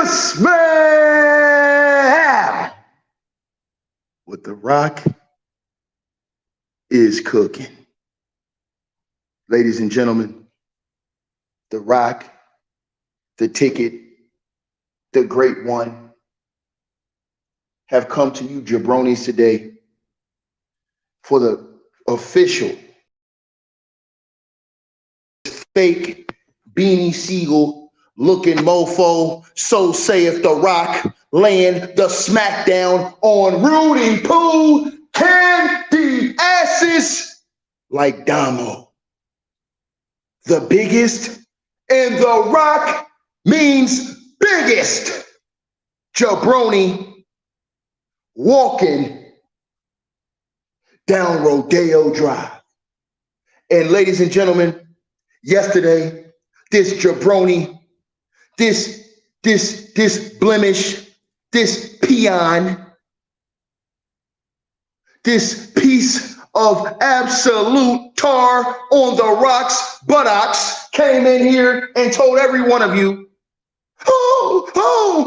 smell what The Rock is cooking. Ladies and gentlemen, The Rock, the Ticket, the Great One have come to you jabronis today for the official fake Beanie Siegel looking mofo, so saith The Rock, laying the smackdown on Rudy Poo candy asses like Damo. The biggest, and The Rock means biggest jabroni walking down Rodeo Drive. And ladies and gentlemen, yesterday, this jabroni, this blemish, this peon, this piece of absolute tar on The Rock's buttocks came in here and told every one of you,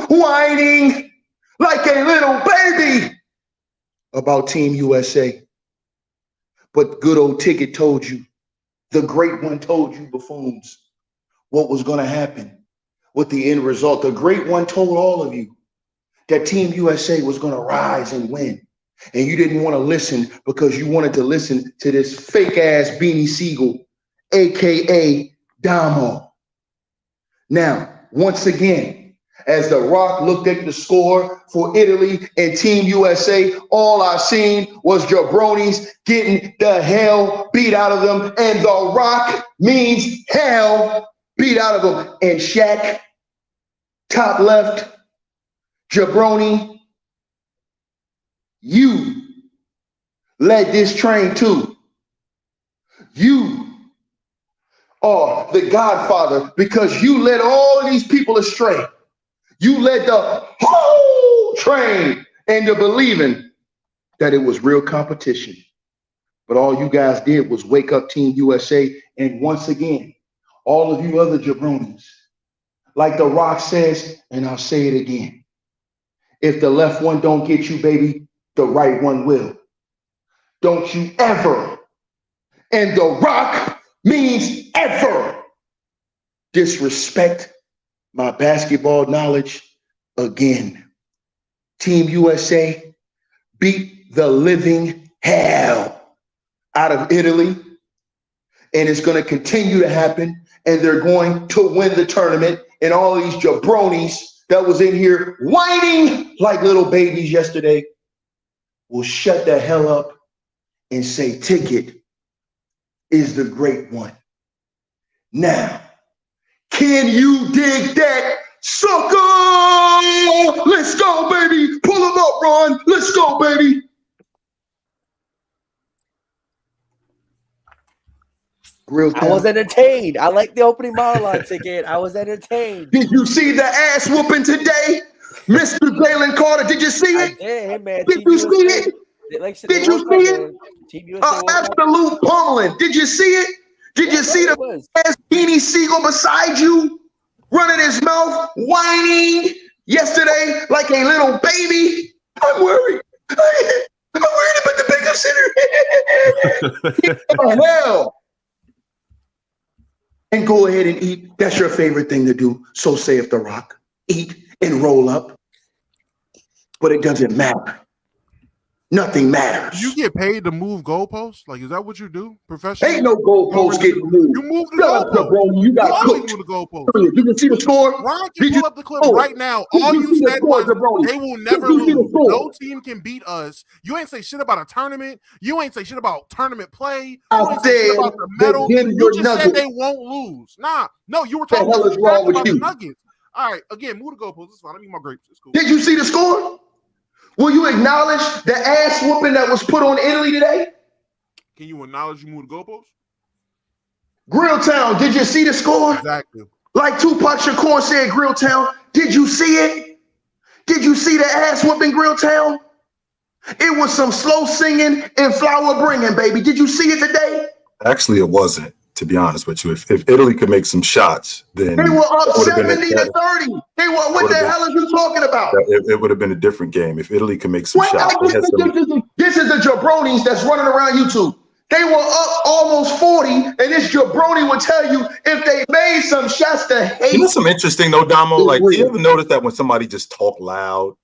whining like a little baby about Team USA. But good old Ticket told you, the Great One told you buffoons what was going to happen with the end result. The Great One told all of you that Team USA was going to rise and win. And you didn't want to listen because you wanted to listen to this fake ass Beanie Siegel, AKA Damo. Now, once again, as The Rock looked at the score for Italy and Team USA, all I seen was jabronis getting the hell beat out of them, and The Rock means hell beat out of them. And Shaq, top left, jabroni, you led this train too. You are the godfather because you led all of these people astray. You led the whole train into believing that it was real competition. But all you guys did was wake up Team USA. And once again, all of you other jabronis, like The Rock says, and I'll say it again, if the left one don't get you, baby, the right one will. Don't you ever, and The Rock means ever, disrespect my basketball knowledge again. Team USA beat the living hell out of Italy, and it's going to continue to happen, and they're going to win the tournament. And all these jabronis that was in here whining like little babies yesterday will shut the hell up and say Ticket is the Great One. Now, can you dig that, sucker? Let's go, baby. Pull him up, Ron. Let's go, baby. I was entertained. I like the opening monologue, Ticket. I was entertained. Did you see the ass whooping today? Mr. Jalen Carter, did you see it? Hey, man. Did you see it? Did you see it? Absolute pummeling. Did you see it? Did you see the ass Beanie Siegel beside you running his mouth, whining yesterday like a little baby? I'm worried. I'm worried about the bigger center. Hell. And go ahead and eat. That's your favorite thing to do. So saith The Rock. Eat and roll up. But it doesn't matter. Nothing matters. You get paid to move goalposts? Like, is that what you do professionally? Ain't no goalposts getting moved. You moved the goalpost. You got cooked. The goalpost. Did you see the score? Ron can pull up the clip right now. All you said was they will never lose. No team can beat us. You ain't say shit about a tournament. You ain't say shit about tournament play. You ain't say shit about the medal. You just said they won't lose. Nah, no, you were talking about the Nuggets. All right, again, move the goalposts. It's fine. Let me eat my grapes. It's cool. Did you see the score? Will you acknowledge the ass whooping that was put on Italy today? Can you acknowledge you moved the goalposts? Grilltown, did you see the score? Exactly. Like Tupac Shakur said, Grilltown, did you see it? Did you see the ass whooping, Grilltown? It was some slow singing and flower bringing, baby. Did you see it today? Actually, it wasn't. To be honest with you, if Italy could make some shots, then they were up 70 to 30. They were. What the hell are you talking about? It would have been a different game if Italy could make some shots. This is the jabronis that's running around YouTube. They were up almost 40, and this jabroni would tell you if they made some shots to hate. You know some interesting though, Damo? Like, do you ever notice that when somebody just talk loud,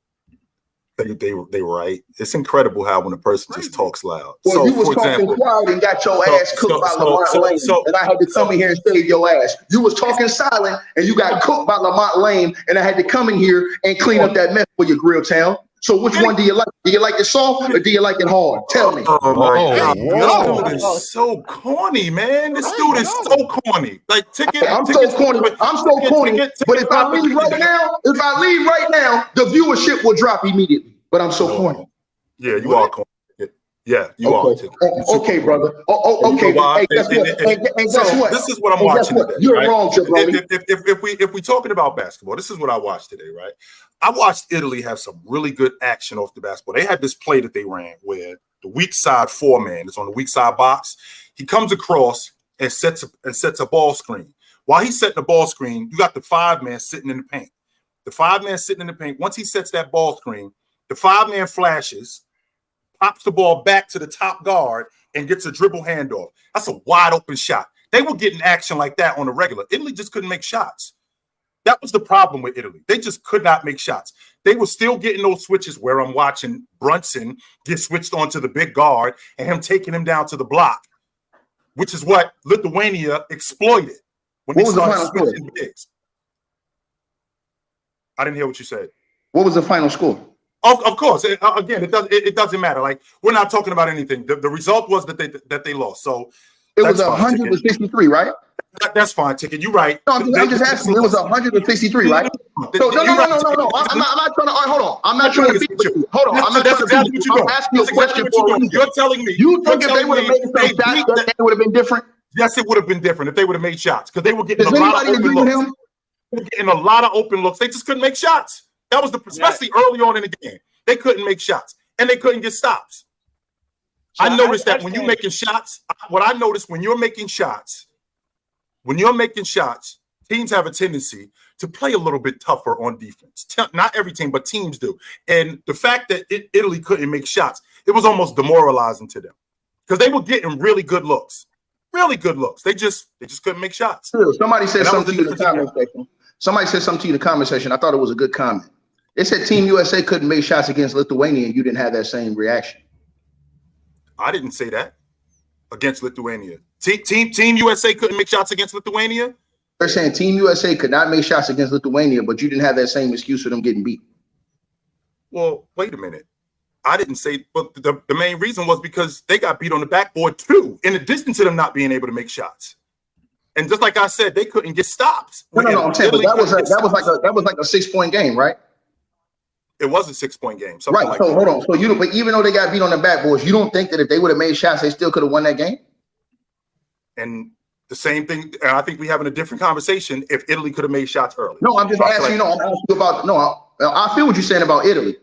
they right? It's incredible how when a person just talks loud. Well, so, you was talking quiet and got your ass cooked by Lamont Lane, and I had to come in here and save your ass. You was talking silent, and you got cooked by Lamont Lane, and I had to come in here and clean up that mess for your grill town. So which one do you like? Do you like it soft or do you like it hard? Tell me. Oh my God. This dude is so corny, man. This dude is so corny. Like I'm so corny. But if I leave right now, the viewership will drop immediately. But I'm so corny. Yeah, you are corny. Yeah, you are. Okay, brother. Okay. Hey, guess what? This is what I'm watching today. You're wrong, jabroni. If we're talking about basketball, this is what I watched today, right? I watched Italy have some really good action off the basketball. They had this play that they ran where the weak side 4-man is on the weak side box. He comes across and sets a ball screen. While he's setting the ball screen, you got the 5-man sitting in the paint. The 5-man sitting in the paint. Once he sets that ball screen, the 5-man flashes, pops the ball back to the top guard, and gets a dribble handoff. That's a wide open shot. They were getting action like that on the regular. Italy just couldn't make shots. That was the problem with Italy. They just could not make shots. They were still getting those switches where I'm watching Brunson get switched onto the big guard and him taking him down to the block, which is what Lithuania exploited when they started switching bigs. I didn't hear what you said. What was the final score? Of course. Again, it doesn't matter. Like, we're not talking about anything. The result was that they lost. So it was 163, right? That's fine, Ticket. You're right. No, I'm just asking. It was 163, right? So no. I'm not trying to. Hold on. I'm not trying to beat you. Hold on. I'm not trying to beat you. I'm asking you a question for a reason. You're telling me. You think if they would have made some shots, that would have been different? Yes, it would have been different if they would have made shots because they were getting a lot of open looks. They were getting a lot of open looks. They just couldn't make shots. That was especially early on in the game. They couldn't make shots and they couldn't get stops. I noticed that when you're making shots, what I noticed when you're making shots, teams have a tendency to play a little bit tougher on defense. Not every team, but teams do. And the fact that Italy couldn't make shots, it was almost demoralizing to them because they were getting really good looks. Really good looks. They just couldn't make shots. Somebody said something to you in the comment section. Somebody said something to you in the comment section. I thought it was a good comment. They said Team USA couldn't make shots against Lithuania, and you didn't have that same reaction. I didn't say that against Lithuania. Team USA couldn't make shots against Lithuania? They're saying Team USA could not make shots against Lithuania, but you didn't have that same excuse for them getting beat. Well, wait a minute. I didn't say, but the main reason was because they got beat on the backboard too, in addition to them not being able to make shots. And just like I said, they couldn't get stops. No, I'm saying that was like a 6-point game, right? It was a 6-point game. Right. Like hold on. So but even though they got beat on the backboards, you don't think that if they would have made shots, they still could have won that game? And the same thing, and I think we're having a different conversation if Italy could have made shots early. No, I'm just asking. I'm asking you about. No, I feel what you're saying about Italy.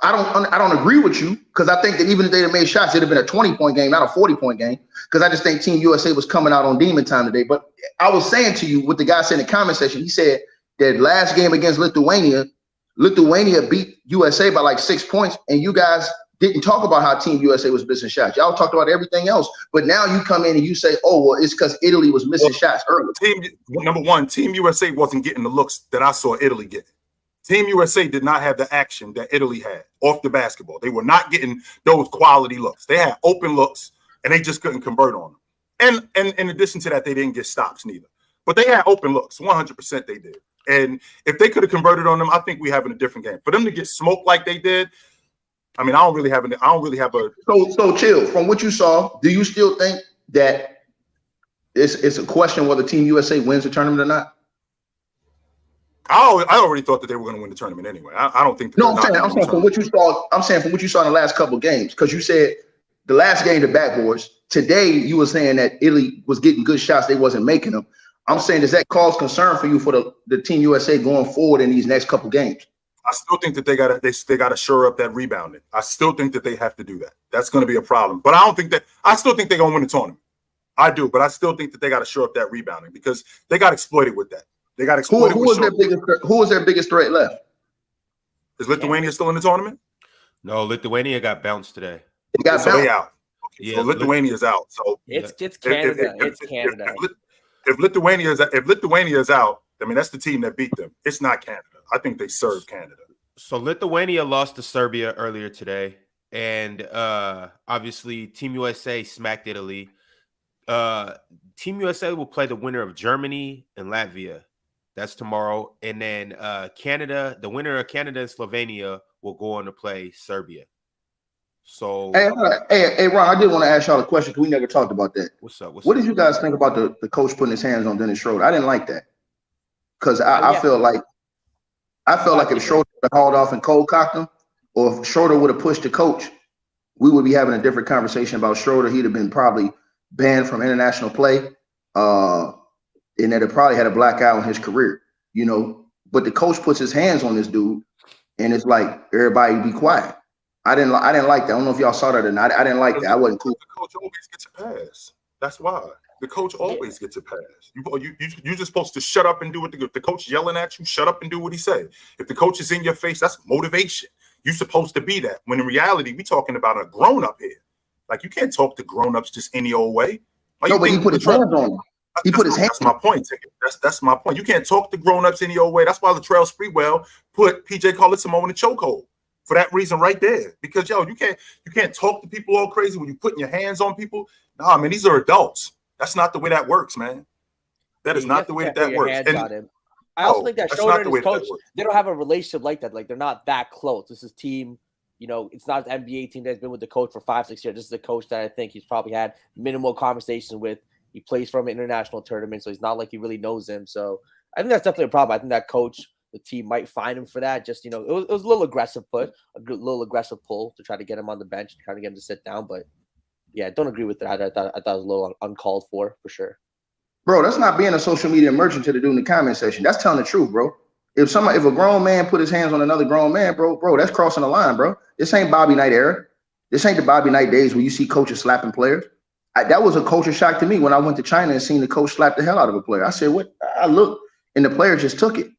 I don't agree with you because I think that even if they'd have made shots, it'd have been a 20-point game, not a 40-point game. Because I just think Team USA was coming out on demon time today. But I was saying to you, what the guy said in the comment section, he said that last game against Lithuania beat USA by like 6 points, and you guys didn't talk about how Team USA was missing shots. Y'all talked about everything else, but now you come in and you say, "Oh, well, it's because Italy was missing shots early." Number one, Team USA wasn't getting the looks that I saw Italy getting. Team USA did not have the action that Italy had off the basketball. They were not getting those quality looks. They had open looks, and they just couldn't convert on them. And in addition to that, they didn't get stops neither. But they had open looks, 100% they did. And if they could have converted on them, I think we're having a different game. For them to get smoked like they did, I mean, I don't really have a. So chill. From what you saw, do you still think that it's a question whether Team USA wins the tournament or not? I already thought that they were going to win the tournament anyway. I don't think. No, I'm saying from what you saw. I'm saying from what you saw in the last couple of games, because you said the last game, the backboards. Today, you were saying that Italy was getting good shots, they wasn't making them. I'm saying, does that cause concern for you for the Team USA going forward in these next couple games? I still think that they got to shore up that rebounding. I still think that they have to do that. That's going to be a problem. But I still think they're going to win the tournament. I do, but I still think that they got to show up that rebounding because they got exploited with that. They got exploited. Who was their biggest threat left? Is Lithuania still in the tournament? No, Lithuania got bounced today. So they out. Okay, so Lithuania's out. So it's Canada. It's Canada. If Lithuania is out, I mean that's the team that beat them. It's not Canada. I think they serve Canada. So Lithuania lost to Serbia earlier today, and obviously Team USA smacked Italy. Team USA will play the winner of Germany and Latvia. That's tomorrow, and then Canada, the winner of Canada and Slovenia, will go on to play Serbia. So, hey, Ron, I did want to ask y'all a question because we never talked about that. What's up? What did you guys think about the coach putting his hands on Dennis Schroeder? I didn't like that because I felt like if Schroeder would have hauled off and cold cocked him, or if Schroeder would have pushed the coach, we would be having a different conversation about Schroeder. He'd have been probably banned from international play, and that it probably had a black eye on his career, you know. But the coach puts his hands on this dude, and it's like everybody be quiet. I didn't like that. I don't know if y'all saw that or not. I didn't like that. I wasn't cool. The coach always gets a pass. That's why the coach always gets a pass. You're just supposed to shut up and do what the coach yelling at you. Shut up and do what he said. If the coach is in your face, that's motivation. You're supposed to be that. When in reality, we talking about a grown up here. Like you can't talk to grown ups just any old way. Like, no, but he put his hands on him. He put his hands. That's my point. That's my point. You can't talk to grown ups any old way. That's why Latrell Sprewell put PJ Carlesimo in the chokehold. For that reason right there. Because, yo, you can't talk to people all crazy when you're putting your hands on people. Nah, man, these are adults. That's not the way that works, man. That is not the way that works. I also think that Schroeder and his coach, they don't have a relationship like that. Like, they're not that close. This is team, you know, it's not an NBA team that's been with the coach for 5-6 years. This is a coach that I think he's probably had minimal conversation with. He plays from an international tournament, so he's not like he really knows him. So I think that's definitely a problem. I think that coach, the team might fine him for that. Just, you know, it was a little aggressive a little aggressive pull to try to get him on the bench, trying to get him to sit down. But yeah, I don't agree with that. I thought it was a little uncalled for sure. Bro, that's not being a social media merchant to the dude in the comment section. That's telling the truth, bro. If a grown man put his hands on another grown man, bro, that's crossing the line, bro. This ain't Bobby Knight era. This ain't the Bobby Knight days where you see coaches slapping players. That was a culture shock to me when I went to China and seen the coach slap the hell out of a player. I said, what? I looked, and the player just took it.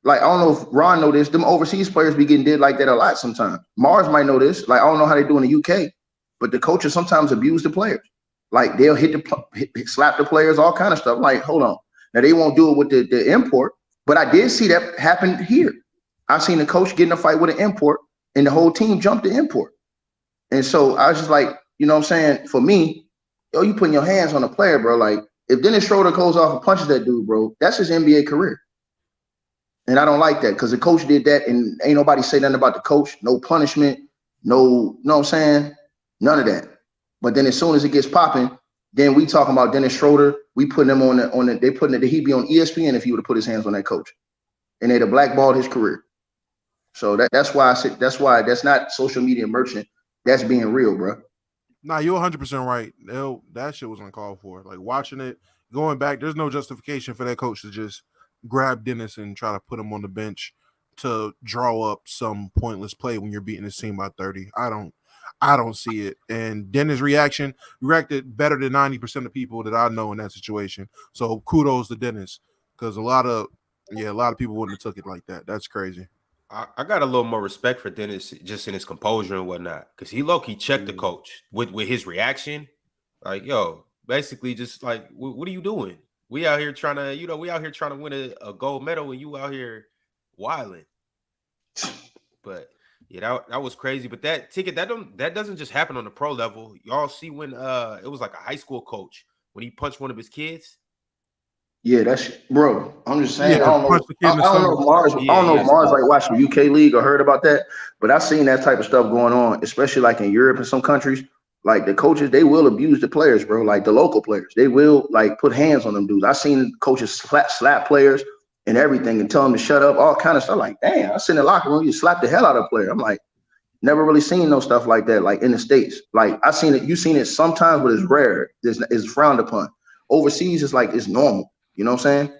Like, I don't know if Ron know this. Them overseas players be getting did like that a lot sometimes. Mars might know this. Like, I don't know how they do in the UK, but the coaches sometimes abuse the players. Like, they'll slap the players, all kind of stuff. Like, hold on. Now, they won't do it with the import, but I did see that happen here. I've seen the coach get in a fight with an import, and the whole team jumped the import. And so I was just like, you know what I'm saying? For me, yo, you putting your hands on a player, bro. Like, if Dennis Schroeder goes off and punches that dude, bro, that's his NBA career. And I don't like that because the coach did that and ain't nobody say nothing about the coach. No punishment, no, you know what I'm saying? None of that. But then as soon as it gets popping, then we talking about Dennis Schroeder. We putting him they putting it, he'd be on ESPN if he would have put his hands on that coach. And they'd have blackballed his career. So that's why I said, that's not social media merchant. That's being real, bro. Nah, you're 100% right. That shit was uncalled for. Like, watching it, going back, there's no justification for that coach to just grab Dennis and try to put him on the bench to draw up some pointless play when you're beating his team by 30. I don't see it. And Dennis' reacted better than 90% of people that I know in that situation. So kudos to Dennis, because a lot of people wouldn't have took it like that. That's crazy. I got a little more respect for Dennis just in his composure and whatnot, because he low-key checked the coach with his reaction. Like, yo, basically just like, what are you doing? We out here trying to win a gold medal and you out here wilding. But yeah, that was crazy. But that ticket, that doesn't just happen on the pro level. Y'all see when it was like a high school coach when he punched one of his kids. Yeah, that's bro. I'm just saying. Yeah, I don't know if Mars like watched the UK league or heard about that, but I've seen that type of stuff going on, especially like in Europe and some countries. Like the coaches, they will abuse the players, bro. Like the local players, they will like put hands on them dudes. I've seen coaches slap players and everything and tell them to shut up, all kind of stuff. Like, damn, I sit in the locker room, you slap the hell out of a player. I'm like, never really seen no stuff like that, like in the States. Like I seen it, you seen it sometimes, but it's rare. It's frowned upon. Overseas, it's like it's normal. You know what I'm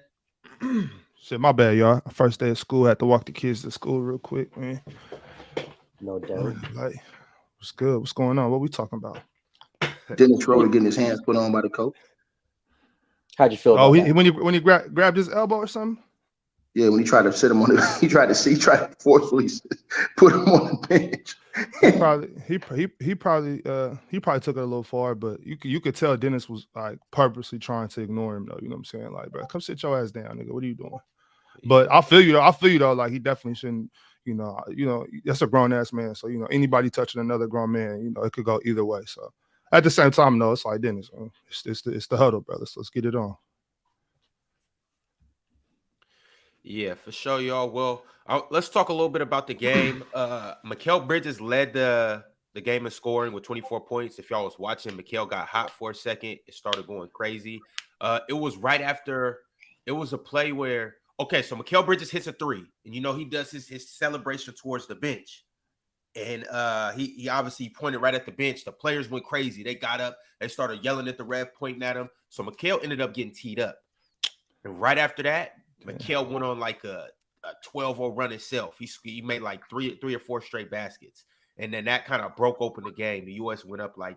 saying? Shit, my bad, y'all. First day of school, I had to walk the kids to school real quick, man. No doubt. Like, what's good? What's going on? What we talking about? Dennis Schroeder getting his hands put on by the coach. How'd you feel? Oh, when he grabbed his elbow or something. Yeah, when he tried to sit him on he tried to forcefully put him on the bench. he probably took it a little far, but you could tell Dennis was like purposely trying to ignore him though. You know what I'm saying? Like, bro, come sit your ass down, nigga. What are you doing? But I feel you though. Like, he definitely shouldn't. You know, that's a grown ass man. So anybody touching another grown man, it could go either way. So at the same time, though, it's like Dennis. It's the huddle, brothers. Let's get it on. Yeah, for sure, y'all. Well, let's talk a little bit about the game. Mikal Bridges led the game in scoring with 24 points. If y'all was watching, Mikal got hot for a second. It started going crazy. It was right after. It was a play where, okay, so Mikal Bridges hits a three, and he does his celebration towards the bench. And he obviously pointed right at the bench. The players went crazy. They got up. They started yelling at the ref, pointing at him. So Mikal ended up getting teed up. And right after that, Mikal went on like a 12-0 run itself. He made like three or four straight baskets. And then that kind of broke open the game. The U.S. went up like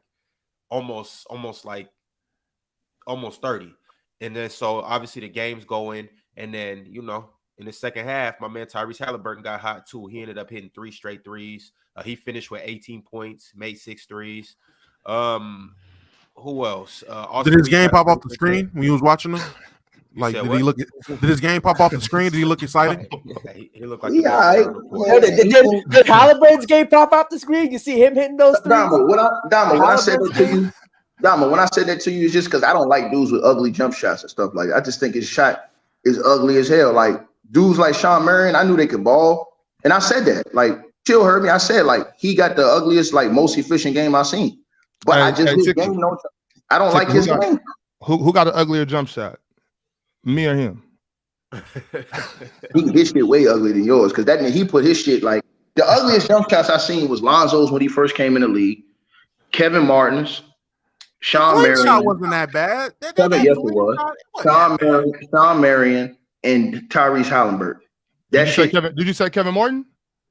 almost 30. And then so obviously the game's going. And then, in the second half, my man Tyrese Halliburton got hot too. He ended up hitting 3 straight threes. He finished with 18 points, made 6 threes. Who else? Did his game pop off the screen when you was watching him? Like, did his game pop off the screen? Did he look excited? He looked like did Halliburton's game pop off the screen? You see him hitting those threes? When I said that to you, it's just because I don't like dudes with ugly jump shots and stuff like that. I just think his shot is ugly as hell. Like, dudes like Sean Marion, I knew they could ball. And I said that. Like, Chill heard me. I said, like, he got the ugliest, like, most efficient game I've seen. But I don't like his game. Who got an uglier jump shot? Me or him? His shit way uglier than yours, because that means he put his shit like the ugliest jump shots I seen was Lonzo's when he first came in the league, Kevin Martin's, Sean Marion. Shot wasn't that bad. Yes, it was. Sean Marion and Tyrese Halliburton. Did you say Kevin Martin?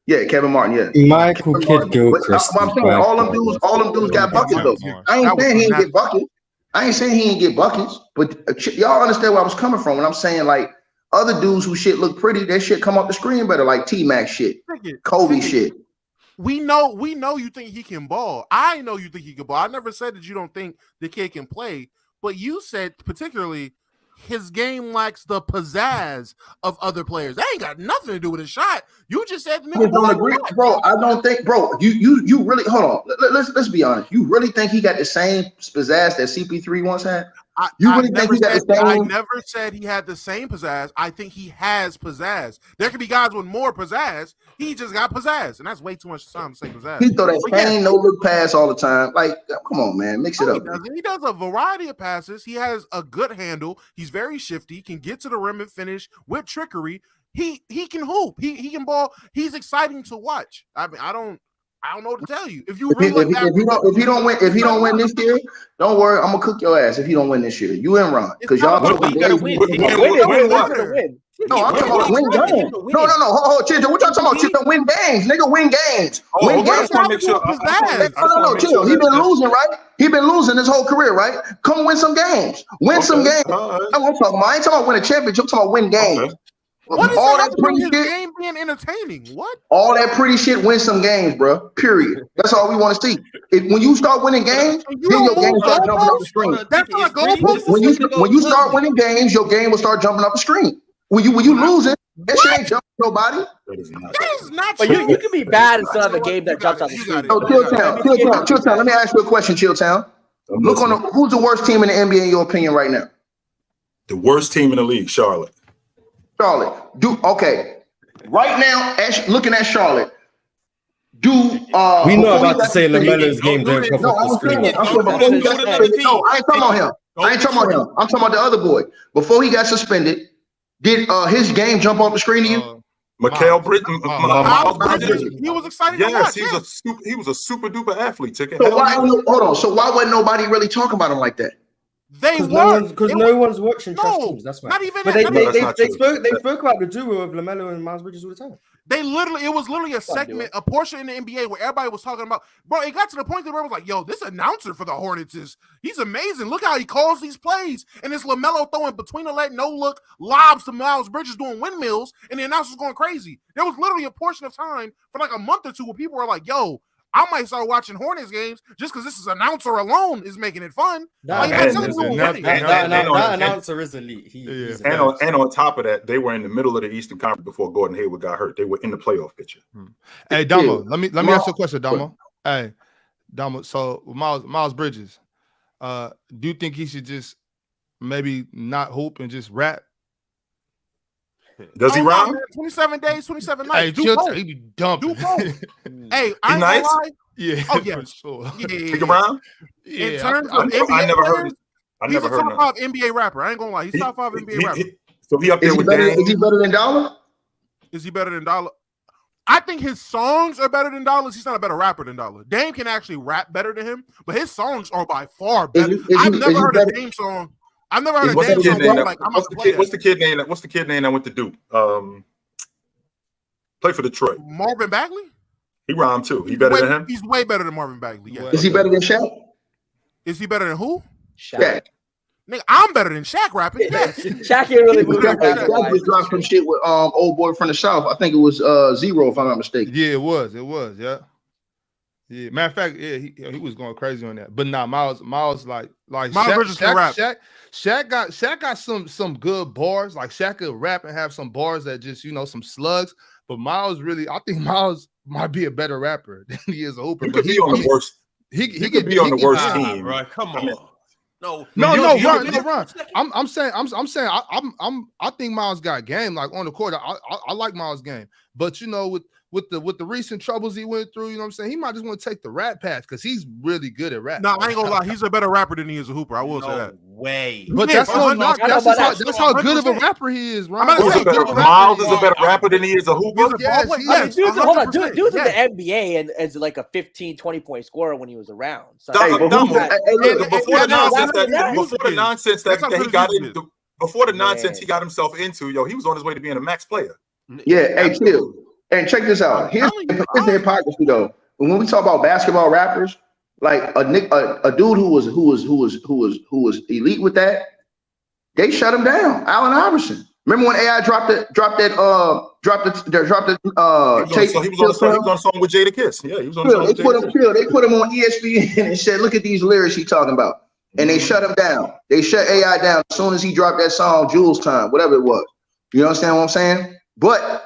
Yeah, Kevin Martin. Yeah, Michael Kidd-Gilchrist. I'm saying all them dudes got buckets though. I ain't saying he didn't get buckets. I ain't saying he didn't get buckets, but y'all understand where I was coming from when I'm saying like other dudes who shit look pretty, that shit come off the screen better, like T-Mac shit, Kobe shit. We know you think he can ball. I know you think he can ball. I never said that you don't think the kid can play, but you said particularly his game lacks the pizzazz of other players. That ain't got nothing to do with his shot. You just said, I don't agree, bro. I don't think, bro. You really hold on. Let's be honest. You really think he got the same pizzazz that CP3 once had? I never said he had the same pizzazz. I think he has pizzazz. There could be guys with more pizzazz. He just got pizzazz, and that's way too much time to say pizzazz. He throw that same no look pass all the time. Like, come on, man, mix it up. He does a variety of passes. He has a good handle. He's very shifty. Can get to the rim and finish with trickery. He can hoop. He can ball. He's exciting to watch. I mean, I don't know what to tell you. If he don't win this year, don't worry. I'm gonna cook your ass if he don't win this year. You and Ron, because y'all gotta win. No, I'm talking about win games. No. Hold, Chill. What y'all talking about? Chill, win games, nigga. Win games. Win games. No, Chill. He been losing, right? He been losing his whole career, right? Come win some games. Some games. That's what I'm talking about. I ain't talking about win a championship. I'm talking about win games. What is all that pretty shit? Game being entertaining? What? All that pretty shit. Win some games, bro. Period. That's all we want to see. When you start winning games, then your game start jumping up the screen. That's not a goalpost. When you start winning games, your game will start jumping up the screen. When you losing, that shit ain't jumping nobody. That is not true. But you can be bad and still have a game that jumps up the screen. No, Chilltown. Let me ask you a question, Chilltown. Look on who's the worst team in the NBA in your opinion right now? The worst team in the league, Charlotte. Okay. Right now, looking at Charlotte, we know about to say LaMelo's game don't come off the screen. No, I ain't talking about him. I'm talking about the other boy. Before he got suspended, did his game jump off the screen to you? Mikal Bridges. He was excited to watch. He was a super duper athlete. So why wasn't nobody really talking about him like that? They were because no one's watching trash teams. That's why. Not even but that. They spoke about the duo of LaMelo and Miles Bridges all the time. It was literally a segment, a portion in the NBA where everybody was talking about, bro, it got to the point that everyone was like, yo, this announcer for the Hornets he's amazing. Look how he calls these plays. And it's LaMelo throwing between the leg, no look, lobs to Miles Bridges doing windmills, and the announcer's going crazy. There was literally a portion of time for like a month or two where people were like, yo, I might start watching Hornets games just because this is announcer alone is making it fun. That announcer is elite. And on top of that, they were in the middle of the Eastern Conference before Gordon Hayward got hurt. They were in the playoff picture. Hey, Damo, let me ask you a question, Damo. Hey, Damo. So Miles Bridges, do you think he should just maybe not hoop and just rap? Does he rap? 27 days, 27 nights. Hey, he be dumping. Do both. Hey, I ain't nice? gonna lie. Yeah. Oh yeah. Sure. Yeah. He can rap? In Yeah, terms of NBA, I never heard. He's a top 5 NBA rapper. I ain't gonna lie. He's top 5 NBA rapper. So he up there with Dame. Is he better than Dollar? Is he better than Dollar? I think his songs are better than Dollar's. He's not a better rapper than Dollar. Dame can actually rap better than him, but his songs are by far better. I've never heard a Dame song. I've never heard a Dame song like I'm what's the kid name? What's the kid name that went to Duke? Play for Detroit. Marvin Bagley? He rhymed too. He better than him? He's way better than Marvin Bagley. Yeah. Is he better than Shaq? Is he better than who? Shaq. Nigga, I'm better than Shaq rapping. Yeah. Shaq can't really move. Shaq just dropped some shit with old boy from the South. I think it was Zero, if I'm not mistaken. Yeah, it was. Yeah. Yeah. Matter of fact, yeah, he was going crazy on that. But nah, Miles like Shaq got some good bars. Like Shaq could rap and have some bars that just some slugs. But Miles I think Miles might be a better rapper than he is a hooper. He could be on the worst. He could be on the worst team, bro. Come on. No, Ron. I'm saying I think Miles got game. Like on the court, I like Miles' game. But with the recent troubles he went through, you know what I'm saying? He might just want to take the rap path because he's really good at rap. No, I ain't gonna lie. He's a better rapper than he is a hooper. I will say that. Way. But that's how good of a rapper he is, Ron. Miles is a better rapper than he is a hooper. Yes, hold on. Dude was in the NBA and as like a 15, 20-point scorer when he was around. So, Before the nonsense that he got into, before the nonsense he got himself into, he was on his way to being a max player. Yeah, hey, chill. And check this out. Here's the hypocrisy though. When we talk about basketball rappers, like a dude who was elite with that, they shut him down. Allen Iverson. Remember when AI dropped the tape? So he was on a song with Jada Kiss. Yeah, he was on a song with Jada Kiss. They put him on ESPN and said, "Look at these lyrics he talking about," and they shut him down. They shut AI down as soon as he dropped that song, Jules Time, whatever it was. You understand what I'm saying? But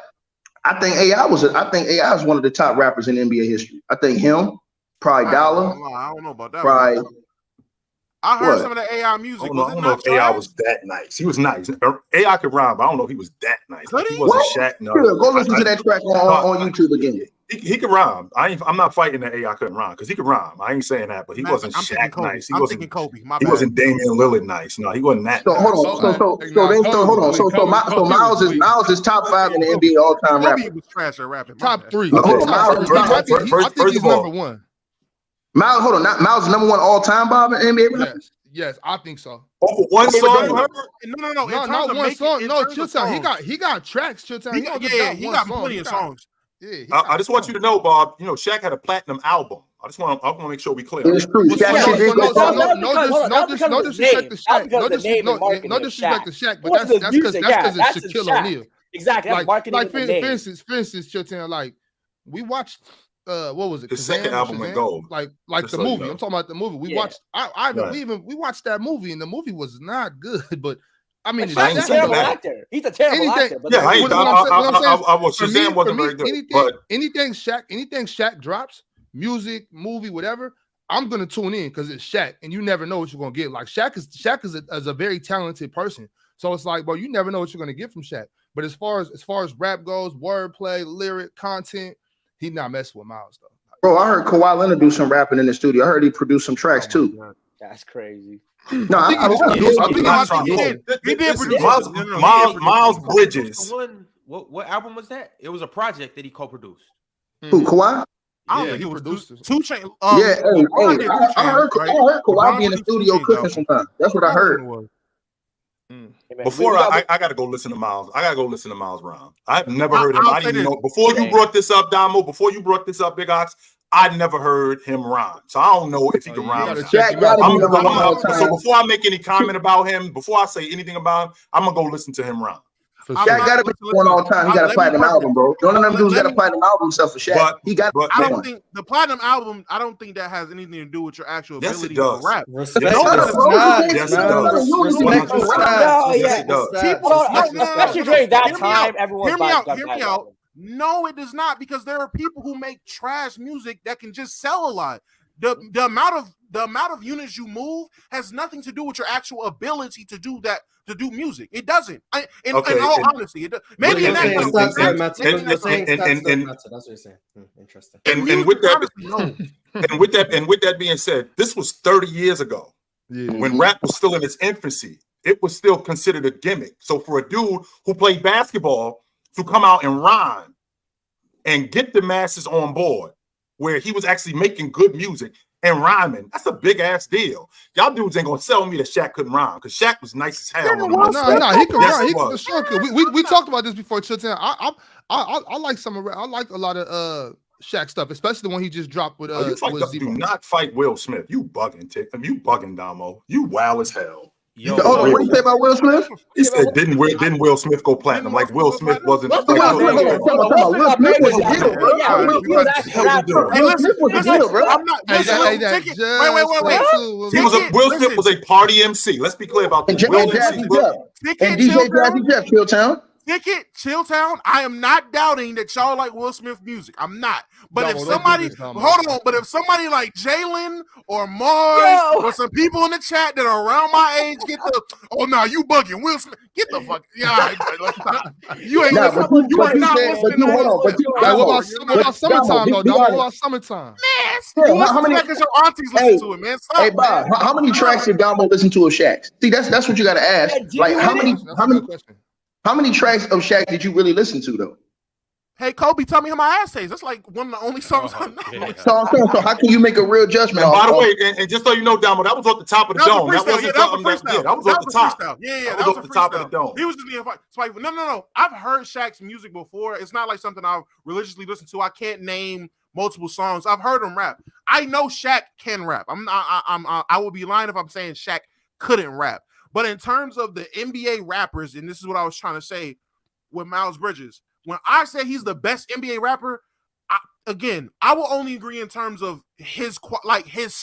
I think AI is one of the top rappers in NBA history. I think him, probably Dollar. I don't know about that. Probably. I heard some of the AI music. I don't know if AI was that nice. He was nice. AI could rhyme, but I don't know if he was that nice. Like, he wasn't Shaq. No. Sure, go listen to that track on YouTube again. He could rhyme. I'm not fighting that AI couldn't rhyme because he could rhyme. I ain't saying that, but he wasn't Shaq nice. He wasn't Kobe. He wasn't Damian Lillard nice. No, he wasn't that. So hold on. So Miles is top 5 in the NBA all time rapper. Kobe was trash at rapping. Top 3. I think he's number 1. Miles, hold on. Miles is number 1 all time, Bob, in NBA rap? Yes, I think so. Oh, one song? No. Not one song. No, Chilltown. He got tracks. Chilltown. He got plenty of songs. Yeah, I just want you to know, Bob. Shaq had a platinum album. I want to make sure we clear. It's true. No disrespect to Shaq. No disrespect to Shaq, but that's because it's Shaquille O'Neal. Exactly. Like for instance, Chilltown. Like we watched. What was it? His second album went gold. Like the movie. I'm talking about the movie. We watched. We watched that movie, and the movie was not good. But I mean, he's a terrible actor. He's a terrible actor. But yeah, I was Shazam wasn't very good. Anything Shaq drops, music, movie, whatever, I'm gonna tune in because it's Shaq, and you never know what you're gonna get. Like Shaq is a very talented person, so it's like, well, you never know what you're gonna get from Shaq. But as far as rap goes, wordplay, lyric, content, he's not messing with Miles though. Bro, I heard Kawhi Leonard do some rapping in the studio. I heard he produced some tracks too. God. That's crazy. No, I think he did produce Miles Bridges. What album was that? It was a project that he co-produced. Who, Kawhi? I don't think it was 2 Chainz. I heard Kawhi be in the studio cooking sometimes. That's what I heard. Before I gotta go listen to Miles. I gotta go listen to Miles Brown. I've never heard him. I didn't even know before you brought this up, Damo. Before you brought this up, Big Ox. I never heard him rhyme, so I don't know if he can rhyme. So before I make any comment about him, before I say anything about him, I'm gonna go listen to him rhyme. Shaq got to be one all time. He got a platinum album, bro. None of them dudes got a platinum album himself for Shaq. He got. I don't think the platinum album. I don't think that has anything to do with your actual ability to rap. Yes, it does. Yes, it does. Especially during that time, everyone. Hear me out. No, it does not, because there are people who make trash music that can just sell a lot. The amount of units you move has nothing to do with your actual ability to do that, to do music. It doesn't. In all honesty, it does. Maybe in that that's what you're saying. Interesting. And with that being said, this was 30 years ago when rap was still in its infancy. It was still considered a gimmick. So for a dude who played basketball to come out and rhyme and get the masses on board, where he was actually making good music and rhyming, that's a big ass deal. Y'all dudes ain't gonna sell me that Shaq couldn't rhyme, because Shaq was nice as hell. No, he could rhyme. He could, sure could. We talked about this before. I like some of. I like a lot of Shaq stuff, especially the one he just dropped with. Do not fight Will Smith. You bugging, You bugging, Damo. You wild as hell. Yo, hold on, what do you say about Will Smith? He said, didn't Will Smith go platinum? Like Will Smith wasn't. Will Smith was a hitter, bro. Will Smith was a hitter, bro. Wait. Will Smith was a party MC. Let's be clear about that. And DJ Jazzy Jeff, Chilltown. Chilltown. I am not doubting that y'all like Will Smith music. I'm not. But if somebody like Jalen or Mars or some people in the chat that are around my age get the you bugging Will Smith. Get the fuck you ain't listening. You are not listening. What about summertime though? What about summertime? Man, how many your aunties listen to it, man? Hey Bob, how many tracks did Damo listen to of Shaq's? See, that's what you gotta ask. Like how many tracks of Shaq did you really listen to though? Hey Kobe, tell me how my ass tastes. That's like one of the only songs I know. So how can you make a real judgment? And by the way, and just so you know, Damo, that was off the top of the dome. That wasn't something that was off the top. Yeah, that was off the top of the dome. He was just being spiteful. No. I've heard Shaq's music before. It's not like something I've religiously listened to. I can't name multiple songs. I've heard him rap. I know Shaq can rap. I will be lying if I'm saying Shaq couldn't rap. But in terms of the NBA rappers, and this is what I was trying to say with Miles Bridges, when I say he's the best NBA rapper, I will only agree in terms of his songs. Like he's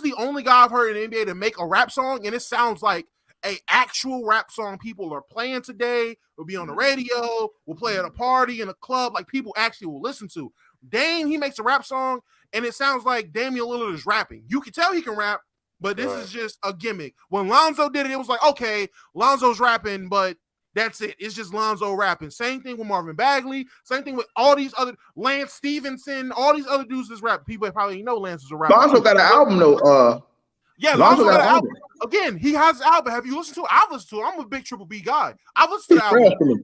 the only guy I've heard in the NBA to make a rap song, and it sounds like a actual rap song people are playing today, will be on the radio, will play at a party in a club, like people actually will listen to. Dame, he makes a rap song, and it sounds like Damian Lillard is rapping. You can tell he can rap, but this is just a gimmick. When Lonzo did it, it was like, okay, Lonzo's rapping, but that's it. It's just Lonzo rapping. Same thing with Marvin Bagley. Same thing with all these other Lance Stevenson. All these other dudes that's rap. People probably know Lance is a rapper. Lonzo got an album though. Lonzo got an album. Again, he has an album. Have you listened to it? I've listened to it. I'm a big Triple B guy. I've listened to the album.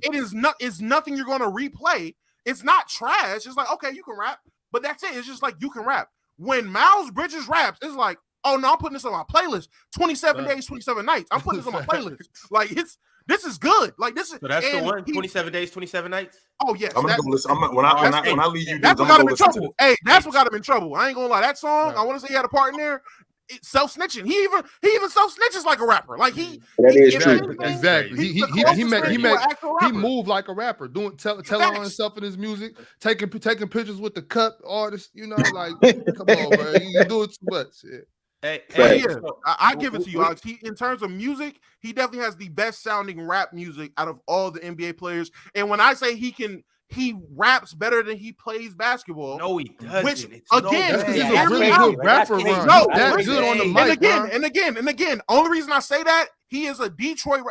It's nothing you're going to replay. It's not trash. It's like, okay, you can rap, but that's it. It's just like you can rap. When Miles Bridges raps, it's like, oh no, I'm putting this on my playlist. 27 days, 27 nights. I'm putting this on my playlist. Like this is good. Like this is. So that's the one. 27 days, 27 nights. Oh yes. I'm gonna go listen. When I leave you, that's what got him in trouble. Hey, that's what got him in trouble. I ain't gonna lie. That song, I want to say he had a part in there. Self snitching. He even self snitches like a rapper. Like that is true. Exactly. He moved like a rapper, telling on himself in his music, taking pictures with the cut artist. You know, like come on, bro. You do it too much. Yeah. I give it to you, Alex. In terms of music, he definitely has the best sounding rap music out of all the NBA players. And when I say he raps better than he plays basketball. No, he doesn't. Which again, he's a really good rapper. That's good on the mic. And again, only reason I say that, he is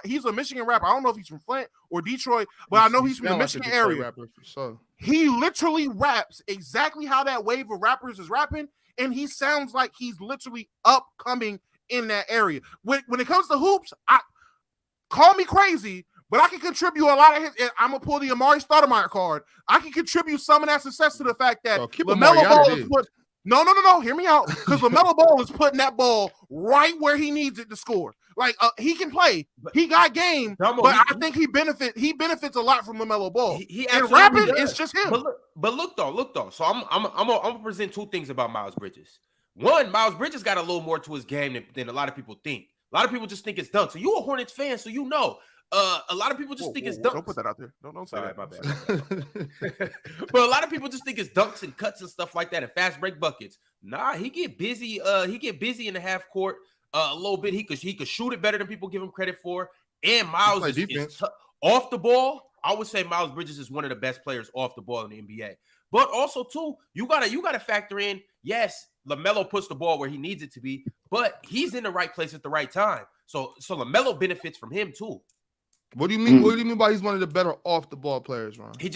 he's a Michigan rapper. I don't know if he's from Flint or Detroit, but I know he's from the Michigan area. Rapper for sure. He literally raps exactly how that wave of rappers is rapping. And he sounds like he's literally upcoming in that area. When it comes to hoops, call me crazy, but I can contribute a lot of his. I'm gonna pull the Amari Stoudemire card. I can contribute some of that success to the fact that LaMelo Ball is put. No. Hear me out, because LaMelo Ball is putting that ball right where he needs it to score. Like he can play, he got game, but I think he benefits a lot from LaMelo Ball. He and rapping is just him. But look though. So I'm gonna present two things about Miles Bridges. One, Miles Bridges got a little more to his game than a lot of people think. A lot of people just think it's dunks. So you a Hornets fan, so you know. A lot of people just think it's dunks. Don't put that out there. Don't say that. My bad. But a lot of people just think it's dunks and cuts and stuff like that and fast break buckets. Nah, he get busy. He get busy in the half court a little bit. He could shoot it better than people give him credit for. And Miles is off the ball. I would say Miles Bridges is one of the best players off the ball in the NBA. But also too, you gotta factor in. Yes, LaMelo puts the ball where he needs it to be, but he's in the right place at the right time. So LaMelo benefits from him too. What do you mean? What do you mean by he's one of the better off the ball players, Ron? He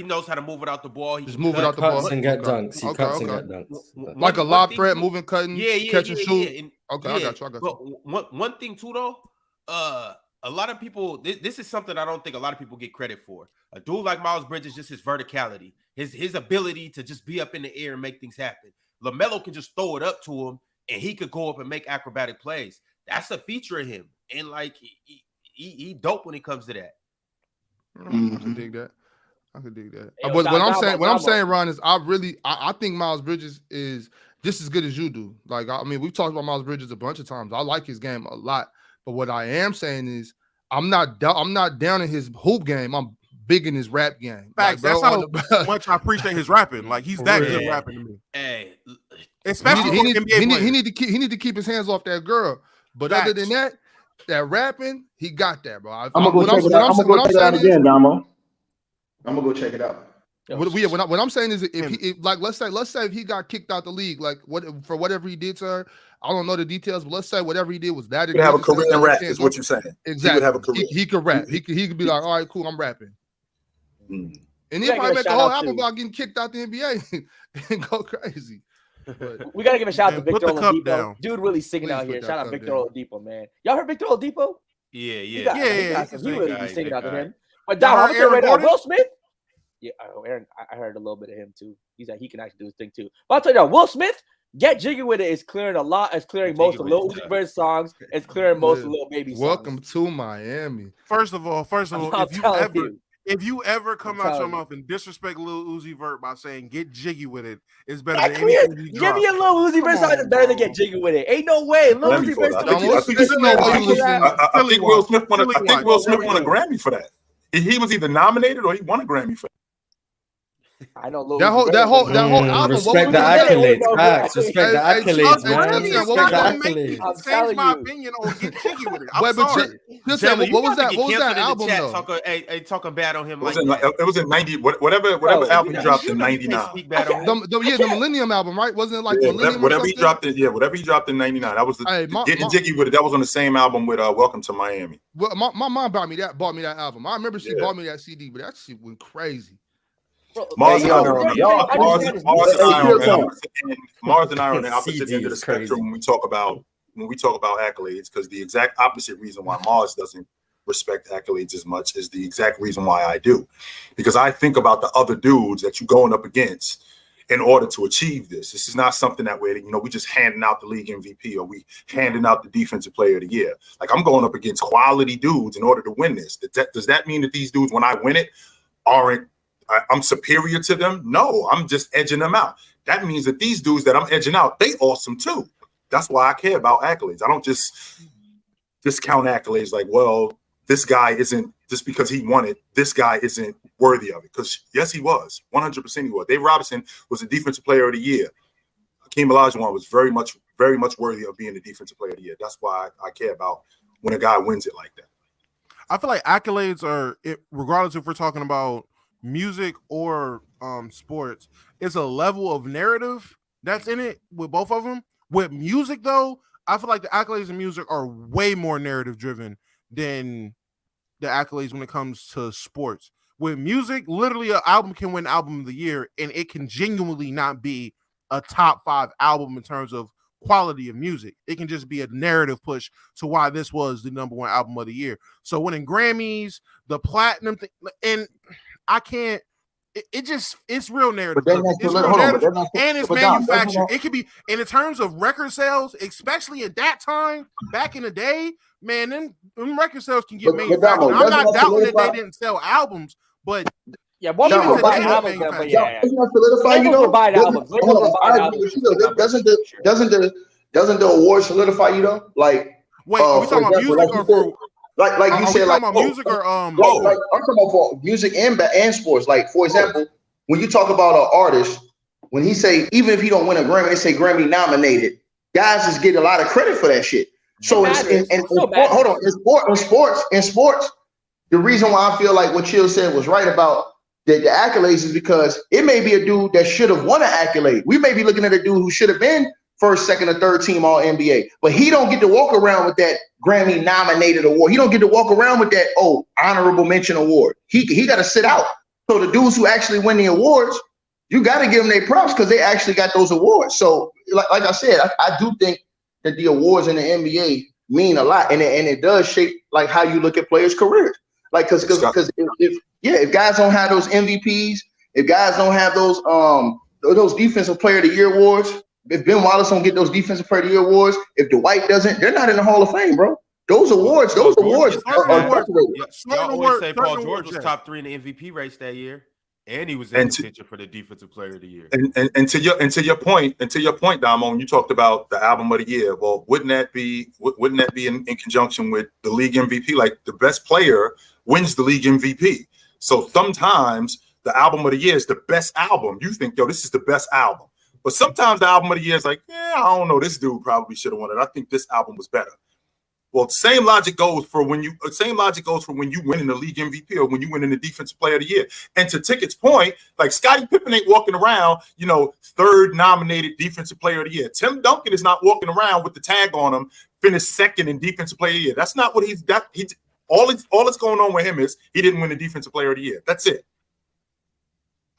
knows how to move it out the ball. He just move it out the ball and get dunks. He cuts and get dunks. Like a lob threat, moving, cutting, catch and shoot. I got you. But one thing too, though, a lot of people. This is something I don't think a lot of people get credit for. A dude like Miles Bridges, just his verticality, his ability to just be up in the air and make things happen. LaMelo can just throw it up to him, and he could go up and make acrobatic plays. That's a feature of him, and like. He dope when it comes to that. I can dig that. But what I'm saying, Ron, is I think Miles Bridges is just as good as you do. Like, I mean, we've talked about Miles Bridges a bunch of times. I like his game a lot. But what I am saying is I'm not down in his hoop game. I'm big in his rap game. Facts. Like, that's how much I appreciate his rapping. Like, he's that good rapping to me. Hey, especially he need to keep his hands off that girl. But other than that rapping, he got that, bro. I'm gonna go check it out. I'm gonna go check it out again, Damo. I'm gonna go check it out. What I'm saying is, let's say if he got kicked out the league, like for whatever he did to her, I don't know the details, but let's say whatever he did was that. He could have a career in rap, is what you're saying. Exactly. He could have a career. He could rap. He could be like, all right, cool, I'm rapping. And he'll probably make a whole album about getting kicked out the NBA and go crazy. But we gotta give a shout out to Victor Oladipo. Dude, really singing out here. Shout out Victor Oladipo, man. Y'all heard Victor Oladipo? Yeah. He really be singing out to him. But Dom, I'm gonna tell you right now, Will Smith. Yeah, Aaron, I heard a little bit of him too. He's like, he can actually do his thing too. But I'll tell you now, Will Smith, Get Jiggy With It is clearing a lot. It's clearing most of Lil Uzi Vert's songs. It's clearing most of Lil Baby songs. Welcome to Miami. First of all, if you ever come out your mouth and disrespect Lil Uzi Vert by saying "Get Jiggy With It" is better than anything you give me a Lil Uzi Vert song that's better than "Get Jiggy With It." Ain't no way. Lil Uzi Vert. I think Will Smith won a Grammy for that. He was either nominated or he won a Grammy for that. I know Lil that whole album. Respect the accolades. Respect the accolades, man. Respect the accolades. Change my opinion on "Get Jiggy With It." I'm sorry. What was that album though? Talking bad on him. It was in 90. Whatever album he dropped in 99. The Millennium album, right? Wasn't it like Millennium? Whatever he dropped in 99. That was Getting Jiggy With It. That was on the same album with Welcome to Miami. Well, my mom bought me that album. I remember she bought me that CD, but that shit went crazy. Mars and I are on the opposite end of the spectrum when we talk about accolades, because the exact opposite reason why Mars doesn't respect accolades as much is the exact reason why I do, because I think about the other dudes that you're going up against in order to achieve this. This is not something that way, we just handing out the league MVP or we handing out the defensive player of the year. Like, I'm going up against quality dudes in order to win this. Does that mean that these dudes, when I win it, I'm superior to them? No, I'm just edging them out. That means that these dudes that I'm edging out, they awesome too. That's why I care about accolades. I don't just discount accolades like, well, this guy isn't, just because he won it, this guy isn't worthy of it. Because yes, he was. 100% he was. Dave Robinson was the defensive player of the year. Hakeem Olajuwon was very much worthy of being the defensive player of the year. That's why I care about when a guy wins it like that. I feel like accolades are, regardless if we're talking about music or sports, it's a level of narrative that's in it with both of them. With music, though, I feel like the accolades in music are way more narrative driven than the accolades when it comes to sports. With music, literally an album can win album of the year and it can genuinely not be a top 5 album in terms of quality of music. It can just be a narrative push to why this was the #1 album of the year. So winning Grammys, the platinum thing, and I can't. It's real narrative. It's real narrative, and it's manufactured. It could be, and in terms of record sales, especially at that time, back in the day, man, them record sales can get manufactured. I'm not doubting that they didn't sell albums, but yeah, what even people buy albums, but yeah, doesn't the award solidify you though? Like, wait, are we talking about music or for? Like you said, like about music or like, I'm talking about for music and sports. Like, for example, when you talk about an artist, when he say, even if he don't win a Grammy, they say Grammy nominated. Guys just get a lot of credit for that shit. So in sports, the reason why I feel like what Chill said was right about the accolades is because it may be a dude that should have won an accolade. We may be looking at a dude who should have been first, second, or third team All NBA, but he don't get to walk around with that Grammy nominated award. He don't get to walk around with that honorable mention award. He got to sit out. So the dudes who actually win the awards, you got to give them their props because they actually got those awards. So like I said, I do think that the awards in the NBA mean a lot, and it does shape like how you look at players' careers. Like because if guys don't have those MVPs, if guys don't have those defensive player of the year awards, if Ben Wallace don't get those defensive player of the year awards, if Dwight doesn't, they're not in the Hall of Fame, bro. Those awards are y'all always say Paul George was top 3 in the MVP race that year, and he was in contention for the defensive player of the year. And to your point, Damon, you talked about the album of the year. Well, wouldn't that be in conjunction with the league MVP? Like, the best player wins the league MVP. So sometimes the album of the year is the best album. You think, this is the best album. But sometimes the album of the year is like, I don't know, this dude probably should have won it. I think this album was better. Well, the same logic goes for when you win in the league MVP or when you win in the defensive player of the year. And to Ticket's point, like, Scottie Pippen ain't walking around, third nominated defensive player of the year. Tim Duncan is not walking around with the tag on him, finished second in defensive player of the year. That's not what he's got. All that's going on with him is he didn't win the defensive player of the year. That's it.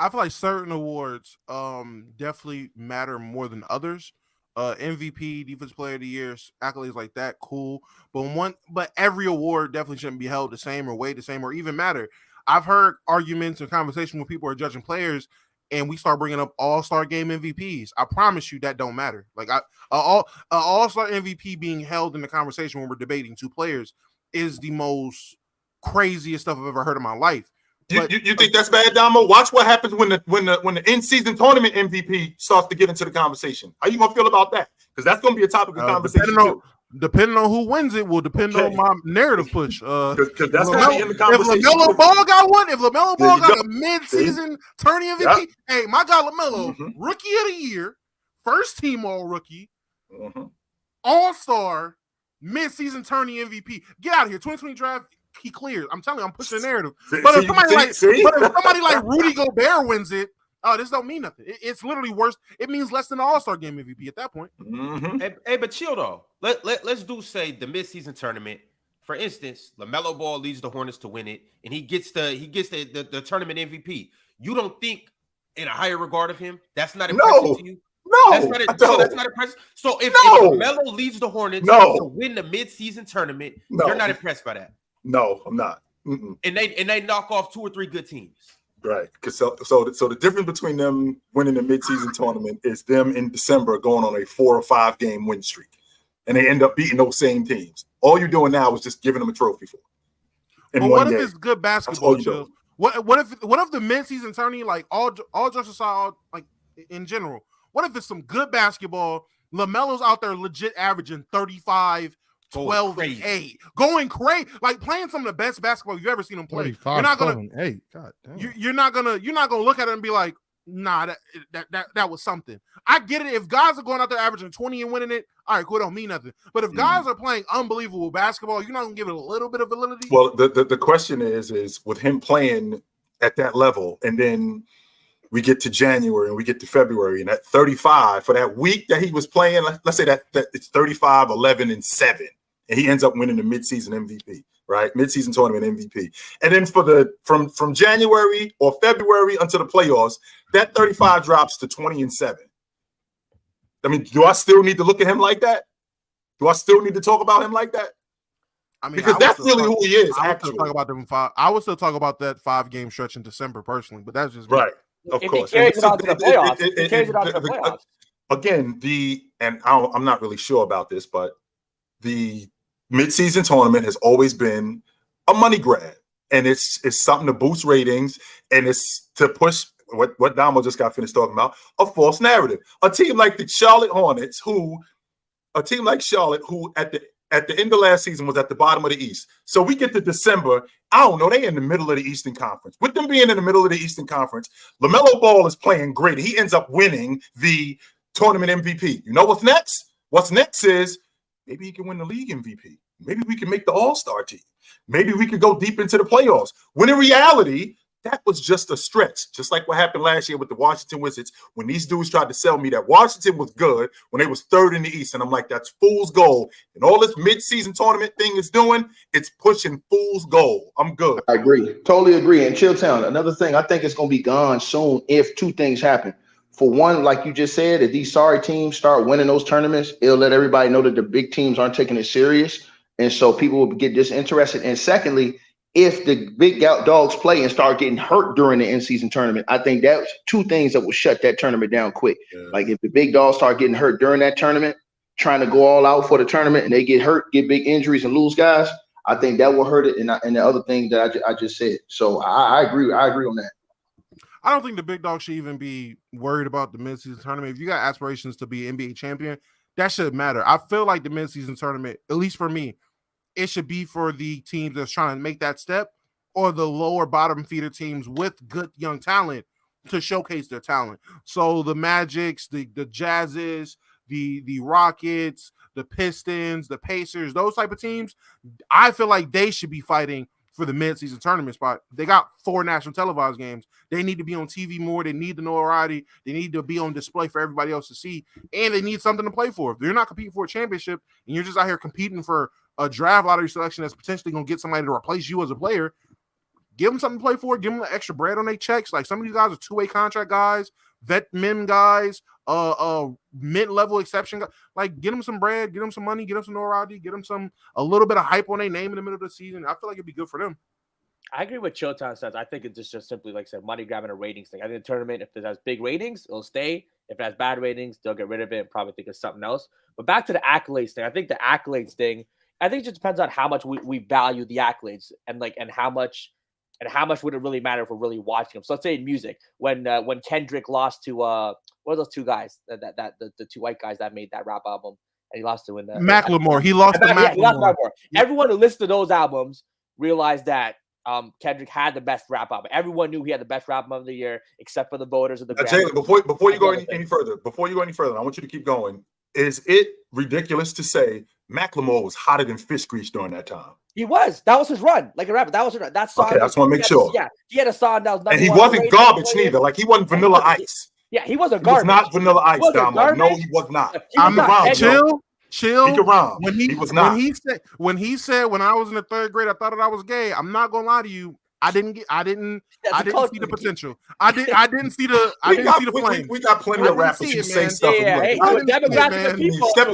I feel like certain awards definitely matter more than others. MVP, defensive player of the year, accolades like that, cool. But every award definitely shouldn't be held the same or weighed the same or even matter. I've heard arguments and conversation when people are judging players, and we start bringing up All-Star Game MVPs. I promise you that don't matter. Like, All-Star MVP being held in the conversation when we're debating two players is the most craziest stuff I've ever heard in my life. You think that's bad, Damo? Watch what happens when the in-season tournament MVP starts to get into the conversation. How you gonna feel about that? Because that's gonna be a topic of conversation depending on who wins it will depend on my narrative push. Because that's gonna be in the conversation. If LaMelo Ball got one, if LaMelo Ball got a mid-season tourney MVP, hey, my guy LaMelo, rookie of the year, first team All Rookie, All-Star, mid-season tourney MVP. Get out of here, 2020 draft. He clears. I'm telling you, I'm pushing the narrative. But if somebody like Rudy Gobert wins it, this don't mean nothing. It's literally worse. It means less than the All-Star Game MVP at that point. Hey, but chill though. Let's do say the midseason tournament. For instance, LaMelo Ball leads the Hornets to win it, and he gets the tournament MVP. You don't think in a higher regard of him? That's not impressive to you? No, that's not impressive. So if LaMelo leads the Hornets to win the midseason tournament, you're not impressed by that? No, I'm not. And they knock off 2 or 3 good teams. Right. Because so the difference between them winning the midseason tournament is them in December going on a 4 or 5 game win streak, and they end up beating those same teams. All you're doing now is just giving them a trophy for. What if it's good basketball, Joe? What if the midseason tourney, like all jokes aside, like in general, what if it's some good basketball? LaMelo's out there legit averaging 35. 12 and 8, going crazy, like playing some of the best basketball you've ever seen him play. You're not gonna 8. God damn. You're not gonna look at it and be like, nah, that was something. I get it. If guys are going out there averaging 20 and winning it, all right, cool, it don't mean nothing. But if guys are playing unbelievable basketball, you're not gonna give it a little bit of validity. Well, the question is with him playing at that level, and then we get to January and we get to February, and at 35 for that week that he was playing, let's say that it's 35, 11, and 7. And he ends up winning the midseason MVP, right? Midseason tournament MVP. And then from January or February until the playoffs, that 35 drops to 20 and 7. I mean, do I still need to look at him like that? Do I still need to talk about him like that? I mean, because that's really who he is. I would still talk about them I would still talk about that 5-game stretch in December personally, but that's just right. Of if course, he carries it on to the playoffs. Again, I'm not really sure about this, but the midseason tournament has always been a money grab, and it's something to boost ratings, and it's to push what Damo just got finished talking about, a false narrative. A team like the Charlotte Hornets, who at the end of last season was at the bottom of the East. So we get to December. I don't know. They in the middle of the Eastern Conference. With them being in the middle of the Eastern Conference, LaMelo Ball is playing great. He ends up winning the tournament MVP. You know what's next? What's next is maybe he can win the league MVP. Maybe we can make the All-Star team. Maybe we could go deep into the playoffs. When in reality, that was just a stretch, just like what happened last year with the Washington Wizards when these dudes tried to sell me that Washington was good when they was third in the East. And I'm like, that's fool's gold. And all this midseason tournament thing is doing, it's pushing fool's gold. I'm good. I agree. Totally agree. And Chilltown, another thing, I think it's going to be gone soon if two things happen. For one, like you just said, if these sorry teams start winning those tournaments, it'll let everybody know that the big teams aren't taking it serious. And so people will get disinterested. And secondly, if the big dogs play and start getting hurt during the in-season tournament, I think that's two things that will shut that tournament down quick. Yeah. Like if the big dogs start getting hurt during that tournament, trying to go all out for the tournament, and they get hurt, get big injuries, and lose guys, I think that will hurt it. And the other thing that I just said. So I agree. I agree on that. I don't think the big dogs should even be worried about the mid-season tournament. If you got aspirations to be NBA champion, that should matter. I feel like the mid-season tournament, at least for me, it should be for the teams that's trying to make that step, or the lower bottom feeder teams with good young talent to showcase their talent. So the Magics, the Jazzes, the Rockets, the Pistons, the Pacers, those type of teams, I feel like they should be fighting for the mid-season tournament spot. They got 4 national televised games. They need to be on TV more. They need the notoriety. They need to be on display for everybody else to see, and they need something to play for. If they're not competing for a championship and you're just out here competing for a draft lottery selection that's potentially going to get somebody to replace you as a player, give them something to play for. Give them extra bread on their checks. Like some of these guys are 2-way contract guys, vet men guys, mid-level exception guys. Like get them some bread, get them some money, get them some notoriety, get them a little bit of hype on their name in the middle of the season. I feel like it'd be good for them. I agree with Chilltown says. I think it's just simply, like I said, money grabbing a ratings thing. I think the tournament, if it has big ratings, it'll stay. If it has bad ratings, they'll get rid of it and probably think of something else. But back to the accolades thing. I think the accolades thing, I think it just depends on how much we value the accolades and how much would it really matter if we're really watching them. So let's say in music, when Kendrick lost to what are those two guys the 2 white guys that made that rap album, and he lost to Macklemore. He lost to Macklemore. Everyone who listened to those albums realized that Kendrick had the best rap album. Everyone knew he had the best rap album of the year, except for the voters of the Jalen, before you go any further, I want you to keep going. Is it ridiculous to say Macklemore was hotter than fish grease during that time? He was. That was his run. Like a rapper. That was his run. That song. Okay, I just want to make sure. Yeah, he had a song that was. And he wasn't garbage neither. Like he wasn't Vanilla Ice. Yeah, he wasn't garbage. He was not Vanilla Ice, Damo. No, he was not. I'm around. Chill. He could rhyme. He was not. When he said when I was in the 3rd grade, I thought that I was gay. I'm not gonna lie to you. I didn't see the potential. I didn't see the flame. We got plenty of rappers who say stuff. Hey, demographic of people. Step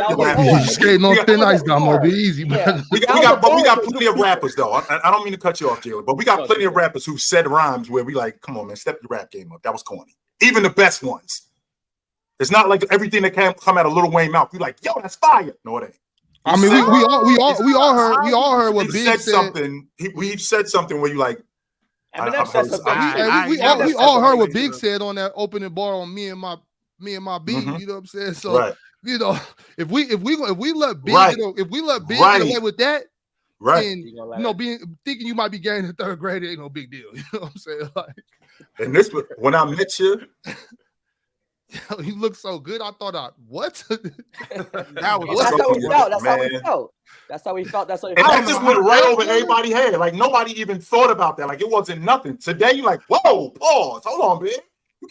you're skating on thin ice, Damo. Be easy, man. We got plenty of rappers though. I don't mean to cut you off, Jalen, but we got plenty of rappers who said rhymes where we like, come on, man, step your rap game up. That was corny. Even the best ones. It's not like everything that can come out of Lil Wayne mouth. You like, yo, that's fire. No, it ain't. I mean, we all heard what Big said. Something. We've said something where you like. Eminem said something. We all heard what Big said on that opening bar on me and my beat. Mm-hmm. You know what I'm saying? So you know, if we let Big get away with that, and thinking you might be gay in the 3rd grade, it ain't no big deal. You know what I'm saying? Like, and this when I met you. He looked so good. I thought, what? That's how we felt. That's how we felt. And that just went right over everybody's head. Like nobody even thought about that. Like it wasn't nothing. Today, you like, whoa, pause. Hold on, man.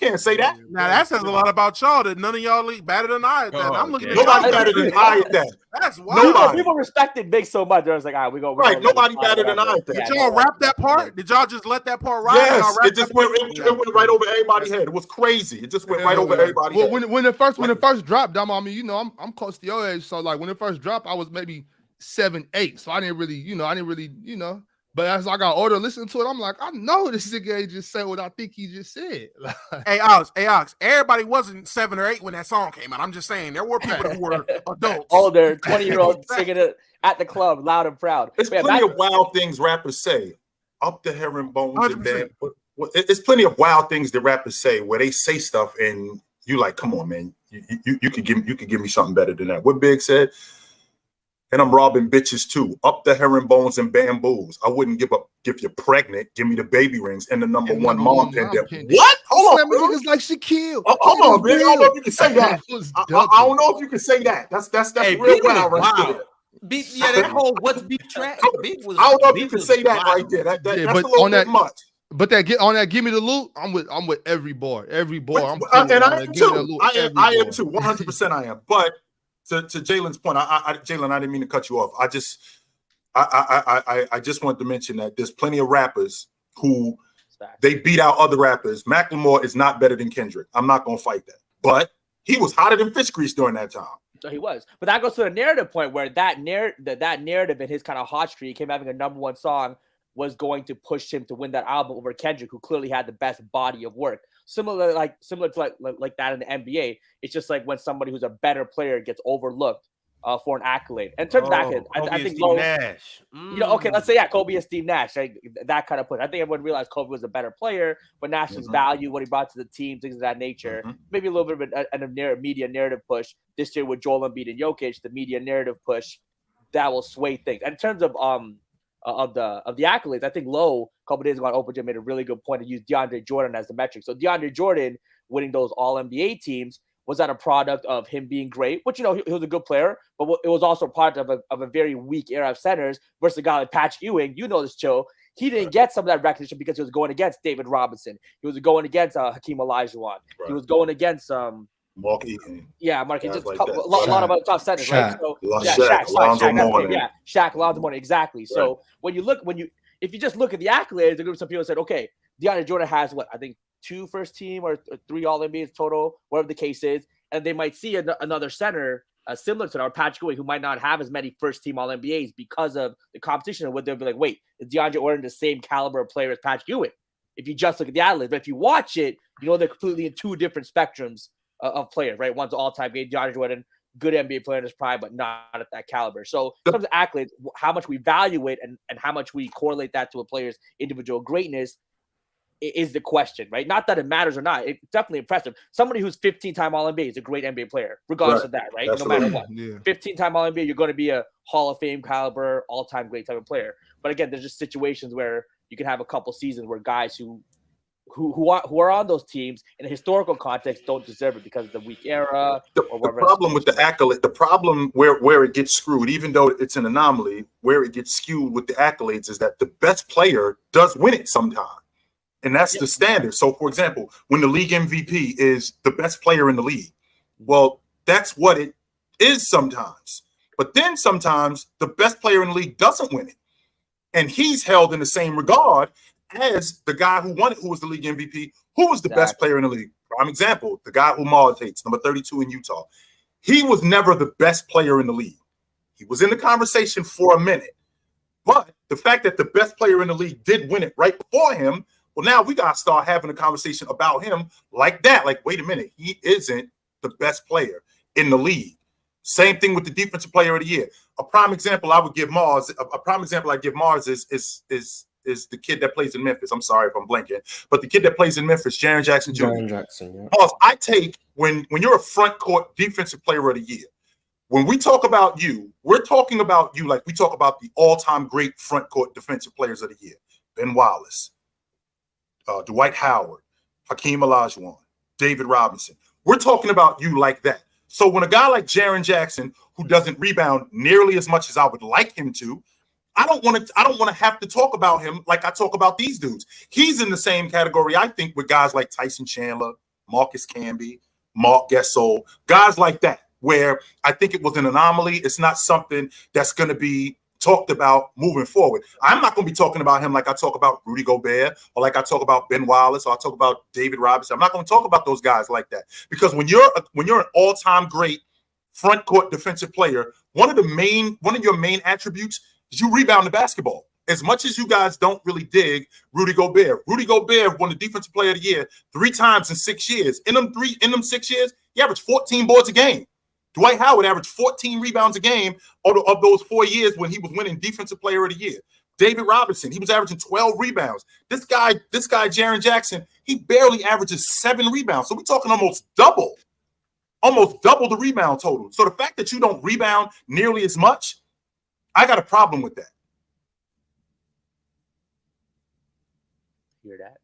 You can't say that. Now that says a lot about y'all that none of y'all better than I at that. I'm looking at nobody better than I at that. That's wild. People respected Big so much. I was like, all right, we go. Right, nobody better than I at that. Did y'all rap that part? Did y'all just let that part ride? Yes, it just went right over everybody's head. It was crazy. It just went right over everybody's head. When it first dropped, I mean, you know, I'm close to your age, so like when it first dropped, I was maybe 7, 8, so I didn't really, you know. But as I got older, listening to it, I'm like, I know this nigga just said what I think he just said. Hey, Ox, everybody wasn't 7 or 8 when that song came out. I'm just saying there were people who were adults, older, 20-year-olds singing it at the club, loud and proud. There's plenty of wild things rappers say. Up the herringbones and band. It's plenty of wild things that rappers say where they say stuff and you like, come on, man, you could give me something better than that. What Big said. And I'm robbing bitches too. Up the herringbones and bamboos. I wouldn't give up if you're pregnant. Give me the baby rings and the number one mom pendant. What? Hold on, bro. Niggas like Shaquille. Hold on, man. I don't know if you can say that. I don't know if you can say that. That's real wild right there. Yeah, that whole what's beef track. I don't know if you can say that right there. That's a little bit much. But give me the loot. I'm with every bar. Every bar. And I am too. I am too. 100% I am. But to Jalen's point, Jalen, I didn't mean to cut you off. I just wanted to mention that there's plenty of rappers who they beat out other rappers. Macklemore is not better than Kendrick. I'm not gonna fight that. But he was hotter than fish grease during that time. So he was. But that goes to the narrative point where that narrative in his kind of hot streak, him having a #1 song, was going to push him to win that album over Kendrick, who clearly had the best body of work. Similar to that in the NBA. It's just like when somebody who's a better player gets overlooked for an accolade. And in terms of accolades, I think Nash. Okay, let's say Kobe and Steve Nash, right? That kind of push. I think everyone realized Kobe was a better player, but Nash's value, what he brought to the team, things of that nature, maybe a little bit of a media narrative push. This year with Joel Embiid and Jokic, the media narrative push that will sway things. And in terms of the accolades, I think Lowe a couple days ago on Open Gym made a really good point to use DeAndre Jordan as the metric. So DeAndre Jordan winning those All NBA teams was that a product of him being great, which he was a good player, but it was also a product of a very weak era of centers versus a guy like Patrick Ewing. You know this, Joe. He didn't get some of that recognition because he was going against David Robinson. He was going against Hakeem Olajuwon. Right. He was going against Mark Eaton. Yeah, Mark Eaton. Like a lot of other tough centers, right? So Shaq, Lonzo Mourning, exactly. Right. So if you just look at the accolades, the group of people said, okay, DeAndre Jordan has what I think 2 first team or 3 All NBAs total, whatever the case is, and they might see another center similar to our Patrick Ewing, who might not have as many first team All NBAs because of the competition, and what they'll be like, wait, is DeAndre Jordan the same caliber of player as Patrick Ewing? If you just look at the accolades, but if you watch it, they're completely in 2 different spectrums of players, right? One's all-time great, DeAndre Jordan, good NBA player in his prime, but not at that caliber. So in terms of accolades, how much we value it and how much we correlate that to a player's individual greatness is the question, right? Not that it matters or not. It's definitely impressive. Somebody who's 15-time All-NBA is a great NBA player, regardless of that, right? Absolutely. No matter what. Yeah. 15-time All-NBA, you're going to be a Hall of Fame caliber, all-time great type of player. But again, there's just situations where you can have a couple seasons where guys who are on those teams in a historical context don't deserve it because of the weak era. The problem with the accolade, the problem where it gets screwed, even though it's an anomaly, where it gets skewed with the accolades is that the best player does win it sometime. And that's the standard. So, for example, when the league MVP is the best player in the league, well, that's what it is sometimes. But then sometimes the best player in the league doesn't win it. And he's held in the same regard as the guy who won it, who was the league MVP, who was the best player in the league. Prime example, the guy who Mars hates, number 32 in Utah. He was never the best player in the league. He was in the conversation for a minute. But the fact that the best player in the league did win it right before him, well, now we got to start having a conversation about him like that. Like, wait a minute, he isn't the best player in the league. Same thing with the defensive player of the year. A prime example I would give Mars, is the kid that plays in Memphis. I'm sorry if I'm blanking, but the kid that plays in Memphis, Jaren Jackson Jr. Jaren Jackson, yeah. Mars, I take when you're a front court defensive player of the year, when we talk about you, we're talking about you like we talk about the all-time great front court defensive players of the year. Ben Wallace, Dwight Howard, Hakeem Olajuwon, David Robinson. We're talking about you like that. So when a guy like Jaren Jackson, who doesn't rebound nearly as much as I would like him to, I don't want to have to talk about him like I talk about these dudes. He's in the same category, I think, with guys like Tyson Chandler, Marcus Camby, Mark Gasol, guys like that, where I think it was an anomaly. It's not something that's going to be talked about moving forward. I'm not going to be talking about him like I talk about Rudy Gobert or like I talk about Ben Wallace or I talk about David Robinson. I'm not going to talk about those guys like that, because when you're an all-time great front court defensive player, one of your main attributes is you rebound the basketball. As much as you guys don't really dig Rudy Gobert won the Defensive Player of the Year 3 times in 6 years. In them 6 years, he averaged 14 boards a game. Dwight Howard averaged 14 rebounds a game of those 4 years when he was winning Defensive Player of the Year. David Robinson, he was averaging 12 rebounds. This guy, Jaren Jackson, he barely averages 7 rebounds. So we're talking almost double the rebound total. So the fact that you don't rebound nearly as much, I got a problem with that. Hear that?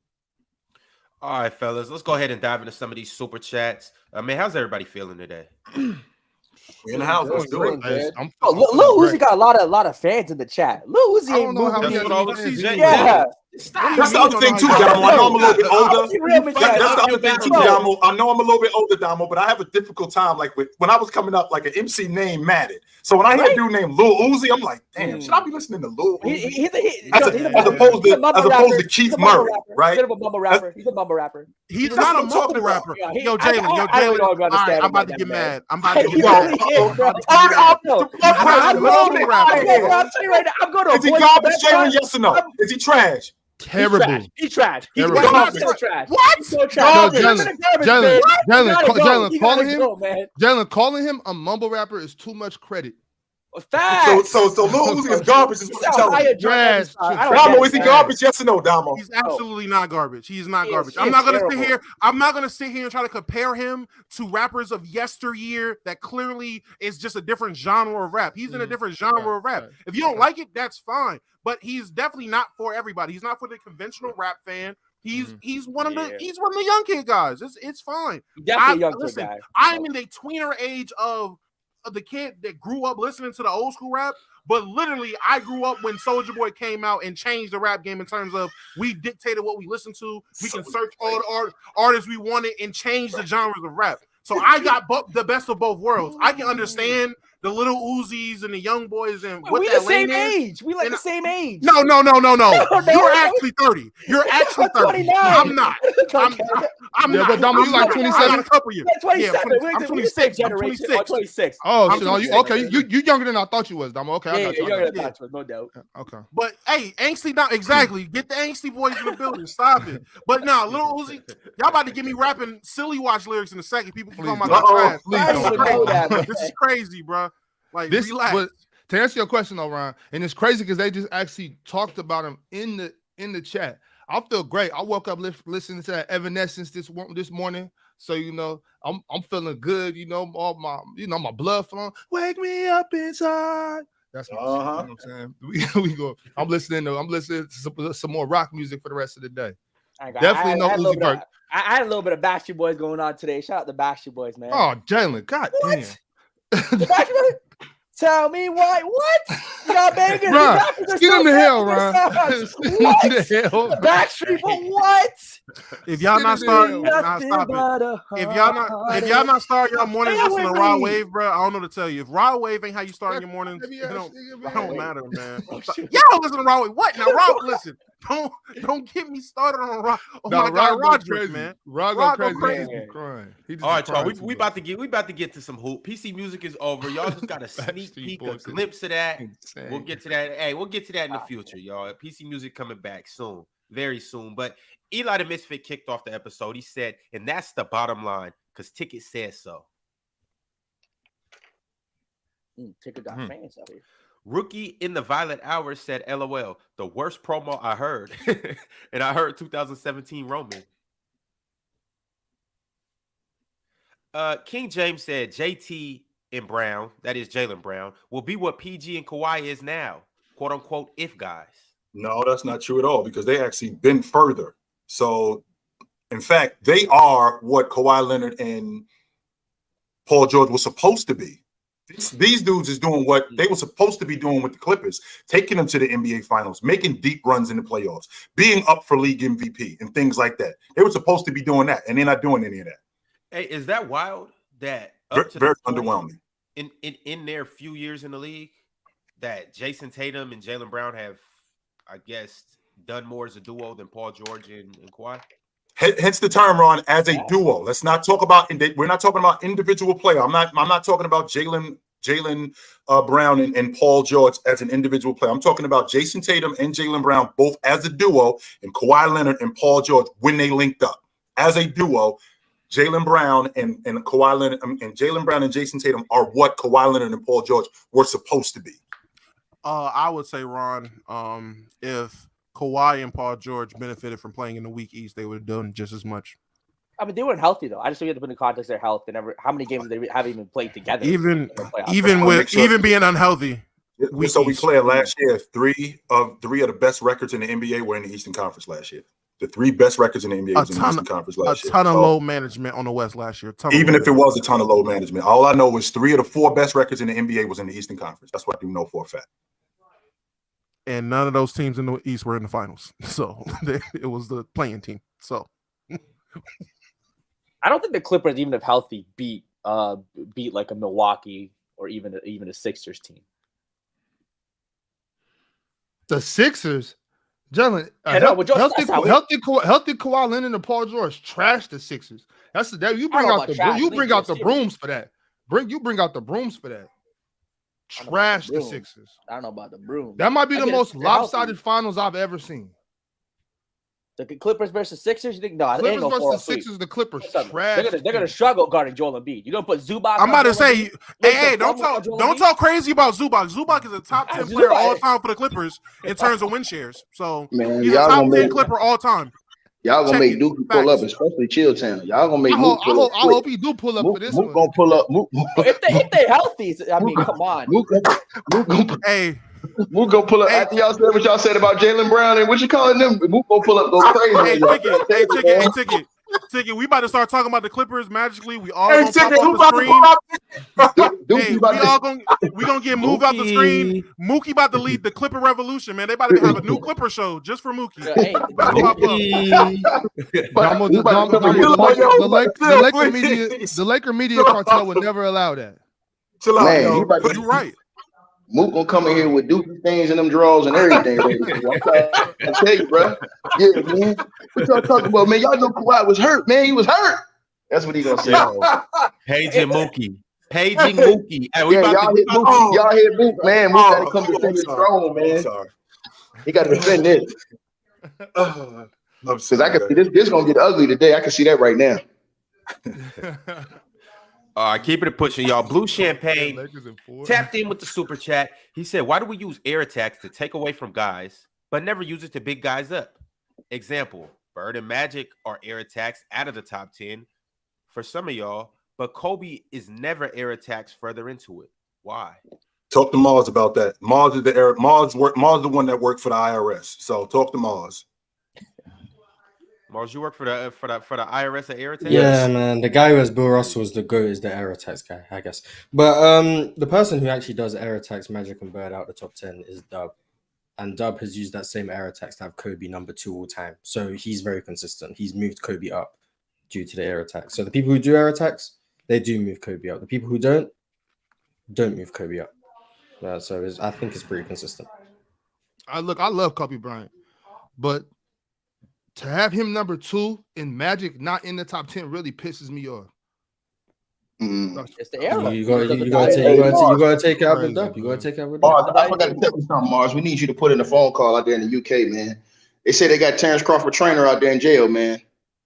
All right, fellas, let's go ahead and dive into some of these super chats. Man, how's everybody feeling today? We're in the house. Let's do it. Lil Uzi got a lot of fans in the chat. Lil Uzi ain't moving. Yeah. That's the other thing too, Damo. I know I'm a little bit older. That's the other thing too, Damo. I know I'm a little bit older, Damo, but I have a difficult time. Like when I was coming up, like an MC name mattered. So when I hear a dude named Lil Uzi, I'm like, damn, should I be listening to Lil Uzi? As opposed to Keith Murray, right? He's a mumble rapper. He's a mumble rapper. He's not a mumble rapper. Yo, Jalen. I'm about to get mad. I'm about to get mad. Is he garbage, Jalen? Yes or no? Is he trash? Terrible. He's trash. He's trash. What? So trash. Jalen calling him a mumble rapper is too much credit. Facts. So Lil Uzi is garbage. Is what you're telling me. Trash. Damo, is he garbage? Yes or no, Damo? He's absolutely not garbage. He's not garbage. I'm not gonna sit here and try to compare him to rappers of yesteryear that clearly is just a different genre of rap. He's in a different genre of rap. If you don't like it, that's fine. But he's definitely not for everybody. He's not for the conventional rap fan. He's one of the young kid guys. It's fine. Definitely a young kid guy. I'm in the tweener age of the kid that grew up listening to the old school rap, but literally I grew up when Soulja Boy came out and changed the rap game in terms of we dictated what we listened to. We can search all the artists we wanted and change the genres of rap. So I got the best of both worlds. I can understand the little Uzis and the young boys and what that lane is. We like the same age. No. You're actually 30. You're actually 30. I'm not. I'm not. But Damo, you like 27? A couple years. 27. I'm 26. I'm 26. Oh, shit. You okay? You younger than I thought you was, Damo. Okay, I got you. Younger than I thought you was, no doubt. Okay. But hey, angsty, not exactly. Get the angsty boys in the building. Stop it. But nah, Lil Uzi, y'all about to get me rapping Silly Watch lyrics in a second. People can call my trash. This is crazy, bro. Like this, relax. But to answer your question, though, Ryan, and it's crazy because they just actually talked about him in the chat. I feel great. I woke up listening to that Evanescence this morning, so I'm feeling good. All my blood flowing. Wake me up inside. That's what, you know what I'm saying. We go. I'm listening to some more rock music for the rest of the day. Definitely no Uzi Vert. I had a little bit of Backstreet Boys going on today. Shout out to Backstreet Boys, man. Oh, Jalen, God damn. The Backstreet Boys? Tell me why. What? Y'all banging. Get him to hell, Ron. Backstreet, but what? If y'all not starting, if y'all not starting your mornings listening to Raw Wave, bro, I don't know to tell you. If Raw Wave ain't how you start your mornings, it don't matter, man. Y'all listen to Raw Wave. What now? Raw, listen. Don't get me started on Raw. Oh my God, Roderick, man. Raw go crazy. He's crying. All right, y'all. We about to get to some hoop. PC music is over. Y'all just got a sneak peek, a glimpse of that. Insane. We'll get to that. Hey, we'll get to that in the future, y'all. PC music coming back soon, very soon. But Eli the Misfit kicked off the episode. He said, and that's the bottom line, because Ticket says so. Ticket.fans out here. Rookie in the Violet Hour said, LOL, the worst promo I heard. And I heard 2017 Roman. King James said, JT and Brown, that is Jaylen Brown, will be what PG and Kawhi is now, quote unquote, if guys. No, that's not true at all, because they actually been further. So, in fact, they are what Kawhi Leonard and Paul George were supposed to be. These dudes is doing what they were supposed to be doing with the Clippers, taking them to the NBA Finals, making deep runs in the playoffs, being up for league MVP and things like that. They were supposed to be doing that, and they're not doing any of that. Hey, is that wild? That very underwhelming. In their few years in the league, that Jason Tatum and Jaylen Brown have, I guess, done more as a duo than Paul George and Kawhi. Hence the term, Ron, as a duo. Let's not talk about. We're not talking about individual player. I'm not talking about Jaylen Brown and Paul George as an individual player. I'm talking about Jason Tatum and Jaylen Brown both as a duo, and Kawhi Leonard and Paul George when they linked up as a duo. Jaylen Brown and Kawhi Leonard and Jaylen Brown and Jason Tatum are what Kawhi Leonard and Paul George were supposed to be. I would say, Ron, if Kawhi and Paul George benefited from playing in the weak East, they would have done just as much. I mean, they weren't healthy though. I just think you have to put in context their health and how many games they haven't even played together. Even being unhealthy. We clear last year. Three of the best records in the NBA were in the Eastern Conference last year. The 3 best records in the NBA was in the Eastern Conference last year. A ton of low management on the West last year. Even if it was a ton of low management, all I know is 3 of the 4 best records in the NBA was in the Eastern Conference. That's what I do know for a fact. And none of those teams in the East were in the finals. So it was the playing team. So I don't think the Clippers, even if healthy, beat like a Milwaukee or even a Sixers team. The Sixers, Jalen, healthy Kawhi Leonard and Paul George trash the Sixers. That's that you bring out the brooms for that. Bring out the brooms for that. Trash the Sixers. I don't know about the brooms. That might be the most lopsided finals I've ever seen. The Clippers versus Sixers? You think no? Clippers versus Sixers. The Clippers trash. They're gonna struggle guarding Joel Embiid. You're gonna put Zubac. I'm about to say, hey, don't talk crazy about Zubac. Zubac is a top 10 player all time for the Clippers in terms of win shares. So he's a top 10 Clipper all time. Y'all gonna make Duke pull up, especially Chilltown. Y'all gonna make Mook pull up. I hope he do pull up for this one. Mook gonna pull up. If they healthy, I mean, come on. Mook gonna pull up. Hey. After y'all said what y'all said about Jaylen Brown and what you calling them, Mook gonna pull up, go crazy. Ticket. We about to start talking about the Clippers magically. We all gonna pop off the screen. We gonna get moved out the screen. Mookie about to lead the Clipper revolution, man. They about to have a new Clipper show just for Mookie. The Laker media cartel would never allow that. Chill out, man, you're right. Mook gonna come in here with Dookie things in them drawers and everything. I tell you, bro. Yeah, man. What y'all talking about, man? Y'all know Kawhi was hurt, man. He was hurt. That's what he gonna say. Paging Mookie. Hey, y'all hit Mook, man. Mook gotta come defend his throne, man. He gotta defend this. Because I can see this gonna get ugly today. I can see that right now. All right, keep it pushing, y'all. Blue Champagne tapped in with the super chat. He said, why do we use air attacks to take away from guys, but never use it to big guys up? Example, Bird and Magic are air attacks out of the top 10 for some of y'all, but Kobe is never air attacks further into it. Why? Talk to Mars about that. Mars is the one that worked for the IRS. So talk to Mars. Mars, you work for the IRS at air attacks? Yeah, man. The guy who has Bill Russell is the GOAT, is the air attacks guy, I guess. But the person who actually does air attacks, Magic and Bird out the top 10 is Dub. And Dub has used that same air attacks to have Kobe number 2 all time. So he's very consistent. He's moved Kobe up due to the air attacks. So the people who do air attacks, they do move Kobe up. The people who don't move Kobe up. So I think it's pretty consistent. I love Kobe Bryant, but to have him number 2 in Magic, not in the top 10, really pisses me off. It's the era. You gotta take out with Dub. You gotta take out with Dub. Mars, I forgot to tell you something, Mars. We need you to put in a phone call out there in the UK, man. They say they got Terrence Crawford Trainer out there in jail, man,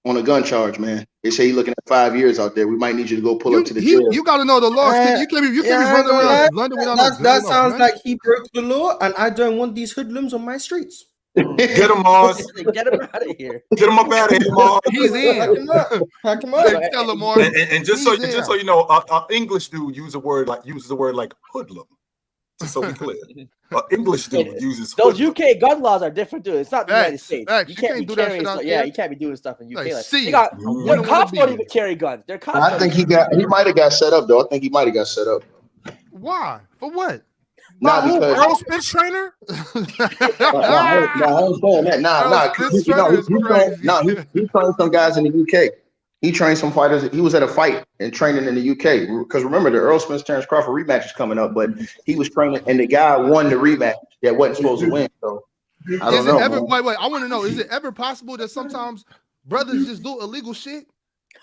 on a gun charge, man. They say he's looking at 5 years out there. We might need you to go pull up to the jail. You got to know the law. You can't be running around London without that sounds like he broke the law, and I don't want these hoodlums on my streets. Get him, Mars. Get him out of here. Get him up out of here, Mars. He's in. Pack him up. Tell him, Mars. And just so you know, an English dude uses the word like hoodlum. Just so we clear. An English dude uses those hoodlum. UK gun laws are different, dude. It's not the United States. You can't do that shit out there. Yeah, you can't be doing stuff in UK. Like, their cops don't even carry guns. Their cops. I think he might have got set up though. I think he might have got set up. Why? For what? Nah, because Earl Spence trainer. I understand that. Nah. He trained some guys in the UK. He trained some fighters. He was at a fight and training in the UK. Because remember, the Earl Spence Terrence Crawford rematch is coming up, but he was training, and the guy won the rematch that wasn't supposed to win. So I don't know. Wait. I want to know: is it ever possible that sometimes brothers just do illegal shit?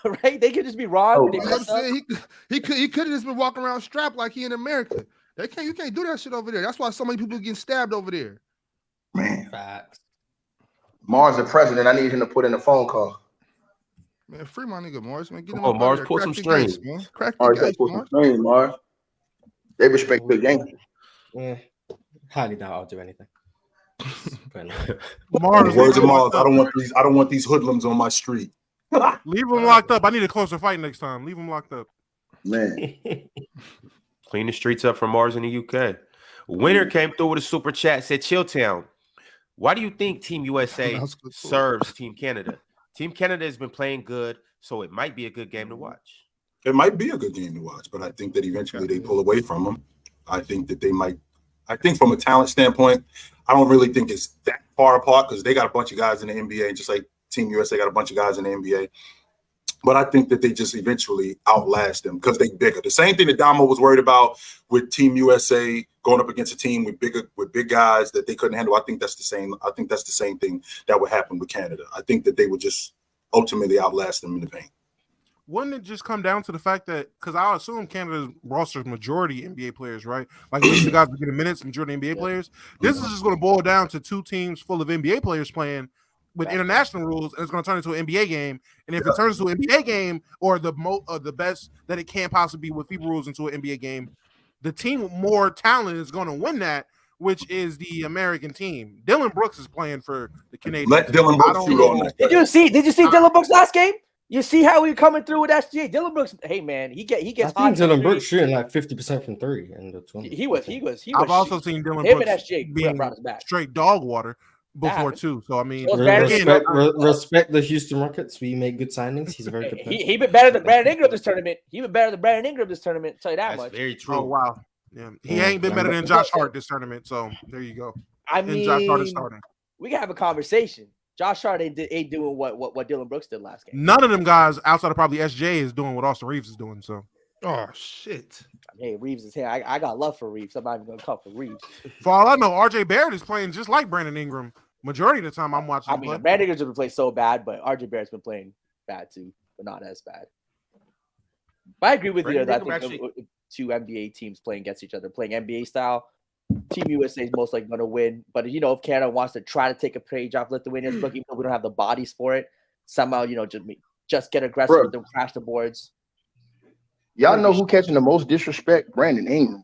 Right? They could just be wrong. You know what I'm saying? He could have just been walking around strapped like he in America. You can't do that shit over there. That's why so many people getting stabbed over there. Man, Facts. Mars the president. I need him to put in a phone call. Man, free my nigga Mars. Man, get him Come on, up Mars, there. pull some strings, man. Crack the gates, Mars. Mars. They respect the game. Yeah, highly doubt I'll do anything. Mars, words of Mars. I don't want these hoodlums on my street. Leave them locked up. I need a closer fight next time. Leave them locked up. Man. Clean the streets up for Mars in the UK. Winner came through with a super chat, said Chilltown. Why do you think Team USA serves Team Canada? Team Canada has been playing good, so it might be a good game to watch. It might be a good game to watch, but I think that eventually they pull away from them. I think that they might. I think from a talent standpoint, I don't really think it's that far apart because they got a bunch of guys in the NBA, just like Team USA got a bunch of guys in the NBA. But I think that they just eventually outlast them because they're bigger. The same thing that Damo was worried about with Team USA going up against a team with big guys that they couldn't handle. I think that's the same. I think that's the same thing that would happen with Canada. I think that they would just ultimately outlast them in the paint. Wouldn't it just come down to the fact that because I assume Canada's roster is majority NBA players, right? Like at least the guys that get minutes, majority NBA players. This is just going to boil down to two teams full of NBA players playing with international rules, and it's going to turn into an NBA game. And if it turns into an NBA game or the best that it can possibly be with FIBA rules into an NBA game, the team with more talent is going to win that, which is the American team. Dylan Brooks is playing for the Canadians. Let Dylan Brooks shoot on that. Did you see Dylan Brooks last game? You see how we coming through with SGA? Dylan Brooks, hey man, he gets. I think Dylan Brooks shooting like 50% from three in the 20. He was. I've also seen Dylan him Brooks and SGA being straight dog water before too. So I mean, respect the Houston Rockets. We make good signings. He's a very good player. He been better than Brandon Ingram this tournament. Tell you that much. That's very true. Oh wow, yeah, he ain't been better than Josh Hart this tournament. So there you go. I mean, Josh Hart is starting. We can have a conversation. Josh Hart ain't doing what Dylan Brooks did last game. None of them guys outside of probably SJ is doing what Austin Reeves is doing. So, oh shit. Hey, Reeves is here. I got love for Reeves. I'm not even gonna come for Reeves. For all I know, RJ Barrett is playing just like Brandon Ingram. Majority of the time, I'm watching. I mean, Brandon Ingram's been playing so bad, but RJ Barrett's been playing bad too, but not as bad. But I agree with you that I think two NBA teams playing against each other, playing NBA style. Team USA is most likely going to win, but if Canada wants to try to take a page off Lithuania's book, even though we don't have the bodies for it, somehow just get aggressive with them, crash the boards. Y'all know who catching the most disrespect? Brandon Ingram,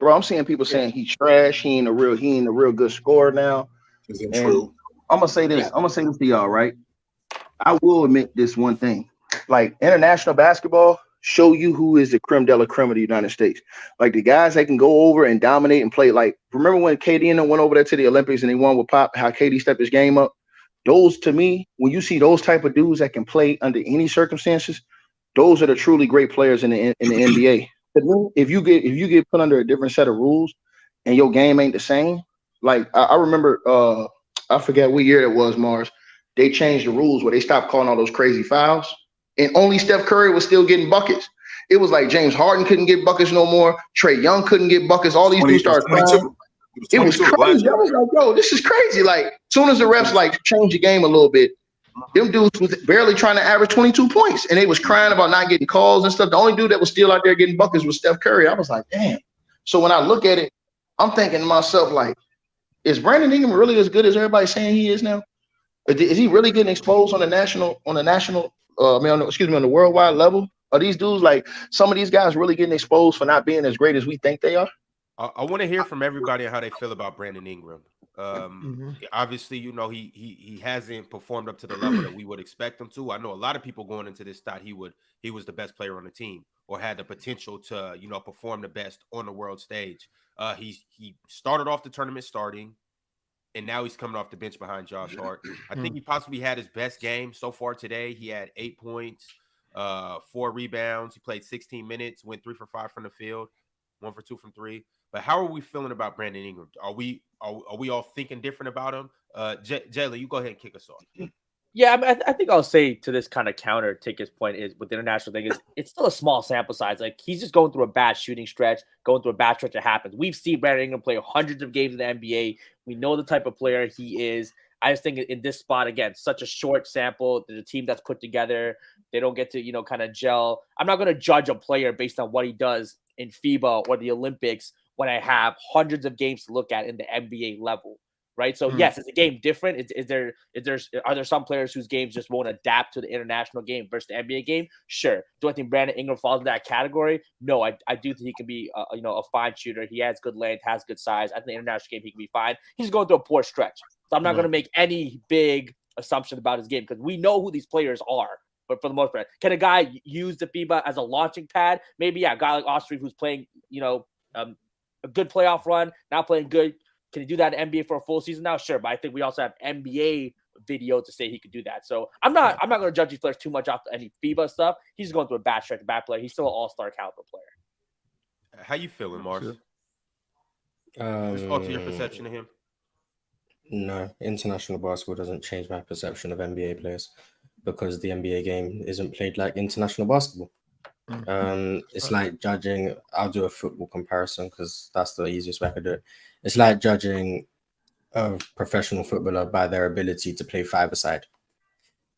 bro. I'm seeing people saying he's trash. He ain't a real good scorer now. Isn't true. I'm gonna say this. I'm gonna say this to y'all, right? I will admit this one thing: like international basketball. Show you who is the creme de la creme of the United States. Like the guys that can go over and dominate and play. Like, remember when KD and them went over there to the Olympics and they won with Pop, how KD stepped his game up? Those, to me, when you see those type of dudes that can play under any circumstances, those are the truly great players in the NBA. If you get put under a different set of rules and your game ain't the same, like I remember, I forget what year it was, Mars. They changed the rules where they stopped calling all those crazy fouls. And only Steph Curry was still getting buckets. It was like James Harden couldn't get buckets no more. Trae Young couldn't get buckets. All these dudes started crying. It was crazy. I was like, yo, this is crazy. Like, as soon as the refs changed the game a little bit, them dudes was barely trying to average 22 points. And they was crying about not getting calls and stuff. The only dude that was still out there getting buckets was Steph Curry. I was like, damn. So when I look at it, I'm thinking to myself, like, is Brandon Ingram really as good as everybody's saying he is now? Is he really getting exposed on the worldwide level? Are these dudes, like, some of these guys really getting exposed for not being as great as we think they are? I want to hear from everybody how they feel about Brandon Ingram. Obviously, he hasn't performed up to the level that we would expect him to. I know a lot of people going into this thought he was the best player on the team or had the potential to, perform the best on the world stage. He started off the tournament starting, and now he's coming off the bench behind Josh Hart. I think he possibly had his best game so far today. He had 8 points, 4 rebounds. He played 16 minutes, went 3 for 5 from the field. 1 for 2 from 3. But how are we feeling about Brandon Ingram? Are we all thinking different about him? Jayla, you go ahead and kick us off. Yeah, I think I'll say to this kind of counter take his point is with the international thing is it's still a small sample size. Like he's just going through a bad shooting stretch, going through a bad stretch that happens. We've seen Brandon Ingram play hundreds of games in the NBA. We know the type of player he is. I just think in this spot, again, such a short sample. There's a team that's put together. They don't get to, kind of gel. I'm not going to judge a player based on what he does in FIBA or the Olympics when I have hundreds of games to look at in the NBA level. Right. So yes, is the game different? Are there some players whose games just won't adapt to the international game versus the NBA game? Sure. Do I think Brandon Ingram falls in that category? No, I do think he can be a fine shooter. He has good length, has good size. I think the international game he can be fine. He's going through a poor stretch. So I'm not going to make any big assumption about his game because we know who these players are. But for the most part, can a guy use the FIBA as a launching pad? Maybe, yeah, a guy like Austria who's playing, a good playoff run, now playing good. Can he do that in NBA for a full season now? Sure, but I think we also have NBA video to say he could do that. So I'm not going to judge these players too much off any FIBA stuff. He's going through a bad stretch, bad player. He's still an all-star caliber player. How you feeling, Mars? Just alter your perception of him. No, international basketball doesn't change my perception of NBA players because the NBA game isn't played like international basketball. It's like judging. I'll do a football comparison because that's the easiest way I could do it. It's like judging a professional footballer by their ability to play five-a-side.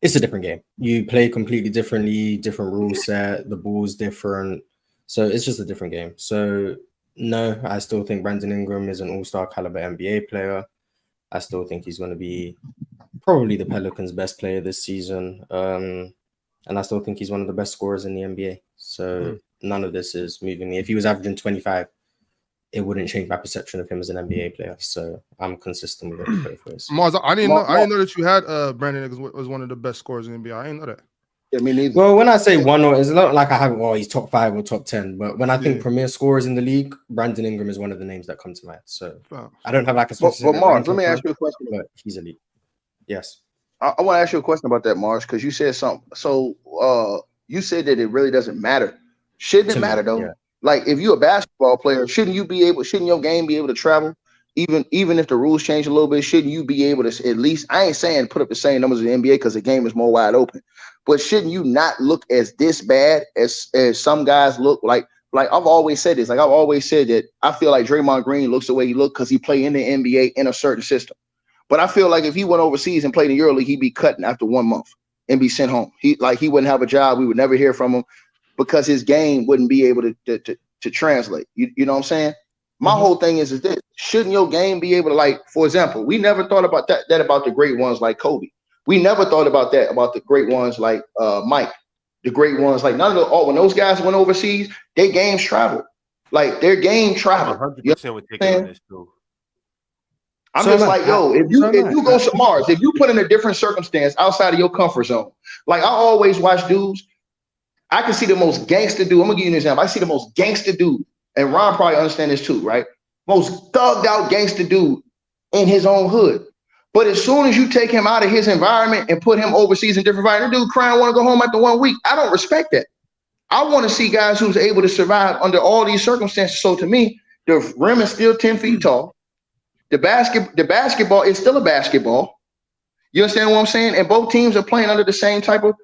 It's a different game. You play completely differently, different rule set. The ball's different, so it's just a different game. So no, I still think Brandon Ingram is an all-star caliber NBA player. I still think he's going to be probably the Pelicans' best player this season. And I still think he's one of the best scorers in the NBA. So none of this is moving me. If he was averaging 25, it wouldn't change my perception of him as an NBA player. So I'm consistent with it both ways. Mars, I didn't know that you had Brandon Ingram was one of the best scorers in the NBA. I didn't know that. Yeah, me neither. Well, when I say one, it's not like I have, he's top 5 or top 10. But when I think premier scorers in the league, Brandon Ingram is one of the names that come to mind. So I don't have like a specific. But Mars, let me ask you a question. But he's elite. Yes. I want to ask you a question about that, Mars, because you said something. So you said that it really doesn't matter. Shouldn't it matter though? Yeah. Like if you're a basketball player, shouldn't your game be able to travel? Even if the rules change a little bit, shouldn't you be able to at least, I ain't saying put up the same numbers in the NBA because the game is more wide open, but shouldn't you not look as this bad as some guys look? Like I've always said this, like I've always said that I feel like Draymond Green looks the way he looked because he played in the NBA in a certain system. But I feel like if he went overseas and played in EuroLeague, he'd be cutting after 1 month and be sent home. He wouldn't have a job. We would never hear from him because his game wouldn't be able to translate. You know what I'm saying? My whole thing is this: shouldn't your game be able to, like, for example, we never thought about that about the great ones like Kobe. We never thought about that about the great ones like Mike, the great ones like none of the when those guys went overseas, their games traveled. Like their game traveled. 100% would take on this too. I'm just like, yo, if you go to Mars, if you put in a different circumstance outside of your comfort zone, like I always watch dudes, I can see the most gangster dude. I'm gonna give you an example. I see the most gangster dude, and Ron probably understand this too, right? Most thugged out gangster dude in his own hood. But as soon as you take him out of his environment and put him overseas in different environment, the dude crying, want to go home after 1 week. I don't respect that. I want to see guys who's able to survive under all these circumstances. So to me, the rim is still 10 feet tall. The basketball is still a basketball. You understand what I'm saying? And both teams are playing under the same type of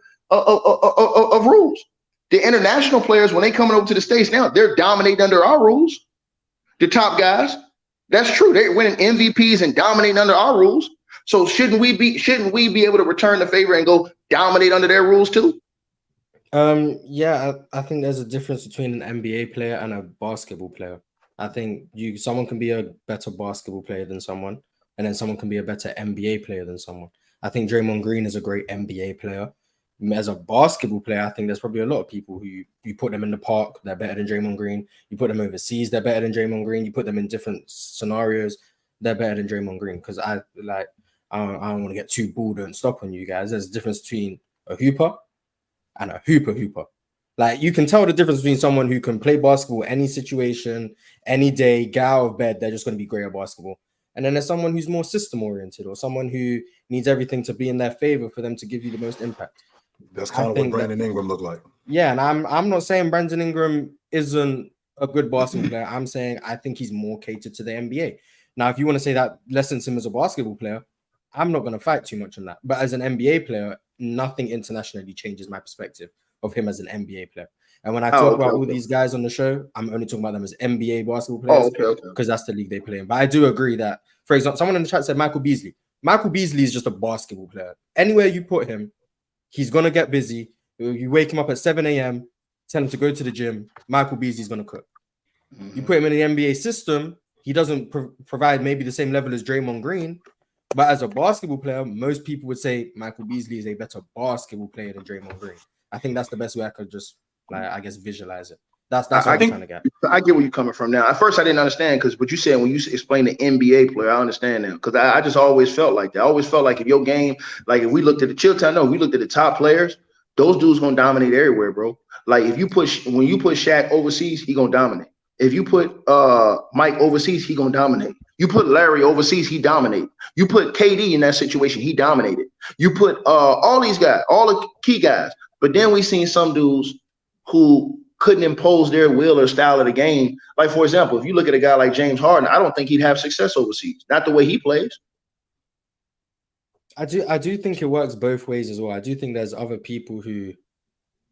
rules. The international players, when they coming over to the States now, they're dominating under our rules. The top guys, that's true. They're winning MVPs and dominating under our rules. So shouldn't we be able to return the favor and go dominate under their rules too? Yeah, I think there's a difference between an NBA player and a basketball player. I think someone can be a better basketball player than someone, and then someone can be a better NBA player than someone. I think Draymond Green is a great NBA player. As a basketball player, I think there's probably a lot of people who you put them in the park, they're better than Draymond Green. You put them overseas, they're better than Draymond Green. You put them in different scenarios, they're better than Draymond Green. Because I don't want to get too bored and stop on you guys. There's a difference between a hooper and a hooper. Like, you can tell the difference between someone who can play basketball any situation, any day, get out of bed, they're just going to be great at basketball. And then there's someone who's more system-oriented or someone who needs everything to be in their favor for them to give you the most impact. That's kind of what Brandon Ingram looked like. Yeah, and I'm not saying Brandon Ingram isn't a good basketball player. I'm saying I think he's more catered to the NBA. Now, if you want to say that lessens him as a basketball player, I'm not going to fight too much on that. But as an NBA player, nothing internationally changes my perspective of him as an NBA player. And when I talk about all these guys on the show, I'm only talking about them as NBA basketball players because that's the league they play in. But I do agree that, for example, someone in the chat said Michael Beasley. Michael Beasley is just a basketball player. Anywhere you put him, he's going to get busy. You wake him up at 7 a.m., tell him to go to the gym. Michael Beasley's going to cook. You put him in the NBA system, he doesn't provide maybe the same level as Draymond Green. But as a basketball player, most people would say Michael Beasley is a better basketball player than Draymond Green. I think that's the best way I could just, I guess, visualize it. That's what I'm trying to get. I get where you're coming from now. At first, I didn't understand because what you said when you explained the NBA player, I understand now. Because I just always felt like that. I always felt like if your game, like if we looked at the we looked at the top players, those dudes gonna dominate everywhere, bro. Like if you when you put Shaq overseas, he gonna dominate. If you put Mike overseas, he gonna dominate. You put Larry overseas, he dominated. You put KD in that situation, he dominated. You put all these guys, all the key guys. But then we seen some dudes who couldn't impose their will or style of the game. Like, for example, if you look at a guy like James Harden, I don't think he'd have success overseas. Not the way he plays. I do think it works both ways as well. I do think there's other people who,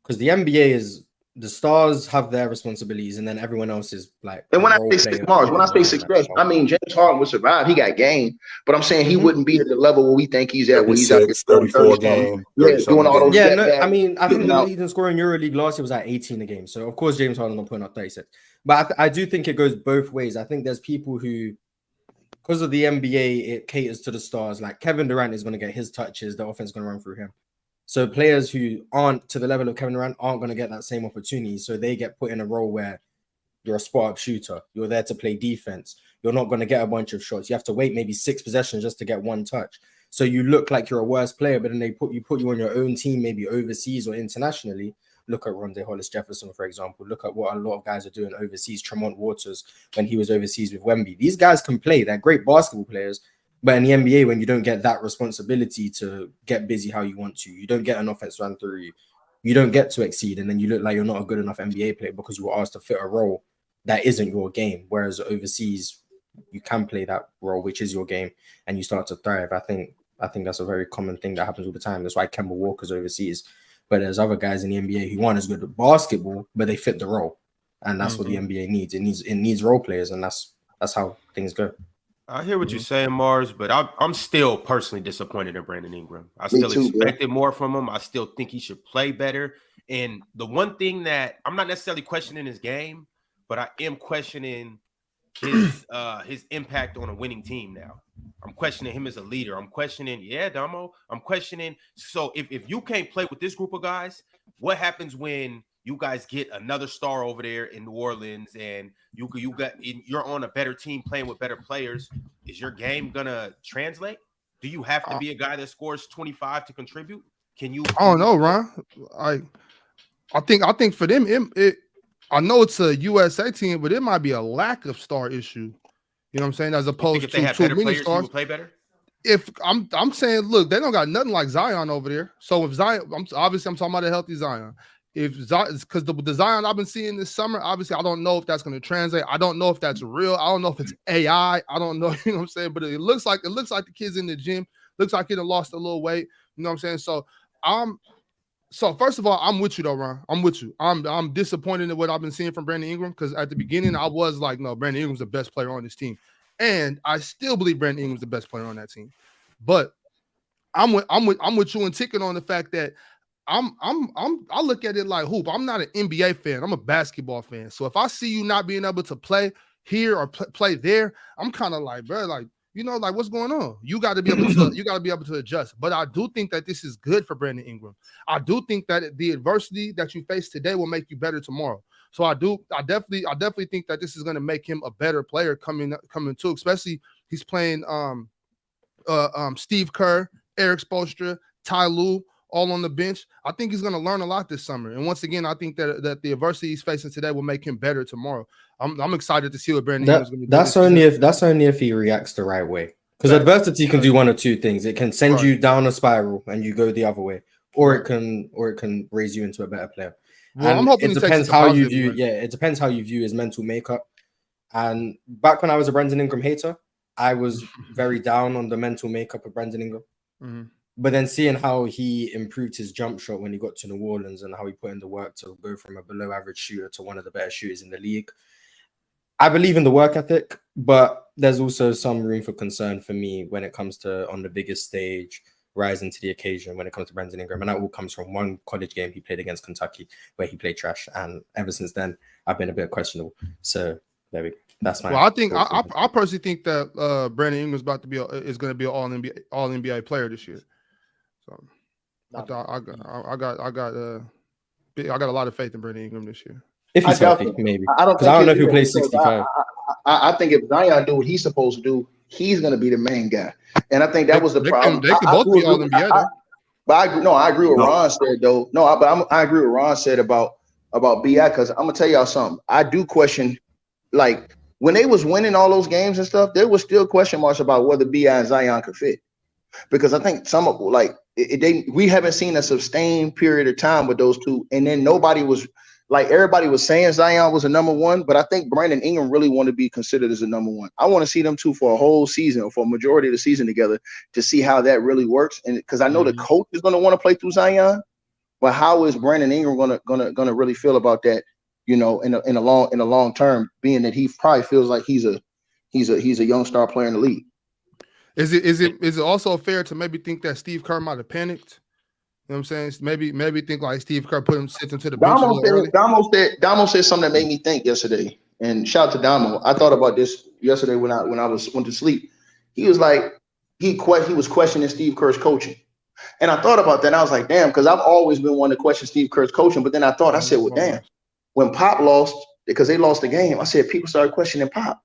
because the NBA is, the stars have their responsibilities, and then everyone else is like. And when I say success, I mean James Harden would survive. He got game, but I'm saying he wouldn't be at the level where we think he's at. When he's out there 34 games, doing all those. I mean, I think the leading scorer in EuroLeague last year was like 18 a game. So of course James Harden will put up 36. But I do think it goes both ways. I think there's people who, because of the NBA, it caters to the stars. Like Kevin Durant is going to get his touches. The offense is going to run through him. So players who aren't to the level of Kevin Durant aren't going to get that same opportunity. So they get put in a role where you're a spot-up shooter. You're there to play defense. You're not going to get a bunch of shots. You have to wait maybe 6 possessions just to get one touch. So you look like you're a worse player, but then they put you on your own team, maybe overseas or internationally. Look at Rondé Hollis-Jefferson, for example. Look at what a lot of guys are doing overseas. Tremont Waters, when he was overseas with Wemby. These guys can play. They're great basketball players. But in the NBA, when you don't get that responsibility to get busy how you want to, you don't get an offense run through you, you don't get to exceed, and then you look like you're not a good enough NBA player because you were asked to fit a role that isn't your game. Whereas overseas, you can play that role, which is your game, and you start to thrive. I think that's a very common thing that happens all the time. That's why Kemba Walker's overseas. But there's other guys in the NBA who aren't as good at basketball, but they fit the role. And that's what the NBA needs. It needs role players, and that's how things go. I hear what you're saying, Mars, but I'm still personally disappointed in Brandon Ingram. I still expected more from him. I still think he should play better. And the one thing that I'm not necessarily questioning his game, but I am questioning his impact on a winning team now. I'm questioning him as a leader. I'm questioning, Damo. I'm questioning. So if you can't play with this group of guys, what happens when you guys get another star over there in New Orleans and you're on a better team playing with better players? Is your game gonna translate? Do you have to be a guy that scores 25 to contribute? Can you? I don't know, Ron. I think for them, I know it's a USA team, but it might be a lack of star issue. You know what I'm saying? As opposed to too many stars. Play better. If I'm saying, look, they don't got nothing like Zion over there. So if Zion, I'm talking about a healthy Zion. If Zion, because the Zion I've been seeing this summer, obviously I don't know if that's going to translate. I don't know if that's real. I don't know if it's AI. I don't know. You know what I'm saying? But it looks like the kids in the gym. Looks like he done lost a little weight. You know what I'm saying? So first of all, I'm with you though, Ron. I'm with you. I'm disappointed in what I've been seeing from Brandon Ingram because at the beginning I was like, no, Brandon Ingram's the best player on this team, and I still believe Brandon Ingram's the best player on that team. But I'm with you and ticking on the fact that I look at it like hoop. I'm not an NBA fan. I'm a basketball fan. So if I see you not being able to play here or play there, I'm kind of like, bro, like, you know, like what's going on? You got to be able to adjust. But I do think that this is good for Brandon Ingram. I do think that the adversity that you face today will make you better tomorrow. So I definitely think that this is going to make him a better player coming too, especially he's playing Steve Kerr, Eric Spoelstra, Ty Lue, all on the bench. I think he's going to learn a lot this summer. And once again, I think that the adversity he's facing today will make him better tomorrow. I'm excited to see what Brandon Ingram is going to do. That's only if he reacts the right way. Because adversity can do one of two things. It can send you down a spiral and you go the other way, or it can raise you into a better player. Well, I'm hoping it depends how you view. Yeah, it depends how you view his mental makeup. And back when I was a Brandon Ingram hater, I was very down on the mental makeup of Brandon Ingram. Mm-hmm. But then seeing how he improved his jump shot when he got to New Orleans and how he put in the work to go from a below average shooter to one of the better shooters in the league, I believe in the work ethic, but there's also some room for concern for me when it comes to on the biggest stage, rising to the occasion when it comes to Brandon Ingram. And that all comes from one college game he played against Kentucky where he played trash. And ever since then, I've been a bit questionable. So there we go. That's my. Well, I think I personally think that Brandon Ingram's about to be is going to be an all NBA player this year. So I got a lot of faith in Brandon Ingram this year. If he's healthy, maybe. I don't know if he plays 65. I think if Zion do what he's supposed to do, he's going to be the main guy. And I think that was the problem. They could both be all NBA. But I agree with Ron said though. I agree with Ron said about BI because I'm gonna tell y'all something. I do question, like when they was winning all those games and stuff, there was still question marks about whether BI and Zion could fit. Because I think some of we haven't seen a sustained period of time with those two, and then nobody was like everybody was saying Zion was a number one, but I think Brandon Ingram really wanted to be considered as a number one. I want to see them two for a whole season or for a majority of the season together to see how that really works. And because I know the coach is going to want to play through Zion, but how is Brandon Ingram gonna really feel about that? You know, in a long term, being that he probably feels like he's a young star player in the league. Is it also fair to maybe think that Steve Kerr might have panicked? You know what I'm saying? Maybe think like Steve Kerr put him sitting to the bench. Damo said something that made me think yesterday. And shout out to Damo. I thought about this yesterday when I went to sleep. He was like he was questioning Steve Kerr's coaching. And I thought about that. And I was like, damn, because I've always been one to question Steve Kerr's coaching. But then I said, well, damn, when Pop lost, because they lost the game, I said people started questioning Pop.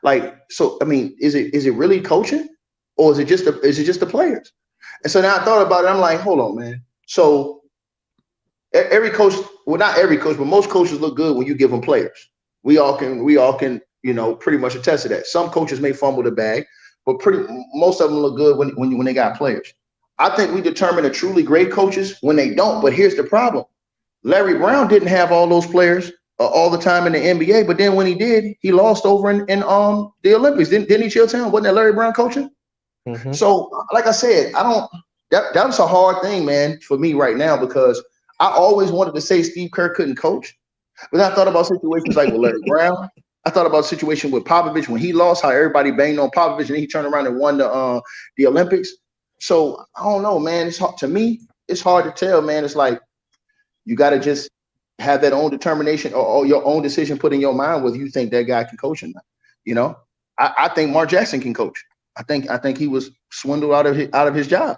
Like, so I mean, is it really coaching? Or is it just the players? And so now I thought about it. I'm like, hold on, man. So every coach, well, not every coach, but most coaches look good when you give them players. We all can, you know, pretty much attest to that. Some coaches may fumble the bag, but most of them look good when they got players. I think we determine a truly great coaches when they don't. But here's the problem: Larry Brown didn't have all those players all the time in the NBA. But then when he did, he lost over in the Olympics. Didn't he? Chilltown, wasn't that Larry Brown coaching? Mm-hmm. So, like I said, that was a hard thing, man, for me right now because I always wanted to say Steve Kerr couldn't coach, but I thought about situations like with Larry Brown. I thought about a situation with Popovich when he lost, how everybody banged on Popovich, and then he turned around and won the Olympics. So I don't know, man. It's hard to me. It's hard to tell, man. It's like you got to just have that own determination or your own decision put in your mind whether you think that guy can coach or not. You know, I think Mark Jackson can coach. I think he was swindled out of his job.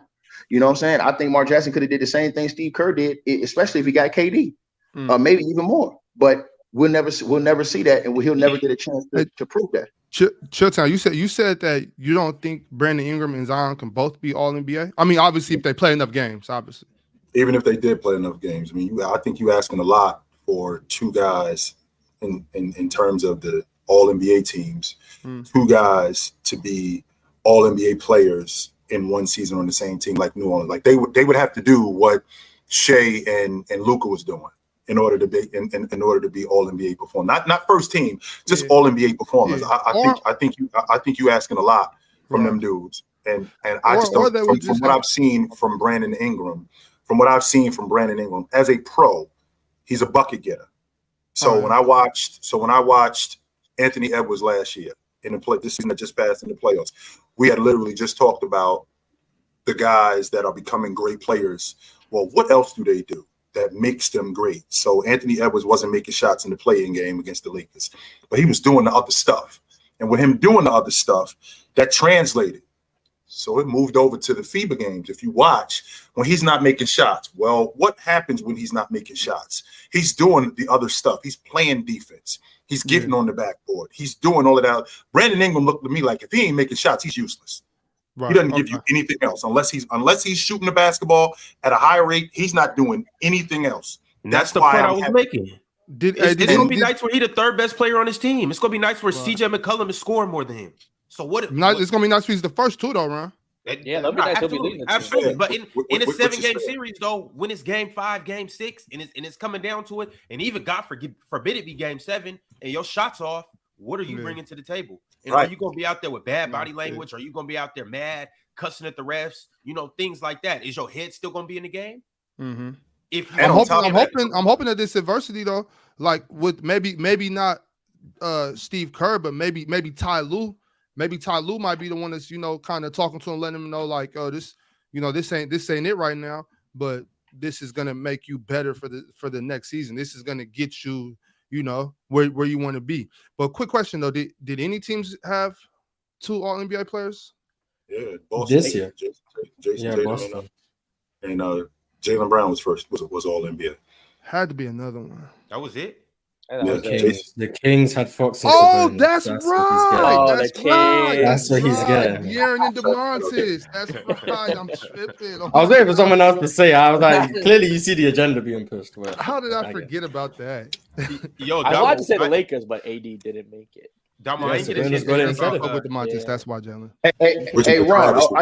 You know what I'm saying? I think Mark Jackson could have did the same thing Steve Kerr did, especially if he got KD, maybe even more. But we'll never see that, and he'll never get a chance to prove that. Chilltown, you said that you don't think Brandon Ingram and Zion can both be all NBA. I mean, obviously, if they play enough games, obviously. Even if they did play enough games, I mean, I think you're asking a lot for two guys in terms of the all NBA teams, two guys to be all NBA players in one season on the same team like New Orleans. Like they would have to do what Shea and Luka was doing in order to be in order to be all NBA performers. Not first team, just all NBA performers. Yeah. I think you asking a lot from them dudes. And I just don't from what I've seen from Brandon Ingram, as a pro, he's a bucket getter. So when I watched Anthony Edwards last year in the this season that just passed in the playoffs, we had literally just talked about the guys that are becoming great players. Well, what else do they do that makes them great? So Anthony Edwards wasn't making shots in the play-in game against the Lakers, but he was doing the other stuff. And with him doing the other stuff, that translated. So it moved over to the FIBA games. If you watch, when he's not making shots, well, what happens when he's not making shots? He's doing the other stuff. He's playing defense. He's getting on the backboard. He's doing all of that. Brandon Ingram looked to me like if he ain't making shots, he's useless. Right. He doesn't give you anything else unless he's shooting the basketball at a high rate. He's not doing anything else. That's the point I was making. It's going to be nights where he's the third best player on his team. It's going to be nights where CJ McCollum is scoring more than him. So what? It's going to be nights where he's the first two, though, Ron. Yeah, that'd be nice. He'll be leading the team. Absolutely. But in a 7-game series, though, when it's game 5, game 6, and it's coming down to it, and even God forbid it be game 7, and your shot's off, what are you bringing to the table? And are you going to be out there with bad body language? Are you going to be out there mad, cussing at the refs? You know, things like that. Is your head still going to be in the game? Mm-hmm. I'm hoping that this adversity though, like with maybe not Steve Kerr, but maybe Ty Lue. Maybe Ty Lue might be the one that's, kind of talking to him, letting him know like, oh, this ain't it right now, but this is gonna make you better for the next season. This is gonna get you, where you want to be. But quick question though, did any teams have 2 All-NBA players? Yeah, Boston. This year. Jason Tatum Boston. and Jaylen Brown was all NBA. Had to be another one. That was it. The Kings had Fox. And that's right. That's right. That's what he's getting. Aaron and DeMontis. That's right. I'm tripping. I was waiting for someone else to say. I was like, clearly you see the agenda being pushed. How did I forget about that? Yo, I wanted to say the Lakers, but AD didn't make it. With DeMontis. That's why, Jalen. Hey, Ron, I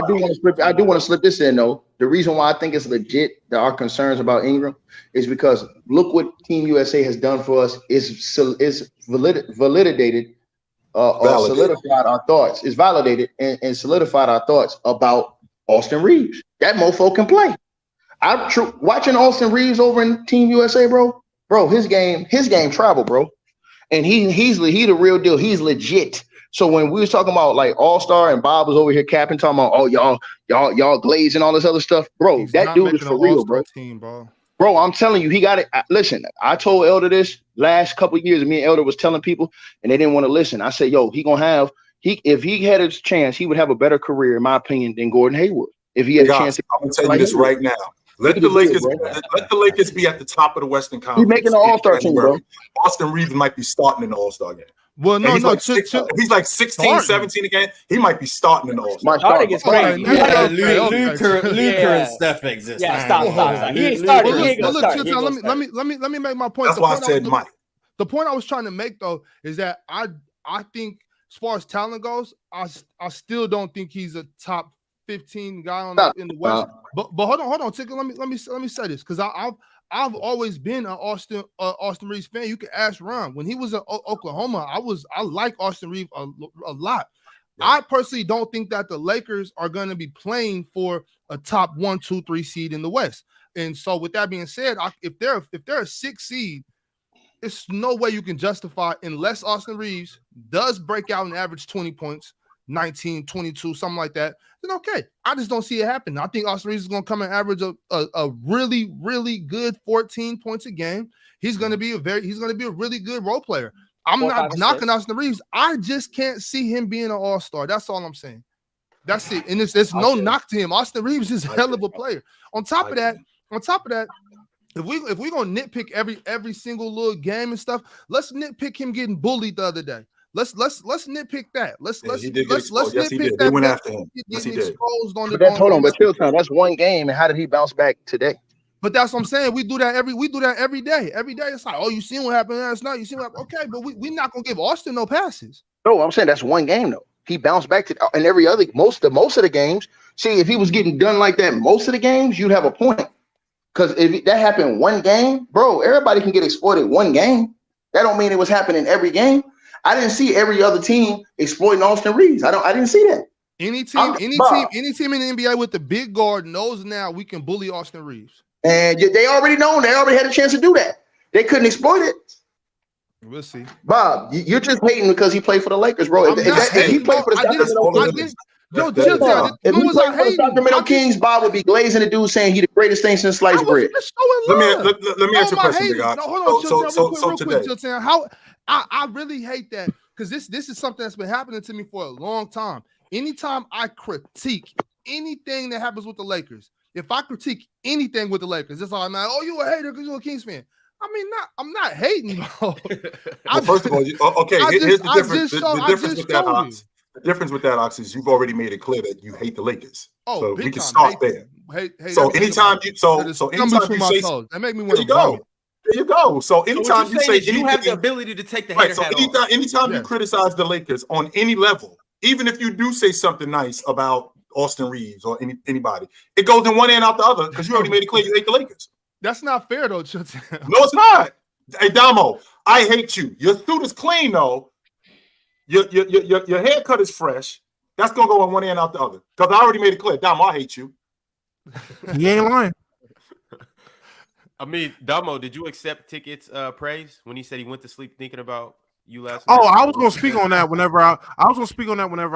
do want to slip this in though. The reason why I think it's legit that our concerns about Ingram is because look what Team USA has done for us is validated or solidified our thoughts. It's validated and solidified our thoughts about Austin Reeves. That mofo can play. Watching Austin Reeves over in Team USA, bro. His game travel, bro. And he's the real deal. He's legit. So when we was talking about like All-Star and Bob was over here capping, talking about, oh, y'all glazing all this other stuff, bro. He's that dude is for real, bro. Team, bro. Bro, I'm telling you, he got it. Listen, I told Elder this last couple of years. Me and Elder was telling people, and they didn't want to listen. I said, yo, if he had his chance, he would have a better career, in my opinion, than Gordon Hayward. If he had a chance. I'm telling you this right now. Let the Lakers be at the top of the Western Conference. He's making an All-Star team, bro. Austin Reeves might be starting in the All-Star game. Well, no. If he's like 16, 17 again, he might be starting in the All-Star. Starting is crazy. Luka and Steph exist. Yeah, stop. He ain't starting. Let me make my point. That's why I said Mike. The point I was trying to make though is that I think as far as talent goes, I still don't think he's a top 15 guy in the West. But hold on, Tickle. Let me say this because I've always been an Austin Reeves fan. You can ask Ron. When he was in Oklahoma, I like Austin Reeves a lot. Yeah. I personally don't think that the Lakers are going to be playing for a top 1, 2, 3 seed in the West. And so with that being said, if they're a 6 seed, it's no way you can justify unless Austin Reeves does break out and average 20 points. 19, 22, something like that, then okay. I just don't see it happen. I think Austin Reeves is going to come and average a really, really good 14 points a game. He's going to be a really good role player. I'm not knocking Austin Reeves. I just can't see him being an all-star. That's all I'm saying. That's it. And there's no knock to him. Austin Reeves is a hell of a player. On top of that, if we're gonna nitpick every single little game and stuff, let's nitpick him getting bullied the other day. Let's nitpick that. Let's nitpick that. They went after him. Yes, he did. But chill time. That's one game, and how did he bounce back today? But that's what I'm saying. We do that every day. Every day it's like, oh, you seen what happened last night? You seen what happened? Okay, but we're not gonna give Austin no passes. No, I'm saying that's one game though. He bounced back to and every other most of the games. See, if he was getting done like that most of the games, you'd have a point. Because if that happened one game, bro, everybody can get exploited one game. That don't mean it was happening every game. I didn't see every other team exploiting Austin Reeves. I didn't see that. Any team in the NBA with the big guard knows now we can bully Austin Reeves. And they already know. They already had a chance to do that. They couldn't exploit it. We'll see. Bob, you're just hating because he played for the Lakers, bro. If he played for the Sacramento Kings, Bob would be glazing the dude saying he the greatest thing since sliced bread. Let me ask you a question, guys. Hold on, today. How I really hate that because this is something that's been happening to me for a long time. Anytime I critique anything that happens with the Lakers, if I critique anything with the Lakers, it's all like, oh, you a hater because you're a Kings fan. I mean, I'm not hating, bro. First of all, here's the difference. The difference with that, Ox. The difference with that, Ox, is you've already made it clear that you hate the Lakers. Oh, so we can start there. So anytime you say that make me want to go. There you go. So anytime you say you have the ability to take the hater hat off. Anytime you criticize the Lakers on any level, even if you do say something nice about Austin Reeves or anybody. It goes in one end out the other because you already made it clear you hate the Lakers. That's not fair though, Chilton. No, it's not. Hey, Damo, I hate you. Your suit is clean though. Your haircut is fresh. That's gonna go on one end out the other. Because I already made it clear. Damo, I hate you. He ain't lying. I mean, Damo, did you accept Ticket's praise when he said he went to sleep thinking about you last night? Oh, I was gonna speak on that whenever I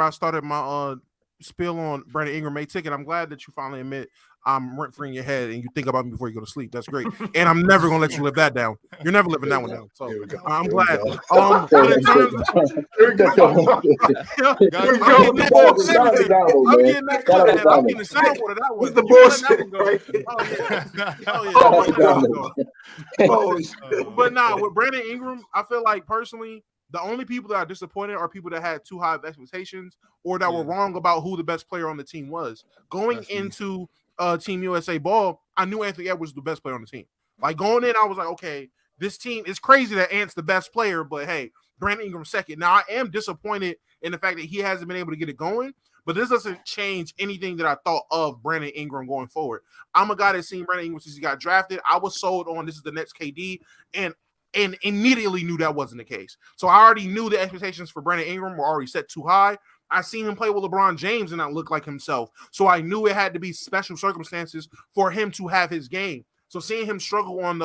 started my spiel on Brandon Ingram made Ticket. I'm glad that you finally admit I'm rent free in your head and you think about me before you go to sleep. That's great. And I'm never gonna let you live that down. You're never living that one down. So I'm glad. But in terms of I'm getting that cut. I'm getting the soundboard of that one. The bullshit. But nah, with Brandon Ingram, I feel like personally, the only people that are disappointed are people that had too high of expectations or that were wrong about who the best player on the team was. Going into Team USA ball, I knew Anthony Edwards was the best player on the team. Like going in, I was like, okay, this team is crazy that Ant's the best player, but hey, Brandon Ingram second. Now I am disappointed in the fact that he hasn't been able to get it going, but this doesn't change anything that I thought of Brandon Ingram going forward. I'm a guy that's seen Brandon Ingram since he got drafted. I was sold on this is the next KD, and immediately knew that wasn't the case. So I already knew the expectations for Brandon Ingram were already set too high. I seen him play with LeBron James and not look like himself. So I knew it had to be special circumstances for him to have his game. So seeing him struggle on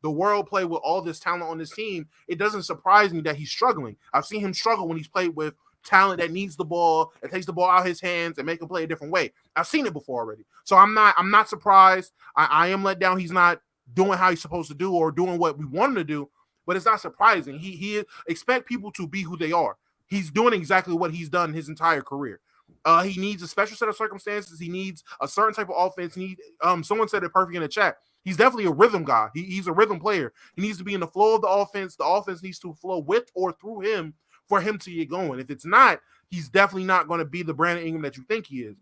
the world play with all this talent on this team, it doesn't surprise me that he's struggling. I've seen him struggle when he's played with talent that needs the ball, that takes the ball out of his hands and make him play a different way. I've seen it before already. So I'm not surprised. I am let down. He's not doing how he's supposed to do or doing what we want him to do, but it's not surprising. He expect people to be who they are. He's doing exactly what he's done his entire career. He needs a special set of circumstances. He needs a certain type of offense. Someone said it perfect in the chat. He's definitely a rhythm guy. He's a rhythm player. He needs to be in the flow of the offense. The offense needs to flow with or through him for him to get going. If it's not, he's definitely not going to be the Brandon Ingram that you think he is.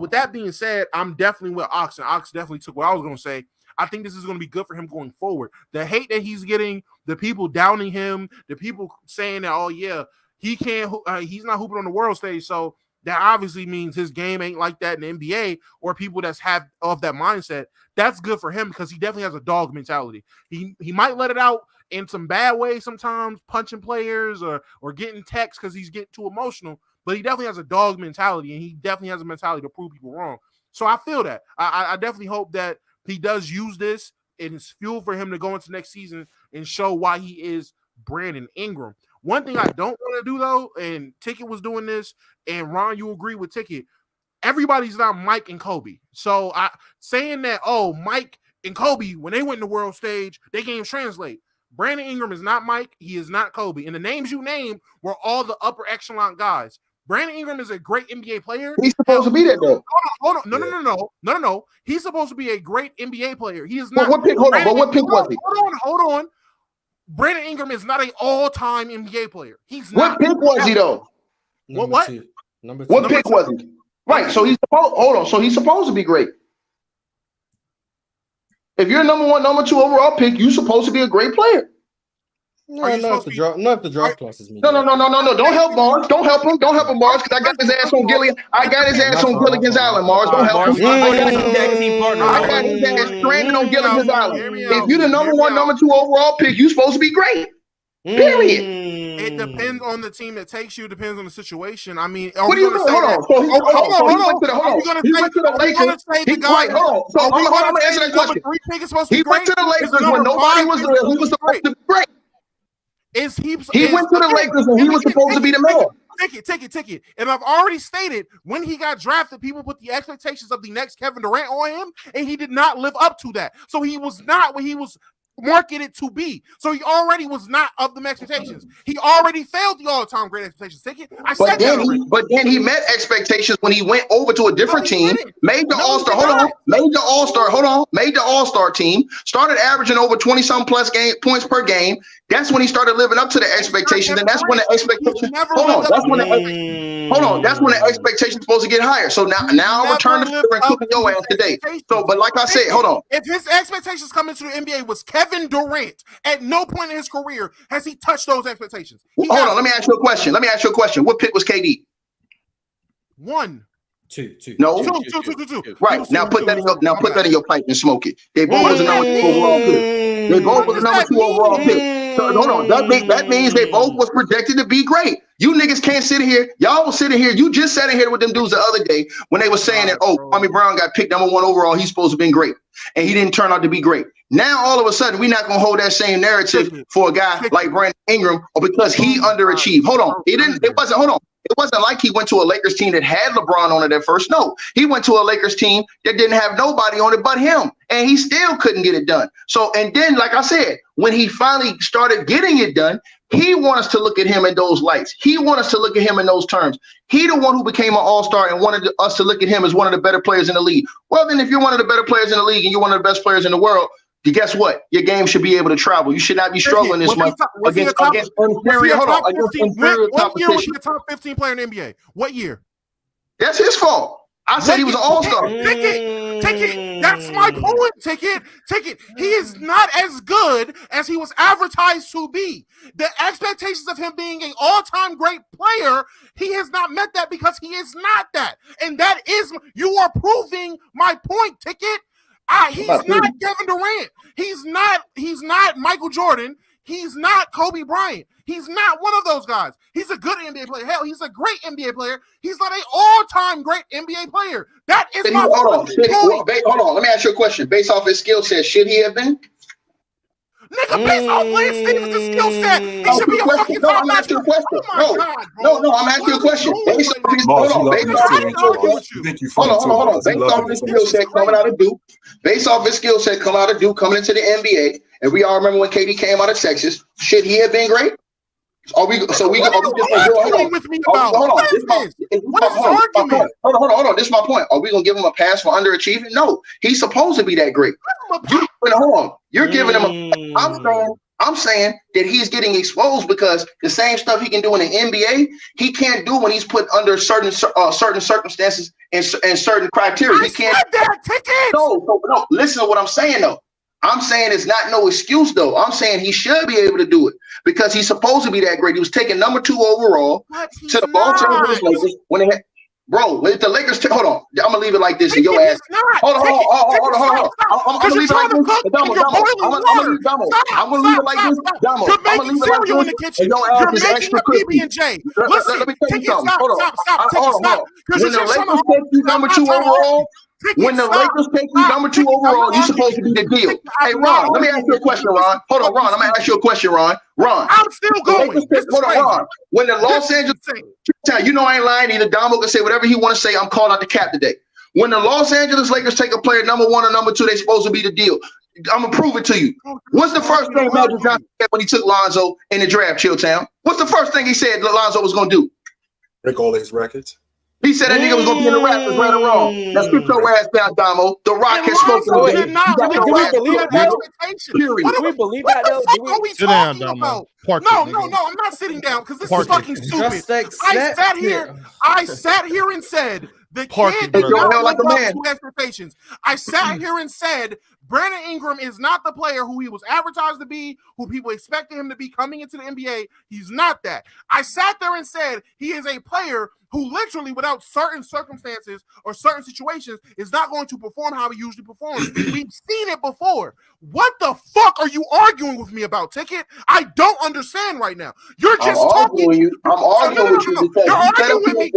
With that being said, I'm definitely with Ox, and Ox definitely took what I was going to say. I think this is going to be good for him going forward. The hate that he's getting, the people downing him, the people saying that, oh yeah, he can't, he's not hooping on the world stage, so that obviously means his game ain't like that in the NBA, or people that's have of that mindset. That's good for him because he definitely has a dog mentality. He might let it out in some bad ways sometimes, punching players or getting texts because he's getting too emotional, but he definitely has a dog mentality, and he definitely has a mentality to prove people wrong. So I feel that. I definitely hope that he does use this and it's fuel for him to go into next season and show why he is Brandon Ingram. One thing I don't want to do, though, and Ticket was doing this, and Ron, you agree with Ticket, everybody's not Mike and Kobe. So saying that, oh, Mike and Kobe, when they went in the world stage, they games translate. Brandon Ingram is not Mike. He is not Kobe. And the names you named were all the upper echelon guys. Brandon Ingram is a great NBA player. He's supposed to be that, though. Hold on. No. He's supposed to be a great NBA player. He is not. What pick? Hold on. But what pick was he? Hold on. Brandon Ingram is not an all-time NBA player. He's not. What pick was he, though? What? Number two. What pick was he? Right. So he's supposed. Hold on. So he's supposed to be great. If you're number one, number two overall pick, you're supposed to be a great player. No, if the draft class is me. No. Don't help Mars. Don't help him. Don't help him, Mars, because I got his ass on Gilligan. I got his ass on Gilligan's Island, Mars. Don't help him. I got his ass stranded on Gilligan's Island. If you're the number one, number two overall pick, you're supposed to be great. Period. It depends on the team that takes you. Depends on the situation. I mean, what do you mean? Hold on. So he went to the Lakers. Hold on. So I'm going to answer that question. He went to the Lakers when nobody was there. He was supposed to be great. He went to the Lakers when he was supposed to be the man. Take it. And I've already stated when he got drafted, people put the expectations of the next Kevin Durant on him, and he did not live up to that. So he was not what he was marketed to be. So he already was not of the expectations. He already failed the all-time great expectations. But then he met expectations when he went over to a different team, made the All-Star. Made the All-Star team, started averaging over 20-some plus points per game. That's when he started living up to the expectations, and that's when the expectations. That's when the expectations supposed to get higher. So now I'm returning to and cooking your ass today. So, but like I said, hold on. If his expectations coming to the NBA was Kevin Durant, at no point in his career has he touched those expectations. Hold on, let me ask you a question. What pick was KD? 1. Two. No. Two. Right. Now put that in your pipe and smoke it. They both was the number 2 overall pick. They both was the number 2 overall pick. So hold on. That means they both was projected to be great. You niggas can't sit here. Y'all was sitting here. You just sat in here with them dudes the other day when they were saying that, Kwame Brown got picked number 1 overall. He's supposed to have been great. And he didn't turn out to be great. Now, all of a sudden, we're not going to hold that same narrative for a guy like Brandon Ingram or because he underachieved. Hold on. It wasn't like he went to a Lakers team that had LeBron on it at first. No, he went to a Lakers team that didn't have nobody on it but him, and he still couldn't get it done. So, and then, like I said, when he finally started getting it done, he wants us to look at him in those lights. He wants us to look at him in those terms. He the one who became an all-star and wanted us to look at him as one of the better players in the league. Well, then if you're one of the better players in the league and you're one of the best players in the world, guess what? Your game should be able to travel. You should not be struggling this much against inferior competition. What year was he a top 15 player in the NBA? What year? That's his fault. I said he was an all-star. Take it. That's my point. Take it. He is not as good as he was advertised to be. The expectations of him being an all-time great player, he has not met that because he is not that. And that is, you are proving my point, Ticket. He's not Kevin Durant. He's not Michael Jordan. He's not Kobe Bryant. He's not one of those guys. He's a good NBA player. Hell, he's a great NBA player. He's not an all-time great NBA player. That is my point. Hold on. Let me ask you a question. Based off his skill set, should he have been? Nigga, based off Lance Stevens' skill set, he should be a fucking top notch. I'm asking you a question. No, I'm asking you a question. Based off his skill set coming out of Duke, coming into the NBA, and we all remember when KD came out of Texas, should he have been great? Hold on. This is my point. Are we gonna give him a pass for underachieving? No, he's supposed to be that great. You're giving him I'm saying that he's getting exposed because the same stuff he can do in the NBA, he can't do when he's put under certain circumstances and certain criteria. He can't. No. Listen to what I'm saying though. I'm saying it's not no excuse though. I'm saying he should be able to do it because he's supposed to be that great. He was taken number 2 overall to the Los Angeles Lakers when they had. Bro, let the Lakers hold on. I'm gonna leave it like this in your ass. Hold on. I'm gonna leave it like this. I'm gonna leave it like this. You're making cereal in the kitchen. You're making a PB&J. Listen, let me tell you something. Stop. When the Lakers take you number 2 overall, you're supposed to be the deal. Hey, Ron, let me ask you a question, Ron. Hold on, Ron. I'm gonna ask you a question, Ron. I'm still going. Hold on, Ron. When the Los Angeles, you know I ain't lying either. Damo can say whatever he want to say. I'm calling out the cap today. When the Los Angeles Lakers take a player number 1 or number 2, they supposed to be the deal. I'm gonna prove it to you. What's the first thing Magic Johnson said when he took Lonzo in the draft, Chilltown? What's the first thing he said that Lonzo was gonna do? Break all his records. He said that nigga was gonna be in the Raptors right or wrong. Now sit your ass down, Damo. The Rock has spoken to him. Do we believe that though? What are we talking about? No, I'm not sitting down because this is fucking stupid. I sat here and said the kid did not live up to expectations. I sat here and said Brandon Ingram is not the player who he was advertised to be, who people expected him to be coming into the NBA. He's not that. I sat there and said he is a player who literally, without certain circumstances or certain situations, is not going to perform how he usually performs. We've seen it before. What the fuck are you arguing with me about, Ticket? I don't understand right now. You're just talking. I'm arguing with you. You're arguing with me.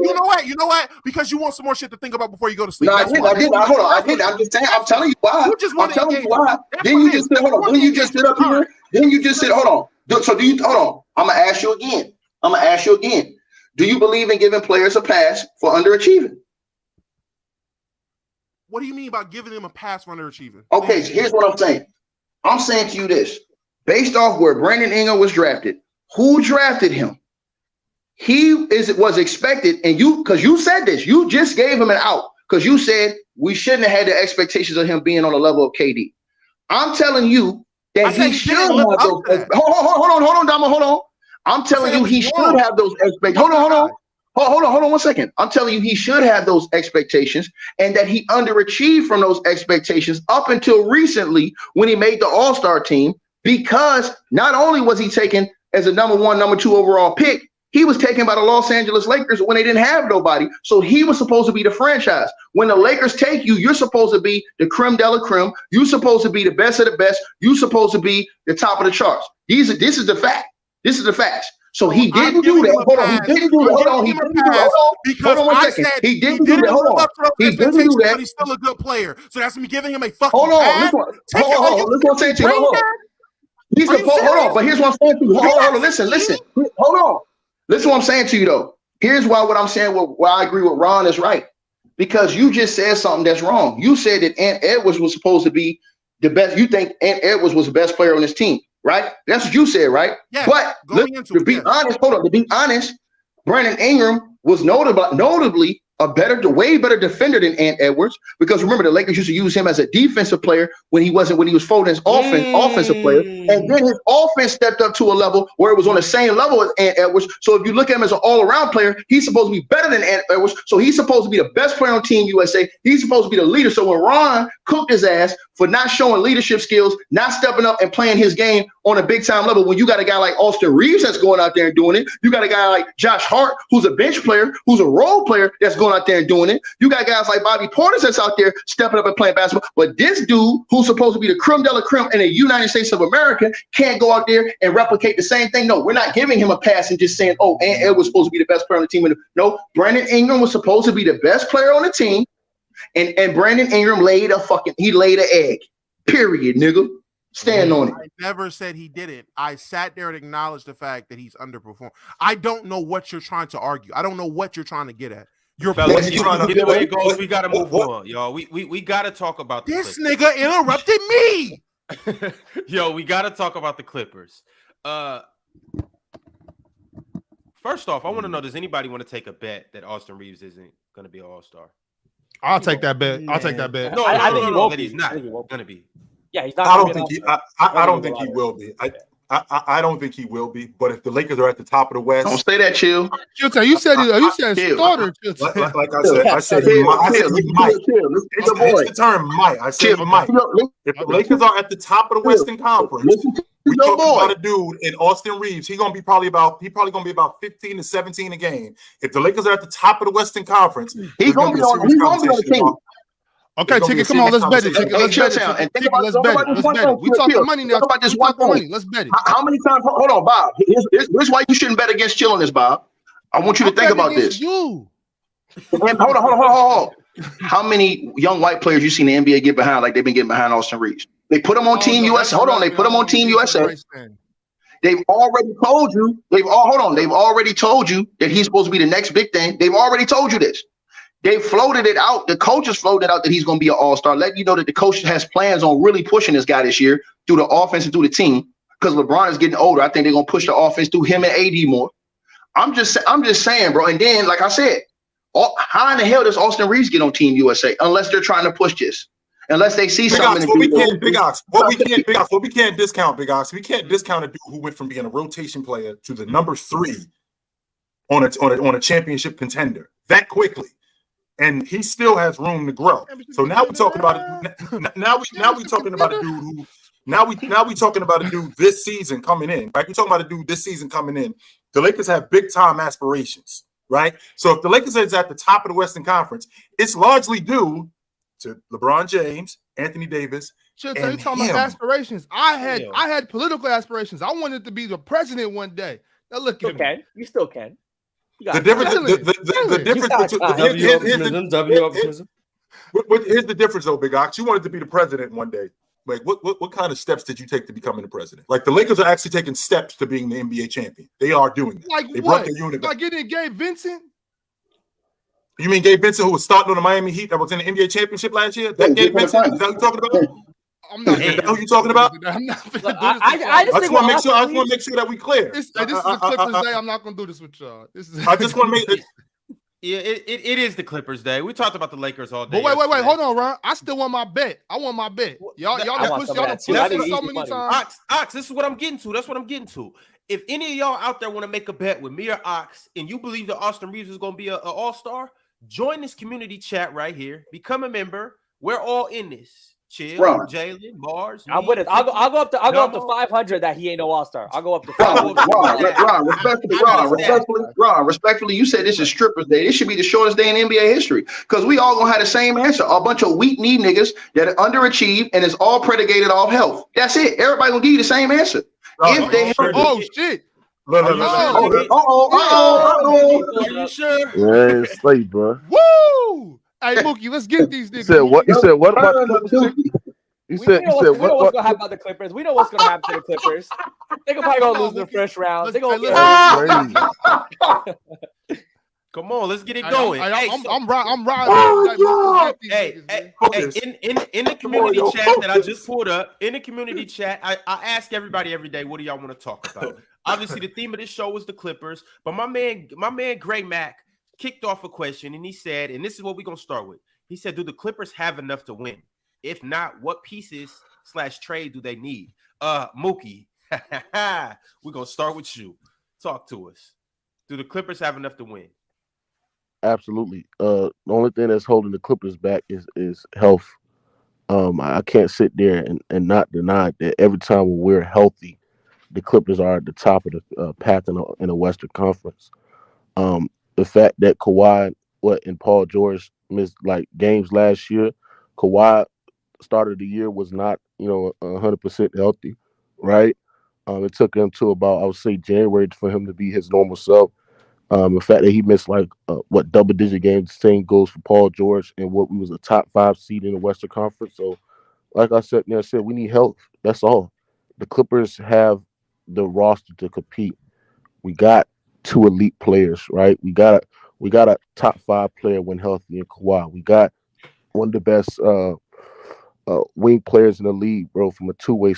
You know what? Because you want some more shit to think about before you go to sleep. No, I didn't. Hold on. I didn't. I'm just saying. I'm telling you why. I'm telling you why. Then you just said, hold on. Then you just sit up here. Then you just said, hold on. So do you? Hold on. I'm gonna ask you again. Do you believe in giving players a pass for underachieving? What do you mean by giving them a pass for underachieving? Okay, so here's what I'm saying. I'm saying to you this. Based off where Brandon Ingram was drafted, who drafted him? He was expected, and because you said this, you just gave him an out because you said we shouldn't have had the expectations of him being on the level of KD. I'm telling you that he should have those. Hold on, Dama, hold on. I'm telling you he should have those expectations. Hold on 1 second. I'm telling you he should have those expectations and that he underachieved from those expectations up until recently when he made the All-Star team because not only was he taken as a number 1, number 2 overall pick, He was taken by the Los Angeles Lakers when they didn't have nobody. So he was supposed to be the franchise. When the Lakers take you, you're supposed to be the creme de la creme. You're supposed to be the best of the best. You're supposed to be the top of the charts. This is the fact. This is the facts. So he didn't do that. Hold on. He didn't do that. Hold on. He didn't do that. Hold on 1 second. He didn't do that. Hold on. He didn't do that. But he's still a good player. So that's me giving him a fucking hold on. pass. Hold on. Listen what I'm saying to you. Hold on. He's supposed. Hold on. But here's what I'm saying to you. Hold on. Listen. Hold on. Listen what I'm saying to you though. Here's why what I'm saying. Why I agree with Ron is right. Because you just said something that's wrong. You said that Ant Edwards was supposed to be the best. You think Ant Edwards was the best player on this team, right? That's what you said, right? Yeah. But to be honest, to be honest, Brandon Ingram was notably a way better defender than Ant Edwards, because remember the Lakers used to use him as a defensive player when he was folding his offensive player, and then his offense stepped up to a level where it was on the same level as Ant Edwards. So if you look at him as an all-around player, he's supposed to be better than Ant Edwards. So he's supposed to be the best player on Team USA. He's supposed to be the leader. So when Ron cooked his ass for not showing leadership skills, not stepping up and playing his game on a big time level, when you got a guy like Austin Reeves that's going out there and doing it, you got a guy like Josh Hart who's a bench player, who's a role player that's going out there and doing it. You got guys like Bobby Portis that's out there stepping up and playing basketball. But this dude, who's supposed to be the creme de la creme in the United States of America, can't go out there and replicate the same thing. No, we're not giving him a pass and just saying, oh, Ant Edwards was supposed to be the best player on the team. No, Brandon Ingram was supposed to be the best player on the team. And Brandon Ingram laid an egg. Period, nigga. Stand on it. I never said he didn't. I sat there and acknowledged the fact that he's underperformed. I don't know what you're trying to argue. I don't know what you're trying to get at. You're fellas, either way it goes, we gotta move on, y'all. We gotta talk about this nigga interrupted me. Yo, we gotta talk about the Clippers. First off, I want to know: does anybody want to take a bet that Austin Reeves isn't going to be an All-Star? I'll take that bet. I'll take that bet. No, I think he won't. That he's not going to be. Yeah, he's not. I don't think he. I don't think he will be. I don't think he will be. But if the Lakers are at the top of the West, don't say that, Chill. You said starter. Like I said, he might. It's the term might. I said he might. If the Lakers are at the top of the Western Conference, we talking about a dude in Austin Reeves. He's probably going to be about 15 to 17 a game. If the Lakers are at the top of the Western Conference, he's going to be on the team. Okay, Ticket, come on, let's bet it. Let's bet it. We talking money now. About this one point. Let's bet it. How many times? Hold on, Bob. Here's why you shouldn't bet against Chill on this, Bob. I want you to think about this. You. Hold on. How many young white players you seen the NBA get behind like they've been getting behind Austin Reeves? They put him on Team USA. Hold on, they put him on Team USA. They've already told you. They've already told you that he's supposed to be the next big thing. They've already told you this. They floated it out. The coaches floated out that he's going to be an all-star. Letting you know that the coach has plans on really pushing this guy this year through the offense and through the team, because LeBron is getting older. I think they're going to push the offense through him and AD more. I'm just saying, bro. And then, like I said, how in the hell does Austin Reeves get on Team USA unless they're trying to push this? Unless they see something. What we can't discount, Big Ox. We can't discount a dude who went from being a rotation player to the number 3 on a championship contender that quickly. And he still has room to grow. So now we're talking about it. Now we're talking about a dude who now we talking about a dude this season coming in, right? We're talking about a dude this season coming in. The Lakers have big time aspirations, right? So if the Lakers is at the top of the Western Conference, it's largely due to LeBron James, Anthony Davis. Sure, so you talking about aspirations? I had political aspirations. I wanted to be the president one day. Now look at me. You still can. The difference here's the difference though, Big Ox. You wanted to be the president one day. Like what kind of steps did you take to becoming the president? Like the Lakers are actually taking steps to being the NBA champion. They are doing that. Like they what? Like getting Gabe Vincent? You mean Gabe Vincent, who was starting on the Miami Heat that was in the NBA championship last year? That Gabe Vincent? Is that what you're talking about? I'm not. Is that who you talking about? I'm not. I just want to make sure that we clear. This is the Clippers day. I'm not going to do this with y'all. I just want to make it. Yeah, it is the Clippers day. We talked about the Lakers all day. But wait, hold on, Ron. I still want my bet. I want my bet. Y'all push so many times. Ox, this is what I'm getting to. That's what I'm getting to. If any of y'all out there want to make a bet with me or Ox, and you believe that Austin Reeves is going to be an all-star, join this community chat right here. Become a member. We're all in this. Chill, Ron. Jalen, Bars. I'm with it. I'll go up to 500 that he ain't no all-star. I'll go up to 500. Respectfully, you said this is strippers day. This should be the shortest day in NBA history because we all gonna have the same answer. A bunch of weak knee niggas that underachieve and it's all predicated off health. That's it. Everybody gonna give you the same answer. If they shit. Are you sure? Yeah, slay, bro. Woo! Hey, Mookie, let's get these niggas. You said what? You said what about the Clippers? You said we know what's gonna happen about the Clippers. We know what's gonna happen to the Clippers. They're probably gonna lose in the first round. They're gonna Come on, let's get it going. I'm riding. In the community chat that I just pulled up, in the community chat, I ask everybody every day, what do y'all want to talk about? Obviously, the theme of this show was the Clippers, but my man Gray Mac kicked off a question, and he said, and this is what we're gonna start with. He said, do the Clippers have enough to win? If not, what pieces / trade do they need? Mookie, we're gonna start with you. Talk to us. Do the Clippers have enough to win? Absolutely. The only thing that's holding the Clippers back is health. I can't sit there and not deny that every time we're healthy, the Clippers are at the top of the pack in the Western Conference. The fact that Kawhi and Paul George missed like games last year, Kawhi started the year was not 100% healthy, right? It took him to about, I would say, January for him to be his normal self. The fact that he missed like double-digit games, same goes for Paul George, and what we was a top 5 seed in the Western Conference. So, like I said, we need health. That's all. The Clippers have the roster to compete. We got 2 elite players, right? We got a top 5 player when healthy in Kawhi. We got one of the best wing players in the league, bro, from a two-way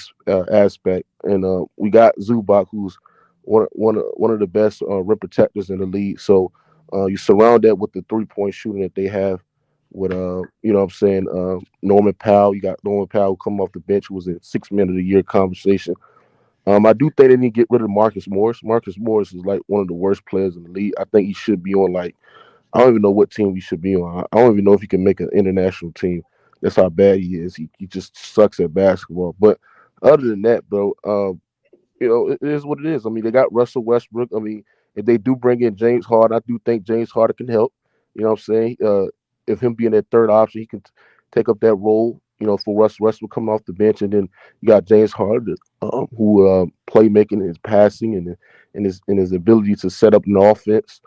aspect, and we got Zubac, who's one of the best rim protectors in the league. So you surround that with the 3-point shooting that they have with Norman Powell. You got Norman Powell coming off the bench, who was in 6 Man of the Year conversation. I do think they need to get rid of Marcus Morris. Marcus Morris is like one of the worst players in the league. I think he should be on I don't even know what team he should be on. I don't even know if he can make an international team. That's how bad he is. He just sucks at basketball. But other than that, bro, it is what it is. I mean, they got Russell Westbrook. I mean, if they do bring in James Harden, I do think James Harden can help. You know what I'm saying? If him being that third option, he can take up that role, for Russell Westbrook coming off the bench. And then you got James Harden, who playmaking and his passing and his ability to set up an offense.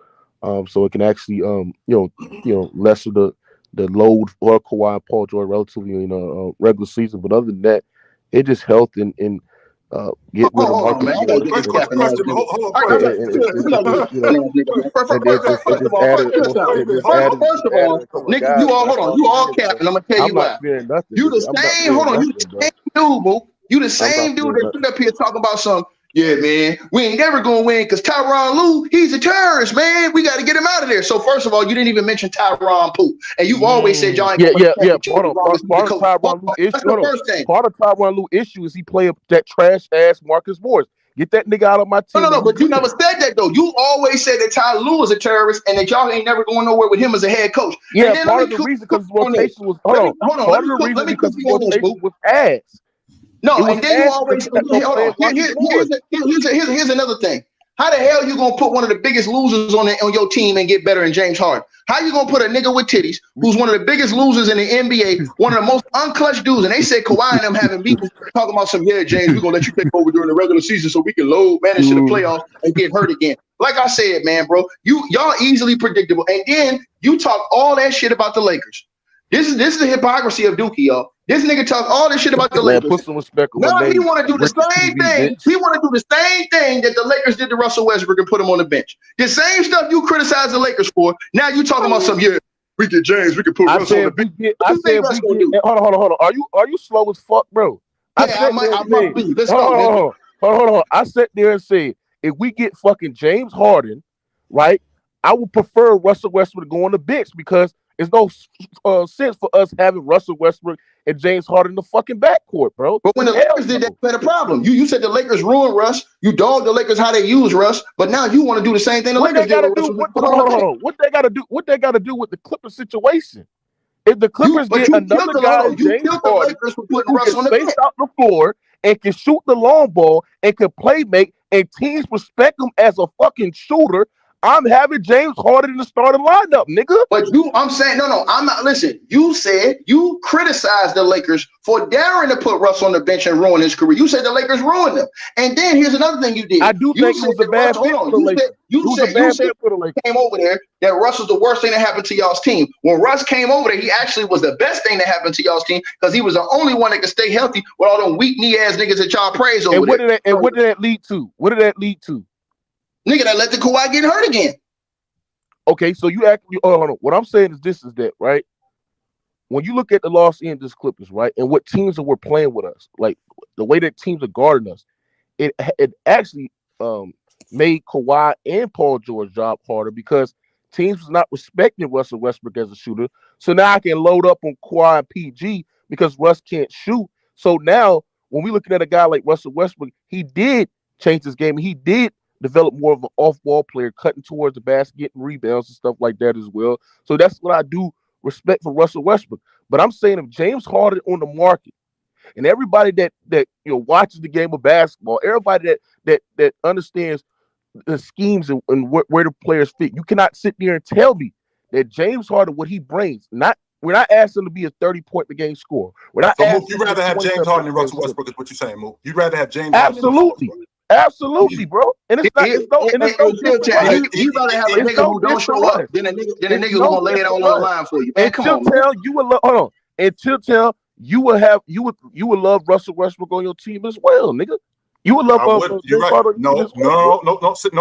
So it can actually, lessen the load for Kawhi and Paul George relatively in a regular season. But other than that, it just health and get rid of Marcus. Nigga, you all capping. I'm gonna tell you why. You the same. Hold on, you the same dude, bro. You the same dude that stood up here talking about some. Yeah, man, we ain't never gonna win because Tyronn Lue, he's a terrorist, man. We got to get him out of there. So first of all, you didn't even mention Tyronn Lue, and you've always said y'all ain't. Part of Tyronn Lue issue is he play that trash ass Marcus Morris. Get that nigga out of my team. No, but you never said that though. You always said that Ty Lue is a terrorist and that y'all ain't never going nowhere with him as a head coach. Yeah, and part of the reason because his rotation was Part of the reason because his rotation was ass. No, and then you always hold on. Here's another thing. How the hell you gonna put one of the biggest losers on your team and get better than James Harden? How you gonna put a nigga with titties who's one of the biggest losers in the NBA, one of the most unclutched dudes, and they said Kawhi and them having beef talking about some James, we're gonna let you take over during the regular season so we can manage to the playoffs and get hurt again. Like I said, man, bro, y'all easily predictable, and then you talk all that shit about the Lakers. This is the hypocrisy of Dookie, y'all. This nigga talk all this shit about the Lakers. Put some respect on now he want to do the same thing. He want to do the same thing that the Lakers did to Russell Westbrook and put him on the bench. The same stuff you criticize the Lakers for. Now you talking about some we get James, we can put Russell on the bench. Hold on. Are you slow as fuck, bro? I might be. Let's go. Hold on. I sat there and said, if we get fucking James Harden, right, I would prefer Russell Westbrook to go on the bench because there's no sense for us having Russell Westbrook and James Harden in the fucking backcourt, bro. But when the Lakers did that, you had a problem. You said the Lakers ruined Russ. You dogged the Lakers how they use Russ, but now you want to do the same thing the Lakers did. What they got to do with the Clippers situation? If the Clippers get another guy, James Harden, who can space out the floor and can shoot the long ball and can play make, and teams respect him as a fucking shooter, I'm having James Harden in the starting lineup, nigga. But I'm saying, no, I'm not. Listen, you said you criticized the Lakers for daring to put Russ on the bench and ruin his career. You said the Lakers ruined him. And then here's another thing you did. I do think it was a bad fit for the Lakers. You said came over there that Russ was the worst thing that happened to y'all's team. When Russ came over there, he actually was the best thing that happened to y'all's team because he was the only one that could stay healthy with all them weak knee ass niggas that y'all praise over there. And what did that lead to? What did that lead to? Nigga, that let the Kawhi get hurt again. Okay, so you actually, hold on. What I'm saying is that, right? When you look at the Los Angeles Clippers, right, and what teams that were playing with us, like the way that teams are guarding us, it actually made Kawhi and Paul George's job harder because teams was not respecting Russell Westbrook as a shooter. So now I can load up on Kawhi and PG because Russ can't shoot. So now when we're looking at a guy like Russell Westbrook, he did change his game. He did develop more of an off-ball player, cutting towards the basket, getting rebounds and stuff like that as well. So that's what I do respect for Russell Westbrook. But I'm saying if James Harden on the market and everybody that watches the game of basketball, everybody that understands the schemes and where the players fit, you cannot sit there and tell me that James Harden, what he brings, we're not asking him to be a 30-point per game scorer. We're not. So Mook, you'd rather have James Harden than Russell Westbrook, is what you're saying, Mook. You'd rather have James Absolutely. Harden. Absolutely, bro. And it's not. You rather have a nigga who don't show up than a nigga who gonna lay it all on the line for you. Man, Until you will love Russell Westbrook on your team as well, nigga. You would love. You're right. No.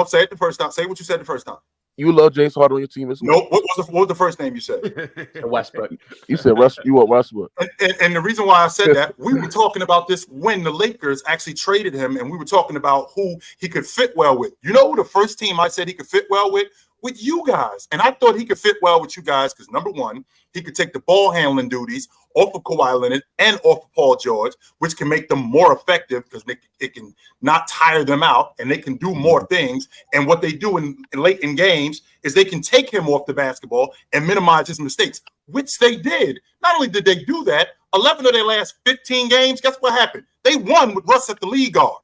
Say it the first time. Say what you said the first time. You love James Harden on your team as well. No, what was the first name you said? Westbrook. You said Russ. You want Westbrook. And the reason why I said that, we were talking about this when the Lakers actually traded him, and we were talking about who he could fit well with. You know who the first team I said he could fit well with? With you guys. And I thought he could fit well with you guys because, number one, he could take the ball handling duties off of Kawhi Leonard and off of Paul George, which can make them more effective because it can not tire them out and they can do more things. And what they do in late in games is they can take him off the basketball and minimize his mistakes, which they did. Not only did they do that, 11 of their last 15 games, guess what happened? They won with Russ at the lead guard.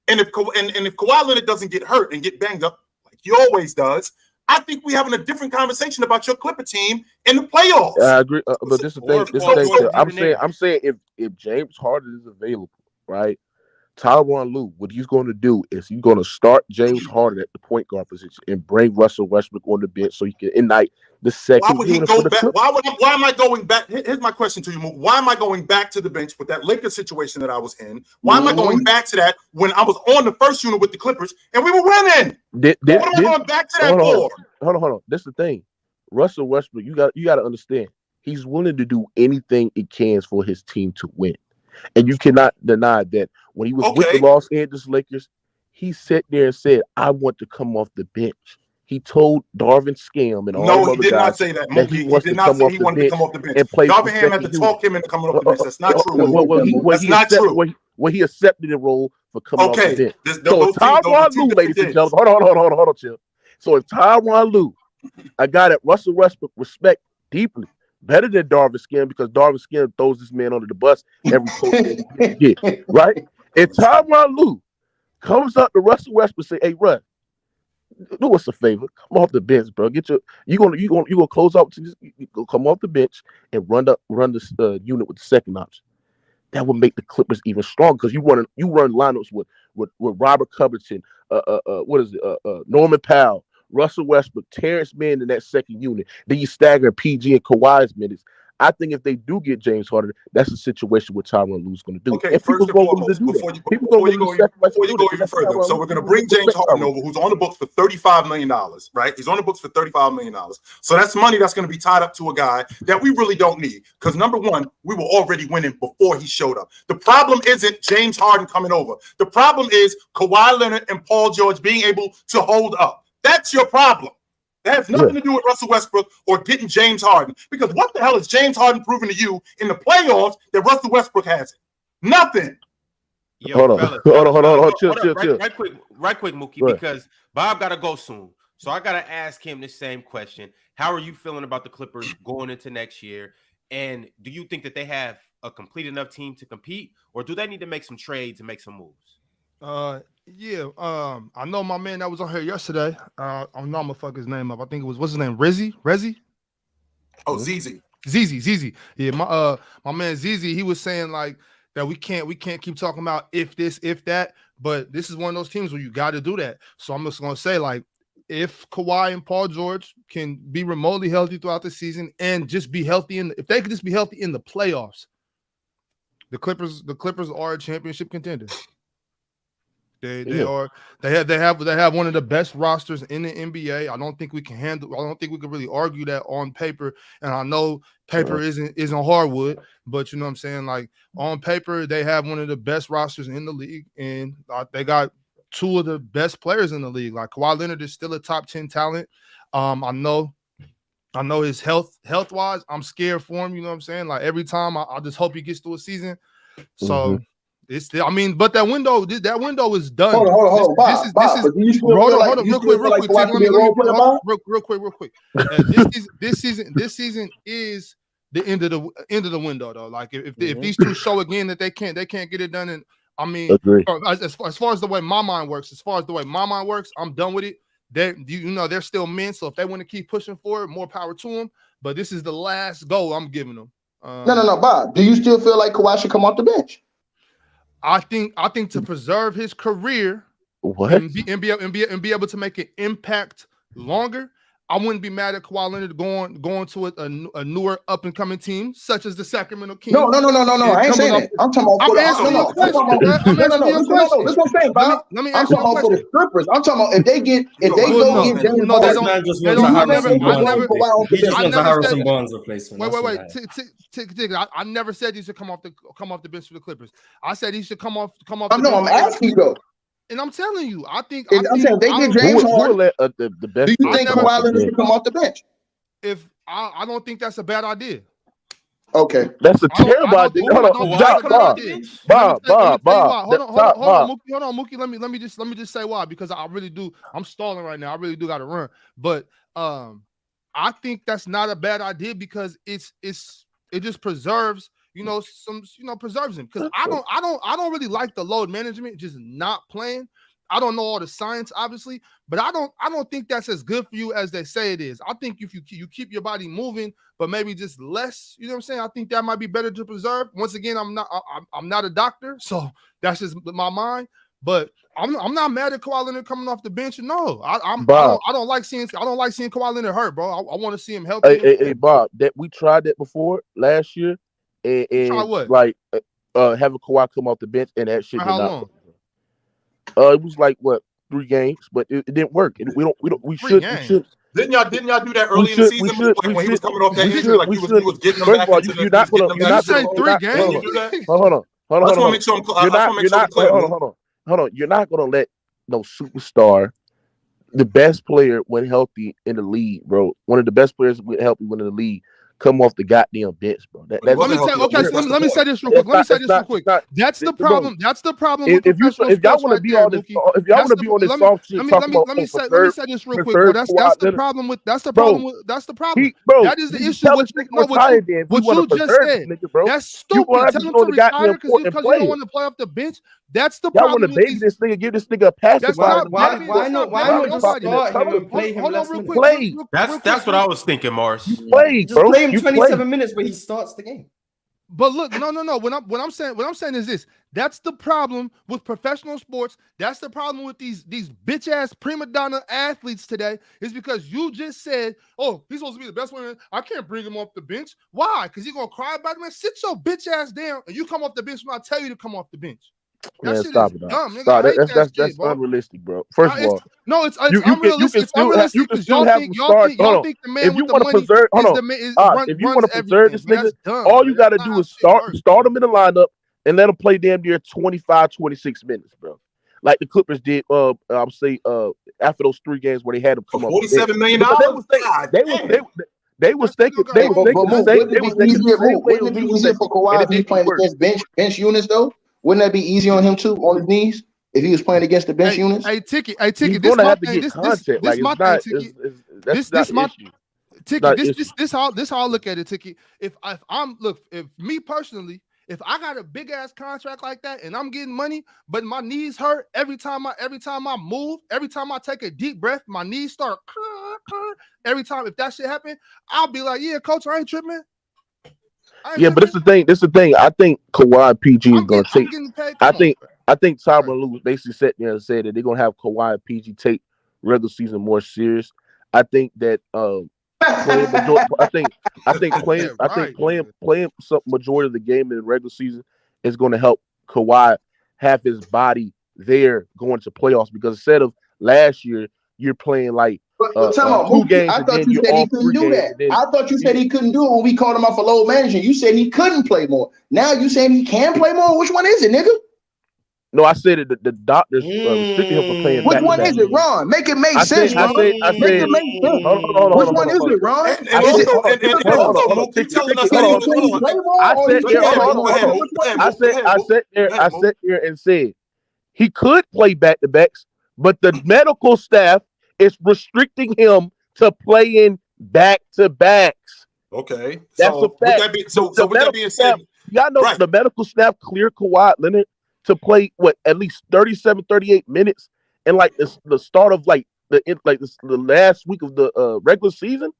And if Kawhi Leonard doesn't get hurt and get banged up like he always does, I think we're having a different conversation about your Clipper team in the playoffs. I agree, but this is the thing. I'm saying if James Harden is available, right? Tyronn Lue, what he's going to do is he's going to start James Harden at the point guard position and bring Russell Westbrook on the bench so he can ignite the second. Why would he go back? Why am I going back? Here's my question to you, Mook. Why am I going back to the bench with that Lakers situation that I was in? Why am I going back to that when I was on the first unit with the Clippers and we were winning? What am I going back to that for? Hold on. This is the thing. Russell Westbrook, you got to understand. He's willing to do anything he can for his team to win. And you cannot deny that when he was with the Los Angeles Lakers, he sat there and said, I want to come off the bench. He told Darvin Scam and all no, he did not say that. He did not say he wanted to come off the bench. Darvin Ham had to talk him into coming off the bench. That's not true. That's not true. When he accepted the role for coming off the bench. So Tyronn Lue, ladies and gentlemen, hold on, chill. So if Tyronn Lue, a guy that Russell Westbrook respect deeply, better than Darvin Scam, because Darvin Scam throws this man under the bus every post he get, right? And Tyronn Lue comes up to Russell Westbrook and say, "Hey, Russ, do us a favor. Come off the bench, bro. You gonna close out. You go come off the bench and run this unit with the second option. That would make the Clippers even stronger because you run lineups with Robert Covington, Norman Powell, Russell Westbrook, Terrence Mann in that second unit. Then you stagger PG and Kawhi's minutes. I think if they do get James Harden, that's the situation what Tyronn Lue's going to do. Okay, first and foremost, before you go even further, so we're going to bring James Harden over, who's on the books for $35 million, right? He's on the books for $35 million. So that's money that's going to be tied up to a guy that we really don't need. Because number one, we were already winning before he showed up. The problem isn't James Harden coming over. The problem is Kawhi Leonard and Paul George being able to hold up. That's your problem. That has nothing to do with Russell Westbrook or getting James Harden. Because what the hell is James Harden proving to you in the playoffs that Russell Westbrook hasn't? Nothing. Yo, hold on. Chill. Right quick, Mookie, because Bob got to go soon. So I got to ask him the same question. How are you feeling about the Clippers going into next year? And do you think that they have a complete enough team to compete, or do they need to make some trades and make some moves? Yeah. I know my man that was on here yesterday. I don't know, I'm gonna fuck his name up. I think it was, what's his name? Rezzy? Oh, ZZ. ZZ. Yeah, my man ZZ, he was saying like that we can't keep talking about if this, if that, but this is one of those teams where you got to do that. So I'm just gonna say, like, if Kawhi and Paul George can be remotely healthy throughout the season and just be healthy if they could just be healthy in the playoffs, the Clippers are a championship contender. They have one of the best rosters in the NBA. I don't think we can really argue that on paper. And I know paper isn't hardwood, but you know what I'm saying? Like, on paper, they have one of the best rosters in the league, and they got two of the best players in the league. Like, Kawhi Leonard is still a top 10 talent. I know his health wise, I'm scared for him. You know what I'm saying? Like, every time I just hope he gets through a season. So it's still, I mean, but that window is done. Hold on, Bob. Hold on, real quick. This season is the end of the window, though. Like, if these two show again that they can't get it done, and I mean, as far as the way my mind works, I'm done with it. They're still men, so if they want to keep pushing forward, more power to them. But this is the last goal I'm giving them. No, Bob. Do you still feel like Kawhi should come off the bench? I think to preserve his career and be able to make an impact longer, I wouldn't be mad at Kawhi Leonard going to a newer up and coming team such as the Sacramento Kings. No. I ain't saying that. I'm talking about. I'm answering your question. That's what I'm saying, Bob. Let me I'm answer talking your about for the question. strippers. I'm talking about if they get James Harrison Barnes replacement. Wait. I never said he should come off the bench for the Clippers. I said he should come off. I'm asking you though. And I'm telling you, I think if they get James Harden, the best. Do you think Kawhi Leonard should come off the bench? If I don't think that's a bad idea. Okay, that's a terrible idea. Hold on, Mookie. Let me just say why, because I really do. I'm stalling right now. I really do got to run, but I think that's not a bad idea because it just preserves. Preserves him, because I don't really like the load management, just not playing. I don't know all the science, obviously, but I don't think that's as good for you as they say it is. I think if you keep your body moving, but maybe just less, you know what I'm saying? I think that might be better to preserve. Once again, I'm not a doctor, so that's just my mind. But I'm not mad at Kawhi Leonard coming off the bench. No, I don't like seeing Kawhi Leonard hurt, bro. I want to see him healthy. Hey, Bob, that we tried that before last year. And like having Kawhi come off the bench, and that shit. How long? It was like 3 games, but it didn't work. We should. Didn't y'all do that early in the season when he was coming off that injury? Like he was getting them back into the. You're not going to say 3 games. Hold on. Hold on. You're not going to let no superstar, the best player when healthy in the league, bro. One of the best players when healthy when in the league. Come off the goddamn bench, bro. Let me say this real quick. That's the problem. That's the problem. If y'all want to be on this, if y'all want to be on this soft shit, let me say this real quick. Bro. That's the problem with. That's the problem. That is the issue. What you just said. That's stupid. Tell him to retire because you don't want to play off the bench. That's the problem. Y'all want to baby this nigga, give this nigga a pass. Why not just start him and play him less minutes? That's what I was thinking, Mars. You played, bro. Play him 27 minutes where he starts the game. But look, no. What I'm saying is this. That's the problem with professional sports. That's the problem with these bitch ass prima donna athletes today. Is because you just said, "Oh, he's supposed to be the best one. I can't bring him off the bench. Why? Because he's gonna cry about it. Man, sit your bitch ass down, and you come off the bench when I tell you to come off the bench." That shit is dumb, nigga. That's unrealistic, bro. First of all, it's unrealistic. It's unrealistic because y'all think the man with the money if you want to preserve this nigga, all you got to do is start him in the lineup and let him play damn near 25, 26 minutes, bro. Like the Clippers did, I would say, after those 3 games where they had him come up. $47 million. They was thinking. Wouldn't it be easier for Kawhi if he's playing against bench units though? Wouldn't that be easy on him too, on his knees, if he was playing against the bench units? Ticket. He's gonna have to get contact. Tiki, this how I look at it, Tiki. If me personally, if I got a big ass contract like that and I'm getting money, but my knees hurt every time I move, every time I take a deep breath, my knees start every time. If that shit happen, I'll be like, yeah, coach, I ain't tripping. But it's the thing. I think Kawhi PG is going to take. I think Tyronn Lue basically sat there and said that they're going to have Kawhi and PG take regular season more serious. I think that playing some majority of the game in the regular season is going to help Kawhi have his body there going to playoffs, because instead of last year, you're playing like 2 games. I thought you said he couldn't do that. I thought you said he couldn't do it when we called him out for load management. You said he couldn't play more. Now you saying he can play more? Which one is it, nigga? No, I said that the doctors restricted him from playing. Which one is it, Ron? Make it make sense, Ron. Make it make sense. Which one is it, Ron? I sat there and said he could play back-to-backs, but the medical staff is restricting him to playing back-to-backs. Okay, that's a fact. With that being said, y'all know the medical staff cleared Kawhi Leonard to play at least 37, 38 minutes and like the start of the last week of the regular season.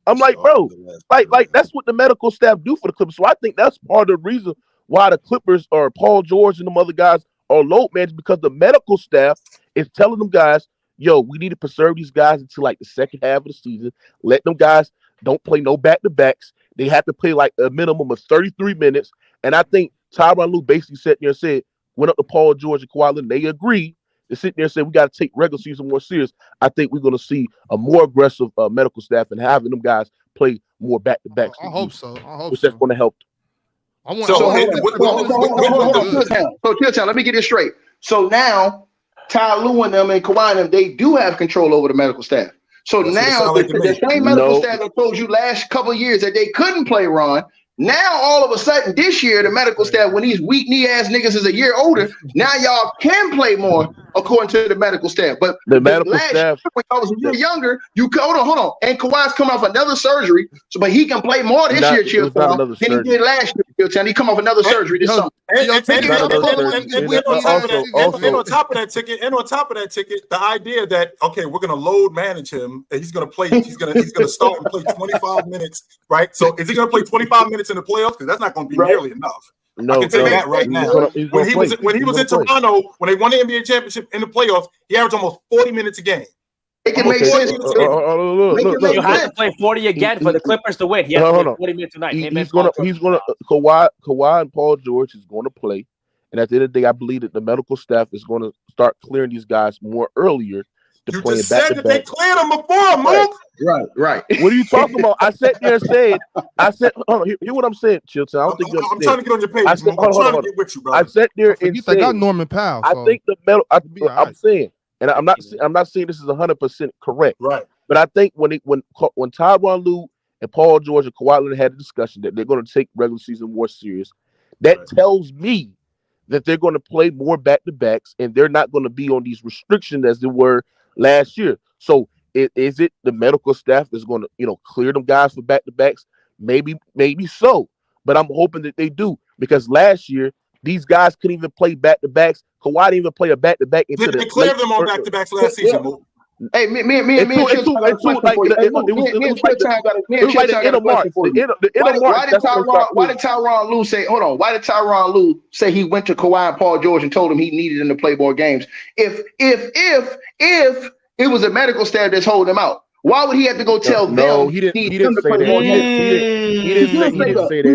I'm like, bro, like that's what the medical staff do for the Clippers. So I think that's part of the reason why the Clippers or Paul George and them other guys are load managed, because the medical staff is telling them guys, yo, we need to preserve these guys until like the second half of the season. Let them guys don't play no back-to-backs. They have to play like a minimum of 33 minutes. And I think Tyronn Lue basically sat there and said, went up to Paul George and Kawhi Leonard, they agree to sit there and say we got to take regular season more serious. I think we're going to see a more aggressive medical staff and having them guys play more back-to-backs. I hope so. Which that's going to help. So, let me get this straight. So now, Ty Lue and them and Kawhi and them, they do have control over the medical staff. So now, the same medical staff that told you last couple of years that they couldn't play Ron, now all of a sudden this year, the medical staff, when these weak knee ass niggas is a year older, now y'all can play more according to the medical staff. But the medical staff, when y'all was a year younger, you hold on. And Kawhi's coming off another surgery, but he can play more this year, Chill Town, than he did last year, Chill Town. He come off another surgery this summer. And on top of that ticket, the idea that we're gonna load manage him and he's gonna start and play 25 minutes, right? So is he gonna play 25 minutes in the playoffs? Because that's not gonna be nearly enough. No, I can tell you that right now. When he was in Toronto, when they won the NBA championship in the playoffs, he averaged almost 40 minutes a game. It can make sense. You have to play 40 again for the Clippers to win. He has to play 40 minutes tonight. Kawhi and Paul George is going to play, and at the end of the day, I believe that the medical staff is going to start clearing these guys more earlier. You just said that they cleared them before, Mook. Right. What are you talking about? I sat there and said, hear what I'm saying, Chilton. I don't think I'm trying to get on your page. I'm trying to get with you, bro. I sat there and said, they got Norman Powell. I think the metal. I'm saying, and I'm not saying this is 100% correct, right? But I think when Tyronn Lue and Paul George and Kawhi Leonard had a discussion that they're going to take regular season more serious, that tells me that they're going to play more back-to-backs and they're not going to be on these restrictions as they were last year. So is it the medical staff that's going to clear them guys for back-to-backs? Maybe so, but I'm hoping that they do, because last year these guys couldn't even play back-to-backs. Kawhi didn't even play a back-to-back. They cleared them on back-to-backs last season. Hey, me and Chilton got a question for you. Why did Tyronn Lue say? Hold on. Why did Tyronn Lue say he went to Kawhi and Paul George and told him he needed him to play more games? If it was a medical staff that's holding him out, why would he have to go tell them? No, he didn't say that. He didn't say that.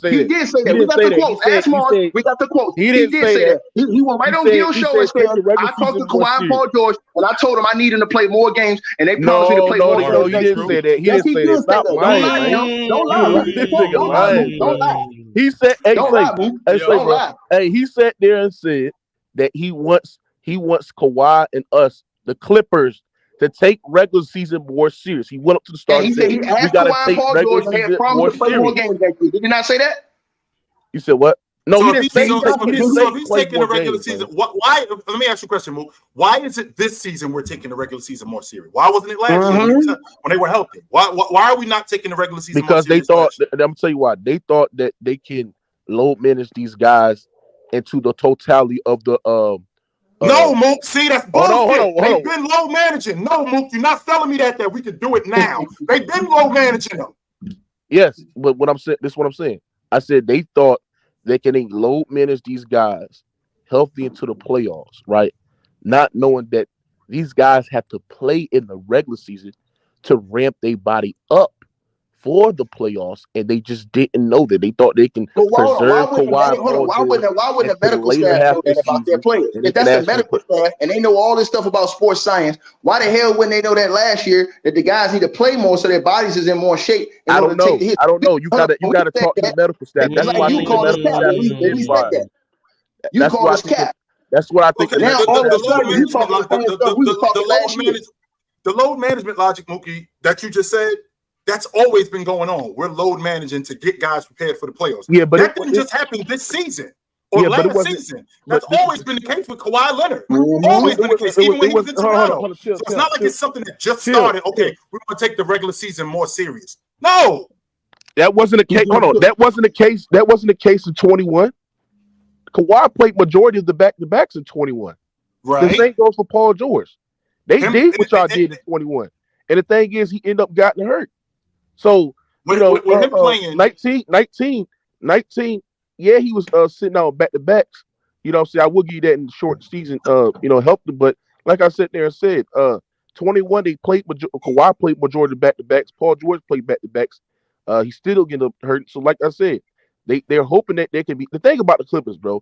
He did say that. We got the quote. Ask Mark. We got the quote. He did say that. He went right on Gil's show and said, I talked to Kawhi and Paul George, and I told him I need him to play more games, and they promised me to play more games. No, he didn't say that. He didn't say that. Stop lying. Don't lie. He said, hey, he sat there and said that he wants Kawhi and us, the Clippers, to take regular season more serious. He went up to the start and said, we got to take regular season more serious. Did you not say that? You said what? No, So he didn't say. if he's taking the regular season, why? Let me ask you a question, Mook. Why is it this season we're taking the regular season more serious? Why wasn't it last year when they were healthy? Why are we not taking the regular season? Because they thought. I'm gonna tell you why. They thought that they can load manage these guys into the totality of the. No, Mook. See, that's bullshit. Hold on. They've been low managing. No, Mook, you're not telling me that we could do it now. They've been low managing them. Yes, but what I'm saying, this is what I'm saying. I said they thought they can load manage these guys healthy into the playoffs, right? Not knowing that these guys have to play in the regular season to ramp their body up for the playoffs, and they just didn't know that. They thought they can preserve Kawhi. Why wouldn't the medical staff know that about their players? If that's the medical staff and they know all this stuff about sports science, why the hell wouldn't they know that last year that the guys need to play more so their bodies is in more shape? I don't know. You gotta talk to the medical staff. That's why I think the medical staff is fired. You call us cap. That's what I think. Now all of a sudden you talking the same stuff we was talking last year. The load management logic, Mookie, that you just said, that's always been going on. We're load managing to get guys prepared for the playoffs. Yeah, but that didn't just happen this season or last season. That's always been the case with Kawhi Leonard. Always been the case, even when he was in Toronto. So it's not like it's something that just started. Okay, we're going to take the regular season more serious. No, that wasn't the case. Hold on, that wasn't the case. That wasn't the case in 21. Kawhi played majority of the back-to-backs in 21. Right. The same goes for Paul George. They did what y'all did in 21. And the thing is, he ended up getting hurt. So, with him playing 19, yeah, he was sitting out back-to-backs. You know what I'm saying? I will give you that in the short season, helped him. But like I sat there and said, 21, Kawhi played majority of back-to-backs. Paul George played back-to-backs. He still getting hurt. So like I said, they're hoping that they can be. The thing about the Clippers, bro,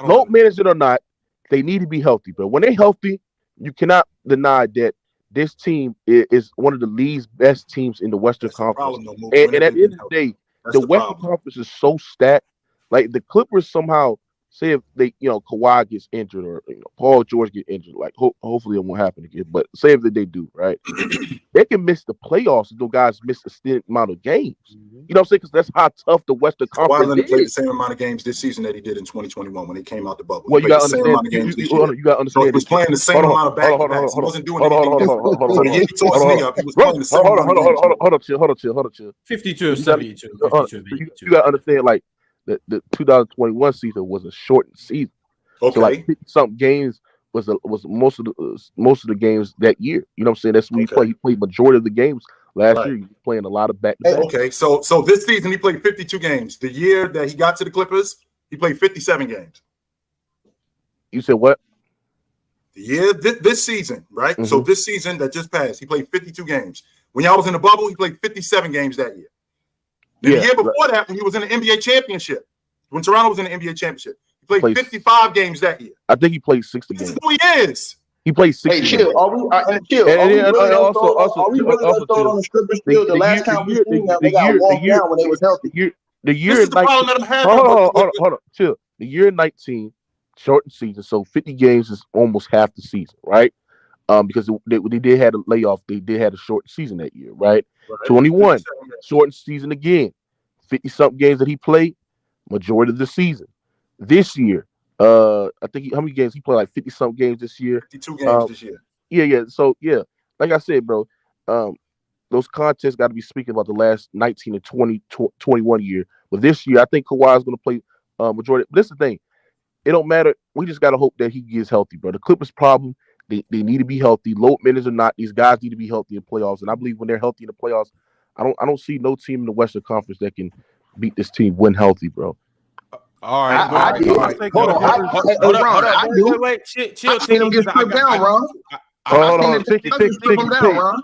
load managed it or not, they need to be healthy, bro. When they're healthy, you cannot deny that this team is one of the league's best teams in the Western Conference. And at the end of the day, the Western Conference is so stacked. Like the Clippers somehow say if they, Kawhi gets injured or Paul George get injured, like hopefully it won't happen again. But say if they do, right? They can miss the playoffs if those guys miss a extended amount of games. You know what I'm saying? Because that's how tough the Western Conference is. Kawhi Leonard played the same amount of games this season that he did in 2021 when he came out the bubble. Well, you got to understand. You got to understand. So he was playing the same amount of back-to-backs. He wasn't doing anything different. So he tore his knee up. He was playing the same amount of games. Hold on, chill. 52 of 72. You got to understand, like, the 2021 season was a shortened season. Okay. So like some games was most of the games that year. You know what I'm saying? That's when he played. He played majority of the games last year. He was playing a lot of back-to-back. Okay, so this season he played 52 games. The year that he got to the Clippers, he played 57 games. You said what? The year this season, right? Mm-hmm. So this season that just passed, he played 52 games. When y'all was in the bubble, he played 57 games that year. Then the year before that, when he was in the NBA championship, when Toronto was in the NBA championship, he played 55 games that year. I think he played 60 games. This is who he is. He played 60 games. Chill. Are we really going to throw it on the stripper still? The last time we seen them, they got walked down when they was healthy. The year this is the problem that I'm having. Hold on. Chill. The year 19, shortened season, so 50 games is almost half the season, right? Because they did have a layoff. They did have a short season that year, right? 21, shortened season again. 50-something games that he played, majority of the season. This year, I think how many games he played? Like 50-something games this year. 52 games this year. Yeah. So yeah, like I said, bro, those contests got to be speaking about the last 19 and 21 year. But this year, I think Kawhi is going to play majority. But this is the thing. It don't matter. We just got to hope that he gets healthy, bro. The Clippers' problem, they need to be healthy. Load minutes or not, these guys need to be healthy in playoffs. And I believe when they're healthy in the playoffs, I don't see no team in the Western Conference that can beat this team when healthy, bro. All right. Hold on. Wait. Chill. I seen him get stripped down, Ron. Hold on. Ticket.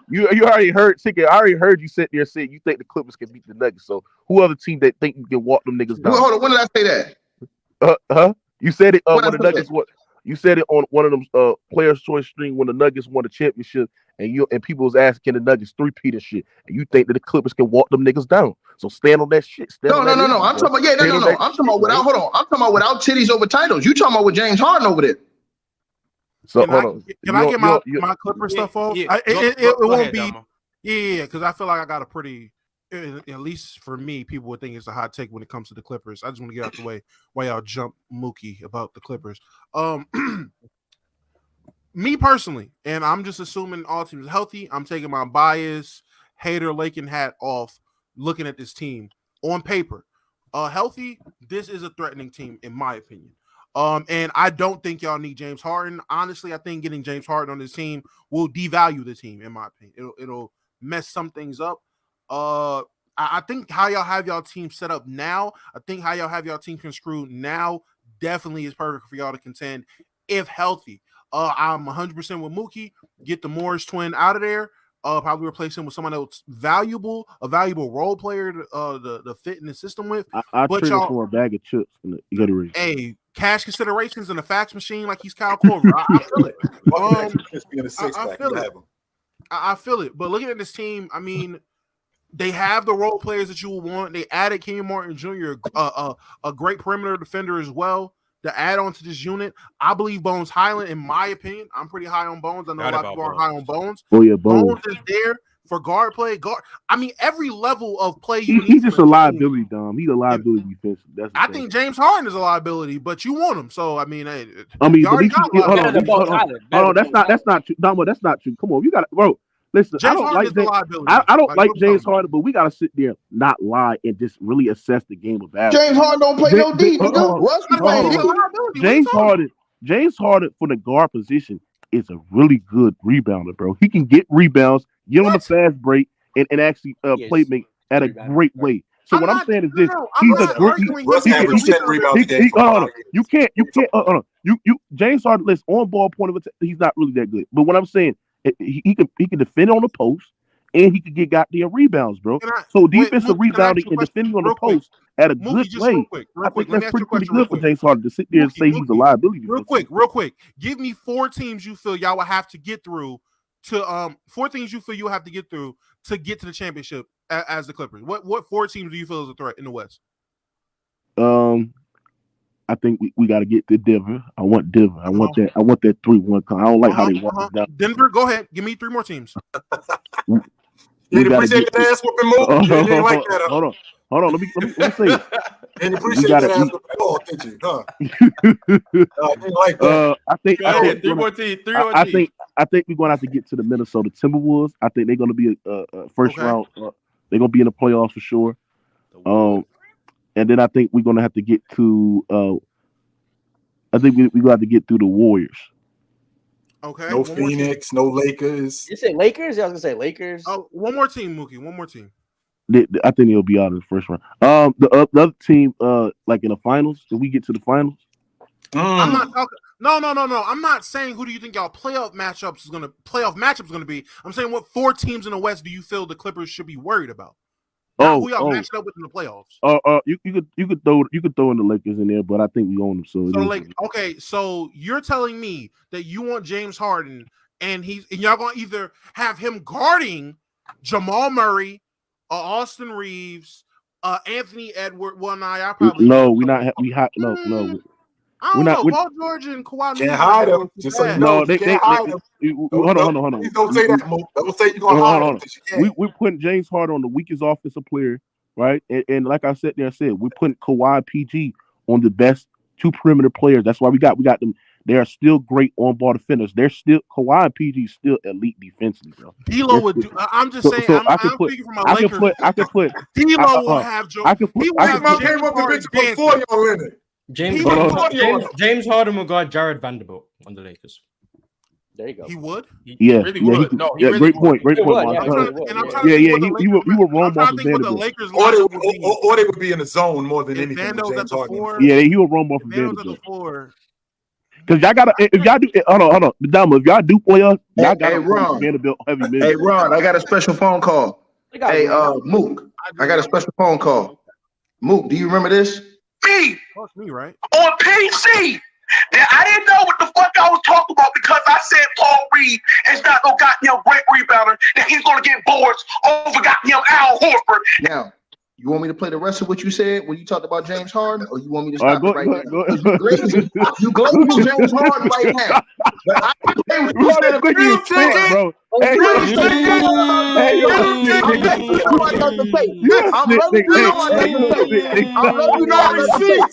You already heard, Ticket. I already heard you sit there saying you think the Clippers can beat the Nuggets. So who other team that think you can walk them niggas down? Hold on. When did I say that? You said it when the Nuggets what? You said it on one of them Players' Choice stream when the Nuggets won the championship, and people was asking the Nuggets 3-peat and shit, and you think that the Clippers can walk them niggas down. So stand on that shit. No. I'm talking about I'm talking about without. Hold on. I'm talking about without titties over titles. You talking about with James Harden over there? So hold on. Can I get my Clipper stuff off? It won't be. Yeah, because I feel like I got a pretty at least for me, people would think it's a hot take when it comes to the Clippers. I just want to get out the way while y'all jump Mookie about the Clippers. Me personally, and I'm just assuming all teams are healthy. I'm taking my bias, hater, Lakin hat off, looking at this team on paper. Healthy, this is a threatening team, in my opinion. And I don't think y'all need James Harden. Honestly, I think getting James Harden on this team will devalue the team, in my opinion. It'll mess some things up. I think how y'all have y'all team set up now, I think how y'all have y'all team construed now definitely is perfect for y'all to contend if healthy. I'm 100% with Mookie. Get the Morris twin out of there. Probably replace him with someone else valuable, a valuable role player to fit in the system with. I trade him for a bag of chips. Hey, cash considerations and a fax machine like he's Kyle Korver. I feel it. I feel it. But looking at this team, I mean, they have the role players that you will want. They added Kenyon Martin Jr., a great perimeter defender as well, to add on to this unit. I believe Bones Highland, in my opinion. I'm pretty high on Bones. I know a lot of people are high on Bones. Oh, yeah, Bones is there for guard play. I mean, every level of play he's just a liability, Dom. He's a liability defensive. I think James Harden is a liability, but you want him. So, I mean, hold on. That's not true. Dom, that's not true. Come on. You got to, bro. Listen, I don't like James Harden, but we gotta sit there, not lie, and just really assess the game of basketball. James Harden don't play no D. James Harden for the guard position is a really good rebounder, bro. He can get rebounds, get on the fast break, and actually play make at a great way. So what I'm saying is this: he's a great. James Harden, listen, on ball point of attack, he's not really that good. But what I'm saying. He can defend on the post, and he can get goddamn rebounds, bro. So defensive rebounding and defending on the post at a good way. I think that's pretty good for James Harden to sit there and say he's a liability. Real quick. Give me 4 teams you feel y'all will have to get through to 4 things you feel you have to get through to get to the championship as the Clippers. What 4 teams do you feel is a threat in the West? I think we got to get to Denver. I want Denver. I want that 3-1. I don't like how they walk down. Denver, go ahead. Give me 3 more teams. You didn't appreciate the ass whooping move. You didn't like that. Hold on. Let me say it. And you appreciate that ass whooping at all, did you? Huh? You didn't like that. I think 3 more teams. I think we're going to have to get to the Minnesota Timberwolves. I think they're going to be a first round. They're going to be in the playoffs for sure. And then I think we're gonna have to get to. I think we're gonna have to get through the Warriors. Okay. No Phoenix, no Lakers. You say Lakers? Yeah, I was gonna say Lakers. Oh, one more team, Mookie. One more team. I think they'll be out in the first round. The other team, like in the finals, did we get to the finals? I'm not talking. No. I'm not saying who do you think y'all playoff matchups is gonna be. I'm saying what 4 teams in the West do you feel the Clippers should be worried about? Who y'all matched up with in the playoffs? You could throw in the Lakers in there, but I think we own them. So you're telling me that you want James Harden, and y'all gonna either have him guarding Jamal Murray, Austin Reeves, Anthony Edwards. Well, I probably no. I don't know. Paul George and Kawhi. Can't hide him. Just so you know, they hide him. Hold on. Please don't say that, Mo. Don't say you're gonna hide him. We're putting James Harden on the weakest offensive player, right? And like I said, we're putting Kawhi PG on the best 2 perimeter players. That's why we got them. They are still great on-ball defenders. They're still Kawhi and PG still elite defensively, bro. D'Lo would do. I'm just saying. I'm speaking from a Lakers. I can put. D'Lo will have Joe. I can put. I came up the bench before y'all in it. James Harden will guard Jared Vanderbilt on the Lakers. There you go. He would. He really would. Great point. Great point. He would roam off of Vanderbilt. Or they would be in the zone more than anything. Yeah, he would roam off of Vanderbilt. Because y'all gotta, if y'all do, hold on, Dama, if y'all do play us, y'all gotta Vanderbilt heavy minutes. Hey, Ron, I got a special phone call. Hey, Mook, I got a special phone call. Mook, do you remember this? That's me, right? On PC. Now, I didn't know what the fuck I was talking about because I said Paul Reed is not no goddamn great rebounder, that he's going to get boards over goddamn Al Horford. Now, you want me to play the rest of what you said when you talked about James Harden, or you want me to stop right now? You glazing James Harden right now. But I play with you said, bro. Hey, look, You hey, yo, I'm letting you know I got the tape. I'm letting you know I got the tape. I'm letting you know I got the tape.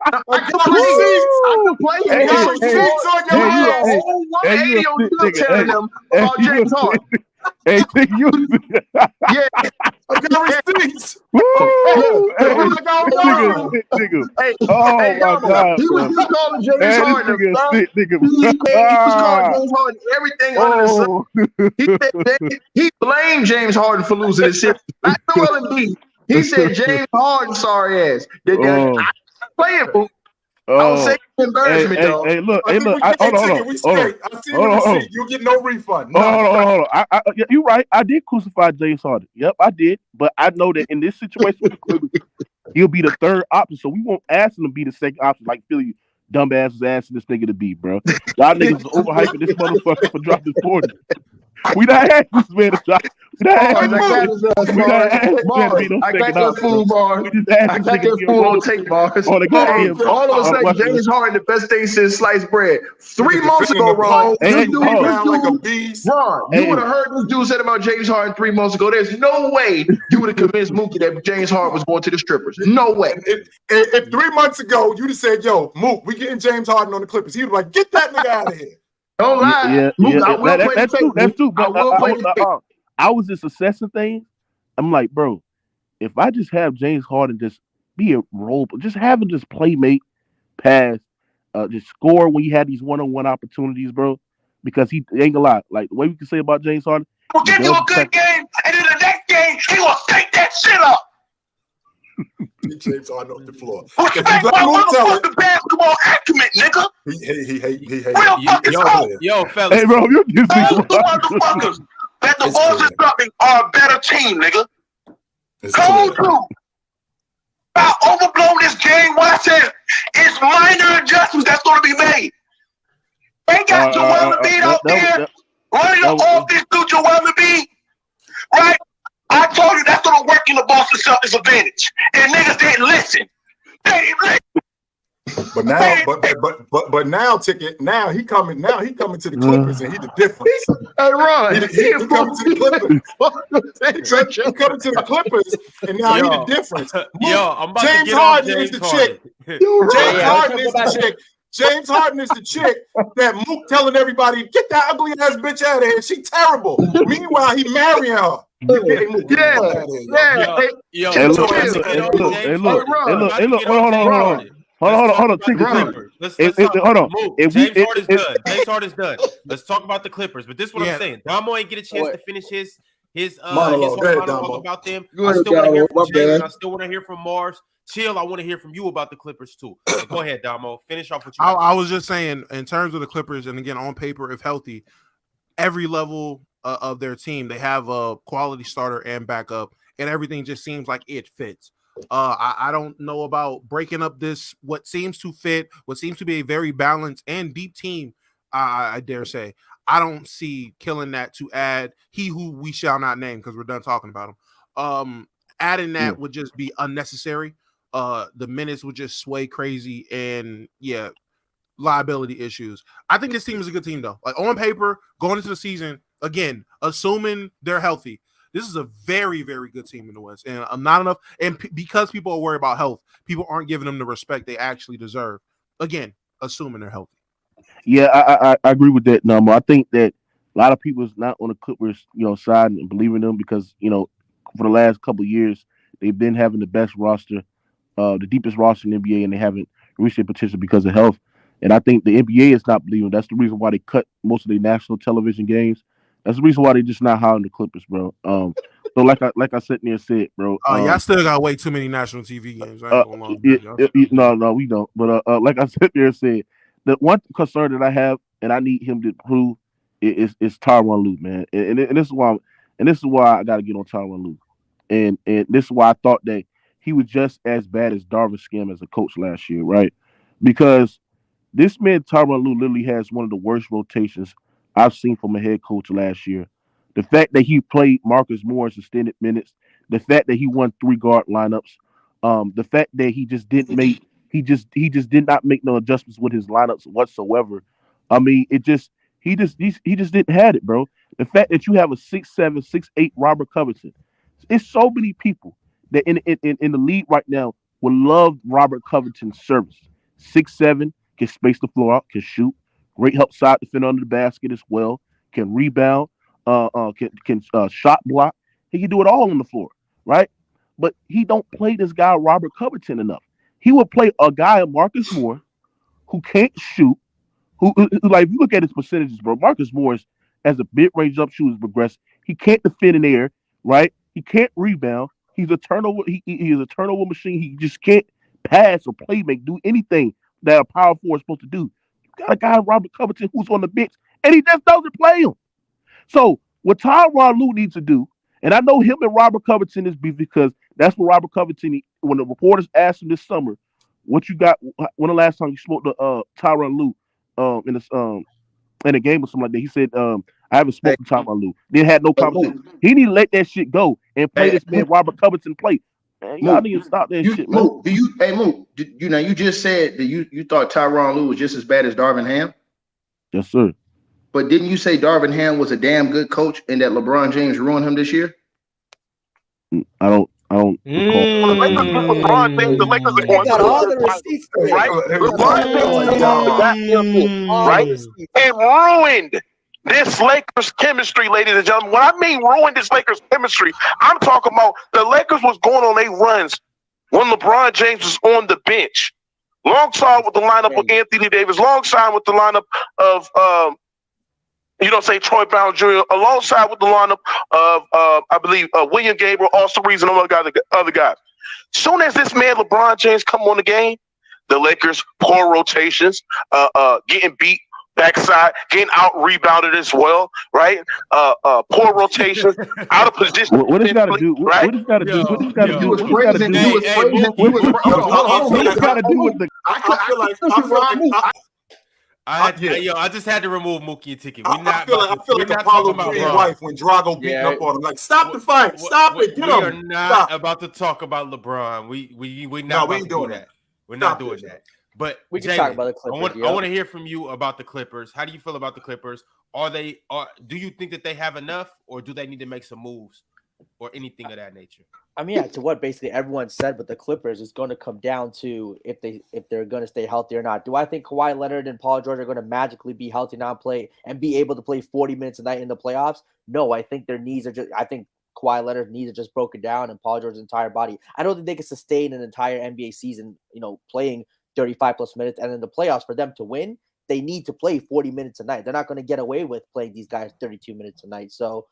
I can play it. Hey, So receipts on your you ass. a whole 180 on you telling them about James Harden. Hey, you. Yeah. I got receipts. Woo! Hey, Hey, oh hey, my Damo, God, he was just calling James Harden a thug. He was calling James Harden everything under the sun. He said he blamed James Harden for losing the series. Not Joel Embiid. He said James Harden sorry ass. I playing for. I was saying embarrassment, though. Hey, look, I think look. hold on. We straight. I see the receipt. You get no refund. No. Hold on. You're right. I did crucify James Harden. Yep, I did. But I know that in this situation with the Clippers, he'll be the third option. So we won't ask him to be the second option like Philly dumbass was asking this nigga to be, bro. Y'all niggas is overhyping this motherfucker for dropping 40. We not asking this man to drop. We not asking this man to be no I got second that option. fool, Mars. We just I asked got that fool on tape, Mars. on the goddamn. All of a sudden, James Harden, the best thing since sliced bread. 3 months ago, Ron, Hey, you would have heard this dude said about James Harden 3 months ago. There's no way you would have convinced Mookie that James Harden was going to the strippers. No way. If 3 months ago you'd have said, "Yo, Mook, we getting James Harden on the Clippers," he'd be like, "Get that nigga out of here." Don't lie. That's true. That's true. But I was just assessing things. I'm like, bro, if I just have James Harden just be a role, just have him just playmate, pass, just score when you had these one-on-one opportunities, bro. Because he ain't gonna lie. Like the way we can say about James Harden, We'll give you a good game, and in the next game, he will take that shit up. James Harden off the floor. Respect my motherfucking basketball acumen, nigga. He Real fucking cold. Yo, fellas. Hey, bro, you just Those the motherfuckers that the Bulls is are a better team, nigga. Cold too. I overblown this game when I said it's minor adjustments that's going to be made. They got Joel Embiid out there running off this dude Joel Embiid, right? I told you that's going to work in the Boston Celtics' advantage, and niggas didn't listen. They didn't listen. But now, Ticket. Now he coming to the Clippers, and he the difference. Hey, Ron, he coming to the Clippers. He coming to the Clippers, and now he the difference. I'm about James to get Harden on is the chick. James Harden is the chick. James Harden is the chick that Mook telling everybody, "Get that ugly ass bitch out of here. She terrible." Meanwhile, he marrying her. Look, Hold on. James Harden's done. Let's talk about the Clippers. But this is what I'm saying. Damo ain't get a chance to finish his monologue about them. I still want to hear from Jalen. I still want to hear from Mars. Chill, I want to hear from you about the Clippers too. So go ahead, Damo. Finish off what you I was just saying, in terms of the Clippers, and again, on paper, if healthy, every level of their team, they have a quality starter and backup, and everything just seems like it fits. I don't know about breaking up what seems to fit, what seems to be a very balanced and deep team. I dare say, I don't see killing that to add he who we shall not name because we're done talking about him. Adding that would just be unnecessary. The minutes would just sway crazy, and liability issues. I think this team is a good team though. Like on paper, going into the season, again, assuming they're healthy. This is a very, very good team in the West, and not enough. And because people are worried about health, people aren't giving them the respect they actually deserve. Again, assuming they're healthy. Yeah, I agree with that number. I think that a lot of people is not on the Clippers, side and believing them because for the last couple of years they've been having the best roster, the deepest roster in the NBA, and they haven't reached their potential because of health. And I think the NBA is not believing. That's the reason why they cut most of their national television games. That's the reason why they just not hiring the Clippers, bro. So like I said there said, bro. Y'all still got way too many national TV games. No, we don't. But like I said there said, the one concern that I have, and I need him to prove, is Tyronn Lue, man. And this is why I got to get on Tyronn Lue. And this is why I thought that he was just as bad as Darvin Scam as a coach last year, right? Because this man Tyronn Lue literally has one of the worst rotations I've seen from a head coach last year. The fact that he played Marcus Morris extended minutes, the fact that he won 3 guard lineups, the fact that he just did not make no adjustments with his lineups whatsoever. I mean, He just didn't have it, bro. The fact that you have a 6'7", 6'8" Robert Covington, it's so many people that in the league right now would love Robert Covington's service. 6'7", can space the floor out, can shoot, great help side defender under the basket as well, can rebound, can shot block. He can do it all on the floor, right? But he don't play this guy Robert Covington enough. He would play a guy Marcus Moore who can't shoot. Who like if you look at his percentages, bro, Marcus Morris as a mid-range jump shooter progress, he can't defend in the air, right? He can't rebound. He's a turnover. He is a turnover machine. He just can't pass or play, do anything that a power forward is supposed to do. You got a guy Robert Covington who's on the bench, and he just doesn't play him. So what Tyronn Lue needs to do, and I know him and Robert Covington is beef because that's what Robert Covington. When the reporters asked him this summer, "What you got? When the last time you spoke to Tyronn Lue?" In a game or something like that, he said, "I haven't spoken to Tyronn Lue." They had no conversation. He need to let that shit go and play this man Robert Covington play. Man, y'all need to stop that shit, man. Mook, you just said that you thought Tyronn Lue was just as bad as Darvin Ham? Yes, sir. But didn't you say Darvin Ham was a damn good coach and that LeBron James ruined him this year? I don't recall. The Lakers beat LeBron James. The Lakers are going got all the receipts, right? LeBron James right? And ruined this Lakers chemistry, ladies and gentlemen. When I mean ruined this Lakers chemistry, I'm talking about the Lakers was going on their runs when LeBron James was on the bench, alongside with the lineup of Anthony Davis, alongside with the lineup of Troy Brown Jr., alongside with the lineup of I believe William Gabriel, Austin Reeves, and other guys. Soon as this man LeBron James come on the game, the Lakers poor rotations, getting beat backside, getting out rebounded as well, right? Poor rotations, out of position. What does got to do? Right? What does got to do? What does got to do? What does got to do? What does got to do with the? I just had to remove Mookie and Ticket. I feel like Apollo with his wife when Drago beating up on him. Like, stop the fight, stop it, get him. We are not about to talk about LeBron. We not ain't doing that. We're not doing that. But we can talk about the Clippers. I want to hear from you about the Clippers. How do you feel about the Clippers? Do you think that they have enough, or do they need to make some moves, or anything of that nature? I mean, to what basically everyone said with the Clippers is going to come down to if they're going to stay healthy or not. Do I think Kawhi Leonard and Paul George are going to magically be healthy now and be able to play 40 minutes a night in the playoffs? No, I think their knees are just. I think Kawhi Leonard's knees are just broken down, and Paul George's entire body. I don't think they can sustain an entire NBA season, playing 35 plus minutes, and in the playoffs for them to win, they need to play 40 minutes a night. They're not going to get away with playing these guys 32 minutes a night. So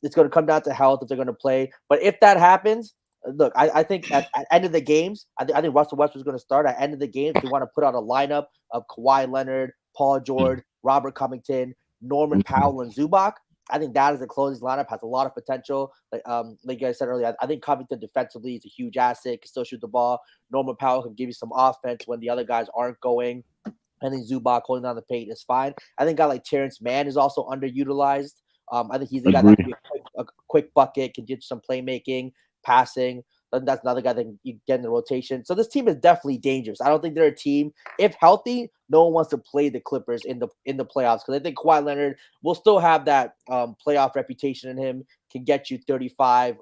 it's going to come down to health if they're going to play. But if that happens, look, I think at end of the games, I think Russell Westbrook's going to start at end of the games. They want to put out a lineup of Kawhi Leonard, Paul George, Robert Covington, Norman Powell, and Zubac. I think that is the closest lineup, has a lot of potential. Like I said earlier, I think Covington defensively is a huge asset, can still shoot the ball. Norman Powell can give you some offense when the other guys aren't going. I think Zubac holding down the paint is fine. I think a guy like Terrence Mann is also underutilized. I think he's the guy that can be a quick bucket, can do some playmaking, passing. That's another guy that you get in the rotation. So this team is definitely dangerous. I don't think they're a team. If healthy, no one wants to play the Clippers in the playoffs, because I think Kawhi Leonard will still have that playoff reputation in him, can get you 35,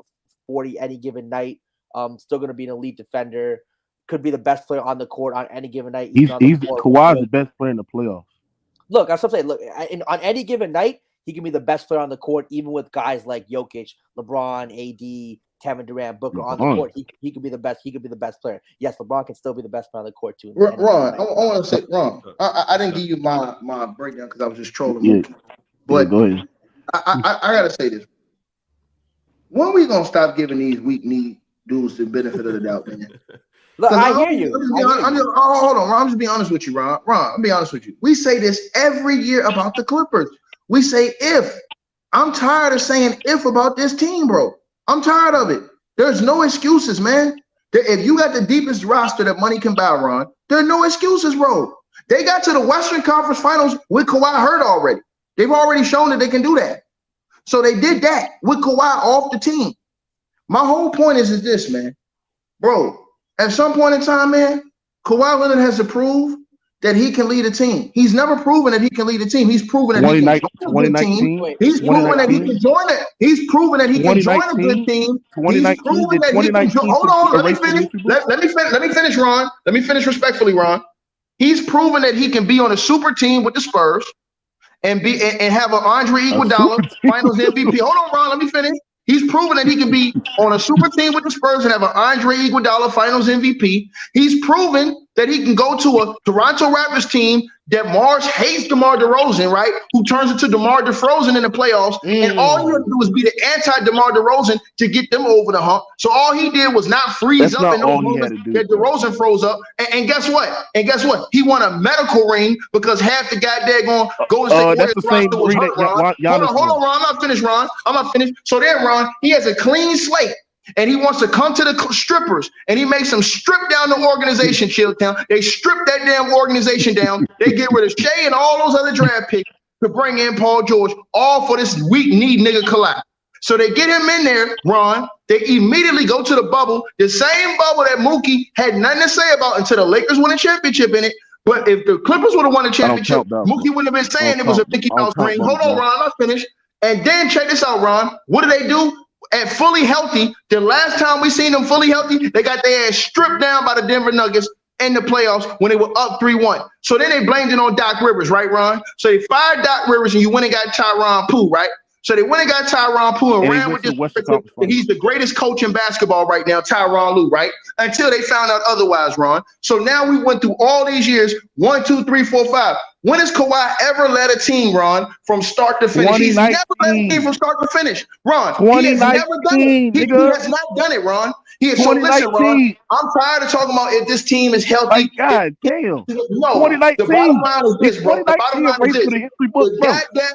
40 any given night. Still going to be an elite defender. Could be the best player on the court on any given night. Kawhi's the best player in the playoffs. Look, that's what I'm saying. Look, on any given night, he can be the best player on the court, even with guys like Jokic, LeBron, AD, Kevin Durant, Booker on the court. He could be the best. He could be the best player. Yes, LeBron can still be the best player on the court too. Ron, I want to say, Ron, I didn't give you my breakdown because I was just trolling. Yeah. But go ahead. I gotta say this. When are we gonna stop giving these weak knee dudes the benefit of the doubt, man? Look, I hear you. Hold on, Ron. I'm just being honest with you, Ron. I'll be honest with you. We say this every year about the Clippers. We say if. I'm tired of saying if about this team, bro. I'm tired of it. There's no excuses, man. If you got the deepest roster that money can buy, Ron, there are no excuses, bro. They got to the Western Conference Finals with Kawhi hurt already. They've already shown that they can do that. So they did that with Kawhi off the team. My whole point is this, man. Bro, at some point in time, man, Kawhi Leonard has to prove that he can lead a team. He's never proven that he can lead a team. He's proven that he can join a good team. He's proven that he can join it. He's proven that he can join a good team. He's proven that he can join. Hold on, let me finish. Let me finish, Ron. Let me finish respectfully, Ron. He's proven that he can be on a super team with the Spurs and have an Andre Iguodala Finals MVP. Hold on, Ron. Let me finish. He's proven that he can be on a super team with the Spurs and have an Andre Iguodala Finals MVP. He's proven that he can go to a Toronto Raptors team that Mars hates DeMar DeRozan, right? Who turns into DeMar DeFrozen in the playoffs. And all you have to do is be the anti-DeMar DeRozan to get them over the hump. So all he did was not freeze up in those moments that DeRozan froze up. And guess what? He won a medical ring because half the goddamn Golden State that's the same ring that Hold on, Ron. I'm not finished, Ron. I'm not finished. So then, Ron, he has a clean slate. And he wants to come to the strippers, and he makes them strip down the organization, Chilltown. They strip that damn organization down. They get rid of Shea and all those other draft picks to bring in Paul George, all for this weak-kneed nigga collapse. So they get him in there, Ron. They immediately go to the bubble, the same bubble that Mookie had nothing to say about until the Lakers won a championship in it. But if the Clippers would have won a championship, Mookie wouldn't have been saying it was a Mickey Mouse ring. Hold on, Ron. I'm not finished. And then check this out, Ron. What do? At fully healthy, the last time we seen them fully healthy, they got their ass stripped down by the Denver Nuggets in the playoffs when they were up 3-1. So then they blamed it on Doc Rivers, right, Ron? So they fired Doc Rivers and you went and got Tyronn Poole, right? So they went and got Tyronn Poole and ran with this. He's the greatest coach in basketball right now, Tyronn Lue, right? Until they found out otherwise, Ron. So now we went through all these years, 1, 2, 3, 4, 5. When has Kawhi ever led a team, Ron, from start to finish? He's never led a team from start to finish, Ron. He has never done it. He has not done it, Ron. So listen, Ron, I'm tired of talking about if this team is healthy. God damn. No, the bottom line is this, bro. The bottom line is this. The goddamn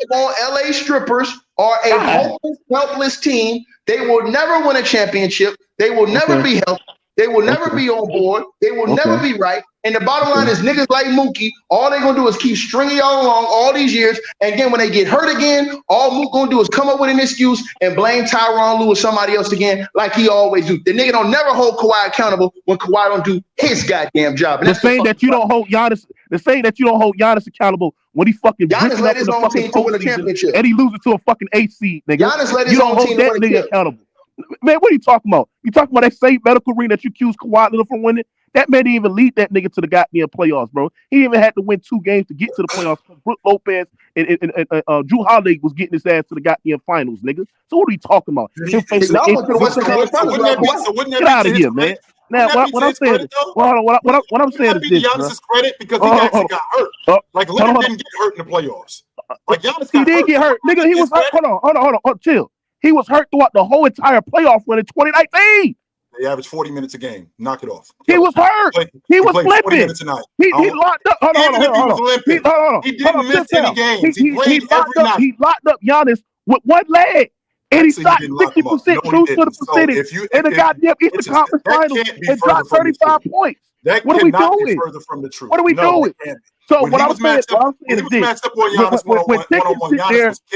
LA strippers are a hopeless, helpless team. They will never win a championship. They will never be healthy. They will never be on board. They will never be right. And the bottom line is niggas like Mookie, all they're going to do is keep stringing y'all along all these years. And then when they get hurt again, all Mook going to do is come up with an excuse and blame Tyronn Lue or somebody else again like he always do. The nigga don't never hold Kawhi accountable when Kawhi don't do his goddamn job. And the saying that you don't hold Giannis, accountable when he fucking Giannis led his own team to win a championship. And he loses to a fucking 8 seed, nigga. Giannis led his own team to win a championship. Accountable. Man, what are you talking about? You talking about that same medical ring that you accused Kawhi Leonard from winning? That man didn't even lead that nigga to the goddamn playoffs, bro. He even had to win 2 games to get to the playoffs. Brook Lopez and Drew Holiday was getting his ass to the goddamn finals, nigga. So what are you talking about? Get out of here, man. Now, what I'm saying is, what I'm saying is this, Giannis' credit because he actually got hurt. Like Leonard didn't get hurt in the playoffs. Like Giannis he did get hurt, nigga. He was hurt. Hold on, chill. He was hurt throughout the whole entire playoff run in 2019. They averaged 40 minutes a game. Knock it off. He was hurt. He was limping. He locked up. Hold on. He didn't miss any games. He played every night. He locked up Giannis with one leg. And he shot 60% true to the percentage in the goddamn Eastern Conference Finals and dropped 35 points. What are we doing? Further from the truth. What are we doing? So what I'm saying is this: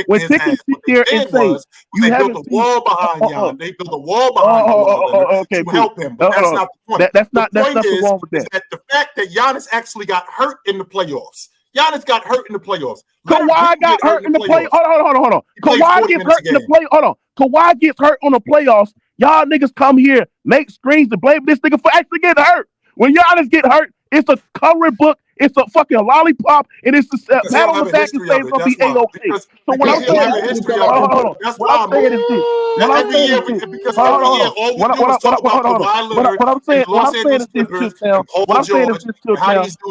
when Tickets sit there and say they built a wall behind Giannis, they built a wall behind him to help him. But that's not the point. That's nothing wrong with that. The fact that Giannis actually got hurt in the playoffs. Giannis got hurt in the playoffs. Kawhi got hurt in the playoffs. Hold on. Kawhi gets hurt in the playoffs. Hold on. Kawhi gets hurt on the playoffs. Y'all niggas come here, make screens to blame this nigga for actually getting hurt. When Giannis get hurt, it's a coloring book. It's a fucking lollipop, and it's a pat on the back and say it's gonna be A-OK. So what I'm saying is this. What I'm saying is this.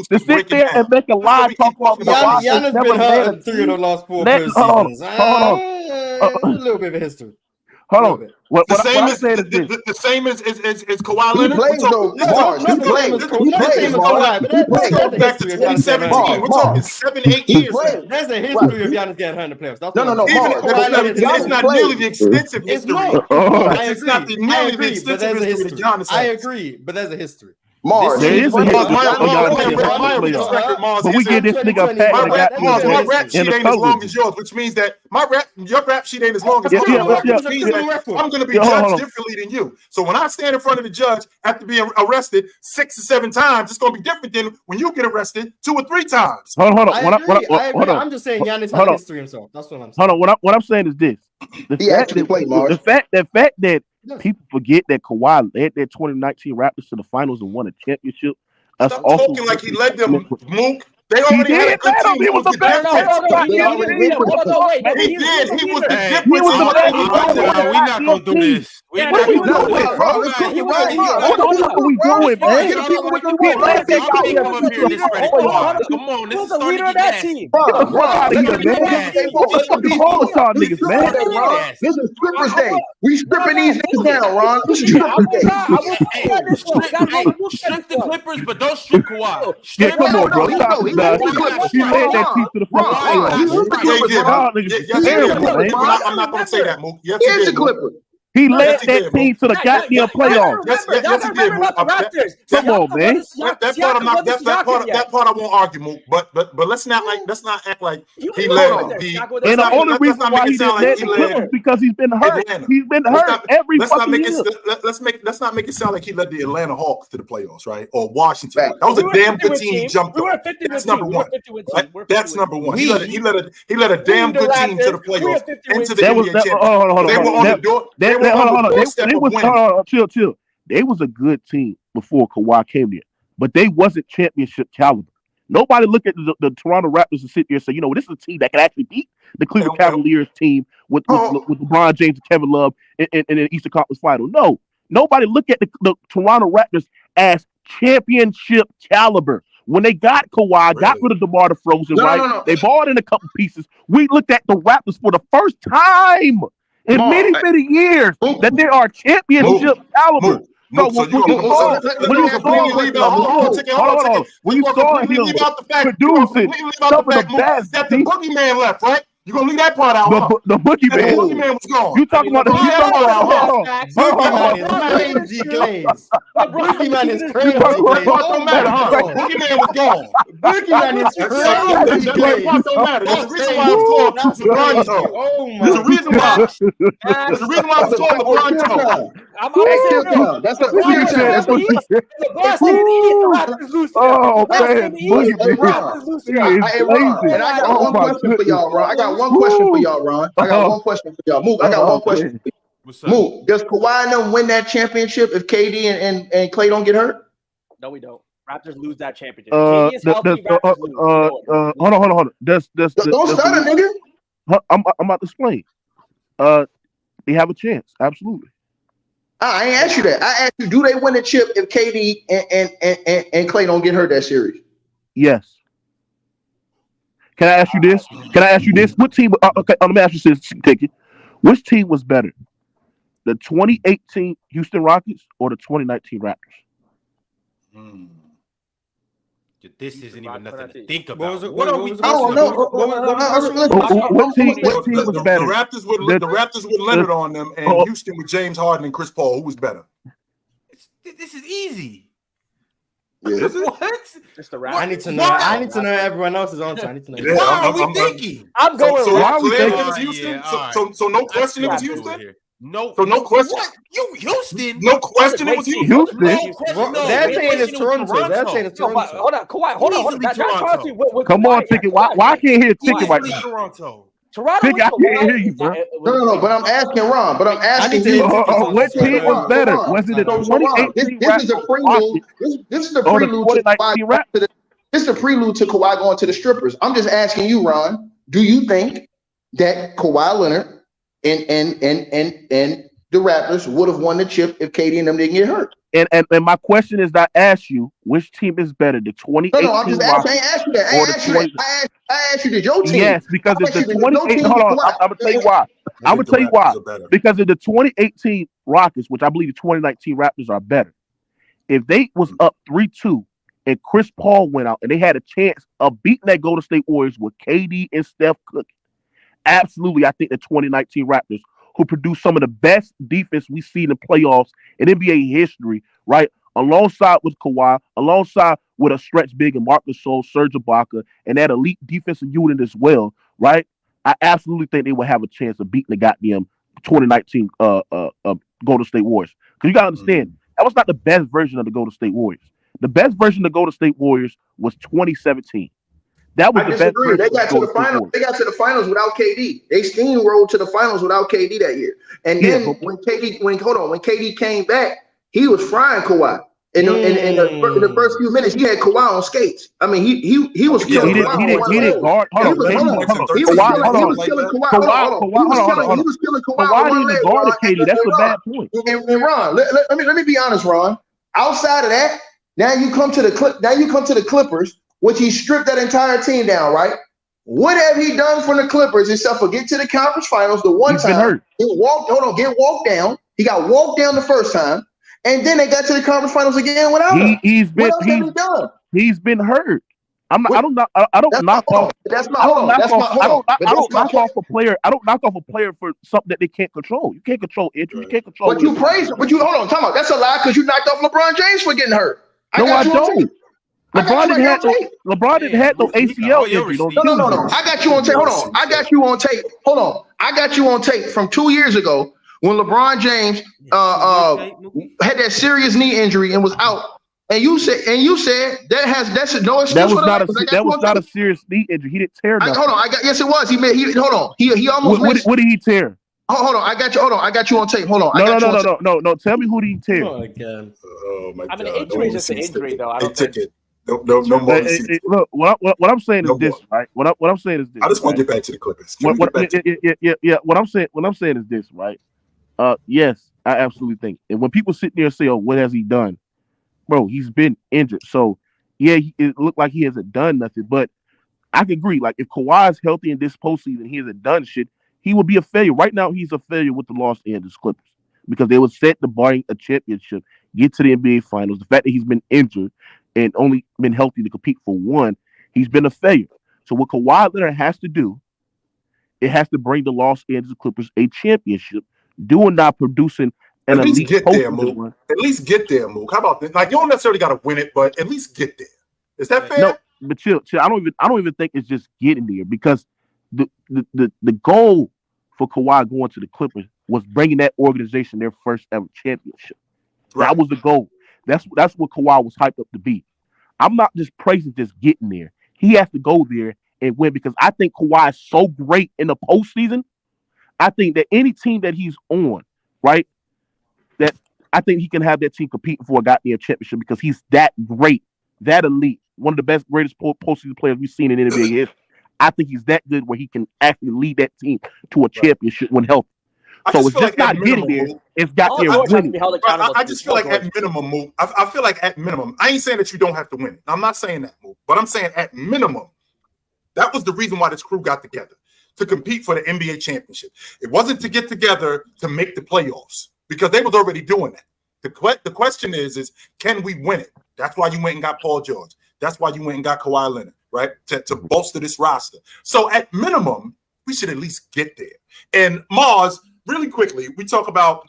To sit there and make a live talk about Giannis been hurt in 3 of the last 4 seasons. A little bit of history. Hold on. The same as Kawhi Leonard. Back to 2017. We're talking 7-8 years. There's a history of Giannis getting hurt in the playoffs. No. It's not nearly the extensive history. It's not nearly the extensive history of Giannis. I agree, but there's a history. Mars. There is a hit. But we get this nigga a pat. My rap sheet ain't as long as yours, which means that your rap sheet ain't as long as mine. Which means that I'm going to be judged differently than you. So when I stand in front of the judge after being arrested 6 or 7 times, it's going to be different than when you get arrested 2 or 3 times. Hold on. I agree. I'm just saying Giannis had history himself. That's what I'm saying. Hold on. What I'm saying is this: the fact that people forget that Kawhi led that 2019 Raptors to the finals and won a championship. Stop talking like he led them, Mook. They already had a good team. He was the best. He did. He was the difference. We're not gonna do this. What are we doing, man? Come on, this is the leader of that team. This is Strippers Day. We stripping these niggas down, Ron. This is Strippers Day. Strip the Clippers, but don't strip Kawhi. Yeah, come on, bro. He led that team to the finals. I'm not going to say that, Mook. Yes, Here's the Clippers. He led that team to the goddamn playoffs. Yes, he did. Come on, man. That part I won't argue, Mook. But let's not act like he led the. And the only reason why he didn't lead the Clippers because he's been hurt. He's been hurt every fucking year. Let's not make it sound like he led the Atlanta Hawks to the playoffs, right? Or Washington. That was a damn good team he jumped on. That's number one. That's number one. He led a damn good team to the playoffs into the NBA championship. They were on the door. Chill. They was a good team before Kawhi came there, but they wasn't championship caliber. Nobody look at the Toronto Raptors and sit there and say, this is a team that can actually beat the Cleveland Cavaliers team with LeBron James and Kevin Love in the Eastern Conference Final. No, nobody look at the Toronto Raptors as championship caliber. When they got Kawhi, got rid of DeMar DeRozan, they bought in a couple pieces. We looked at the Raptors for the first time in many years that they are championship caliber. So when you saw him producing some of the best, that the boogeyman left, right? You gonna leave that part out? The boogeyman. The boogeyman was gone. You talking about the boogeyman is crazy. Don't matter, huh? Boogeyman was gone. Boogeyman is crazy. That don't matter. There's a reason why it's called LeBron toe. There's a reason why it's called LeBron toe. That's what we're saying. Oh man, and I got one question for y'all, Ron. I got one question for y'all, Ron. I got one question for y'all. Mook, I got one question for you. Mook, does Kawhi and them win that championship if KD and Klay don't get hurt? No, we don't. Raptors lose that championship. KD is healthy. Hold on. Don't stutter, nigga. I'm about to explain. They have a chance, absolutely. I ain't asked you that. I asked you, do they win the chip if KD and Klay don't get hurt that series? Yes. Can I ask you this? What team? Okay, let me ask you this. Take it. Which team was better, the 2018 Houston Rockets or the 2019 Raptors? This isn't even nothing to think about. What team was better? The Raptors with Leonard on them, and Houston with James Harden and Chris Paul. Who was better? This is easy. Yeah. What? Just the Raptors. I need to know. I need to know everyone else's answer. I need to know. Yeah, why are we thinking? I'm going. So no question it was Houston. No. So no question. What? You Houston? No question it was Houston. They're saying it's Toronto. They're saying it's Toronto. Hold on, Kawhi. Hold on. Come on, Ticket. Why I can't hear Ticket right now? Toronto. Ticket, I can't hear you, bro. No. But I'm asking Ron. But I'm asking you. What team was better? Was it the 2018 This is a prelude. This is the prelude to Kawhi. This is a prelude to Kawhi going to the strippers. I'm just asking you, Ron. Do you think that Kawhi Leonard and the Raptors would have won the chip if KD and them didn't get hurt? And my question is, I asked you, which team is better, the 2018? No, I'm just asking. I ain't asked you that. I asked you, did your team? Yes, because it's the 2018. Hold on, I'm gonna tell you why. I'm gonna tell you why. Because of the 2018 Rockets, which I believe the 2019 Raptors are better. If they was up 3-2 and Chris Paul went out and they had a chance of beating that Golden State Warriors with KD and Steph cooking, absolutely, I think the 2019 Raptors, who produced some of the best defense we've seen in playoffs in NBA history, right, alongside with Kawhi, alongside with a stretch big and Marc Gasol, Serge Ibaka, and that elite defensive unit as well, right? I absolutely think they will have a chance of beating the goddamn 2019 Golden State Warriors. Because you gotta understand, that was not the best version of the Golden State Warriors. The best version of the Golden State Warriors was 2017. That was the best version. They got to the finals. They got to the finals without KD. They steamrolled to the finals without KD that year. And then when KD came back, he was frying Kawhi. In the first few minutes, he had Kawhi on skates. I mean, he was killing Kawhi. He didn't guard. He was killing Kawhi. Kawhi didn't guard KD. That's a bad point. And Ron, let me be honest, Ron. Outside of that, now you come to the Clippers, which he stripped that entire team down, right? What have he done for the Clippers except for get to the conference finals the one time? Get walked down. He got walked down the first time. And then they got to the conference finals again without him. What else have he done? He's been hurt. I don't knock off a player for something that they can't control. You can't control injury. You can't control. But you praise him. But you hold on, talk about that's a lie because you knocked off LeBron James for getting hurt. I don't. LeBron didn't have no ACL injury. No. I got you on tape. Hold on. I got you on tape from 2 years ago when LeBron James had that serious knee injury and was out. And you said that's no excuse. That was not a serious knee injury. He didn't tear nothing. Hold on. Yes, it was. He almost missed. What did he tear? Hold on. I got you on tape. Hold on. No. Tell me who did he tear? Oh my God. I mean, the injury is just an injury, though. I don't think. No more. Look, what I'm saying is this, right? What I'm saying is this. I just want to get back to the Clippers. What I'm saying is this, right? Yes, I absolutely think. And when people sit there and say, "Oh, what has he done?" Bro, he's been injured. So yeah, it looked like he hasn't done nothing. But I can agree. Like if Kawhi is healthy in this postseason, he hasn't done shit. He would be a failure. Right now, he's a failure with the Los Angeles Clippers because they would set the bar a championship, get to the NBA Finals. The fact that he's been injured and only been healthy to compete for one, he's been a failure. So what Kawhi Leonard has to do, it has to bring the Los Angeles Clippers a championship, doing not producing an at least elite get there, Mook. At least get there, Mook. How about this? Like you don't necessarily got to win it, but at least get there. Is that fair? No, but chill. I don't even think it's just getting there because the goal for Kawhi going to the Clippers was bringing that organization their first ever championship. Right. That was the goal. That's what Kawhi was hyped up to be. I'm not just praising just getting there. He has to go there and win because I think Kawhi is so great in the postseason. I think that any team that he's on, right, that I think he can have that team competing for a goddamn championship because he's that great, that elite, one of the best, greatest postseason players we've seen in NBA history. I think he's that good where he can actually lead that team to a championship when healthy. So it's just not getting there. It's got there winning. I just feel like at minimum, Mook. I feel like at minimum. I ain't saying that you don't have to win it. I'm not saying that, Mook. But I'm saying at minimum, that was the reason why this crew got together, to compete for the NBA championship. It wasn't to get together to make the playoffs because they was already doing that. The question is can we win it? That's why you went and got Paul George. That's why you went and got Kawhi Leonard, right? To bolster this roster. So at minimum, we should at least get there. And Mars, really quickly, we talk about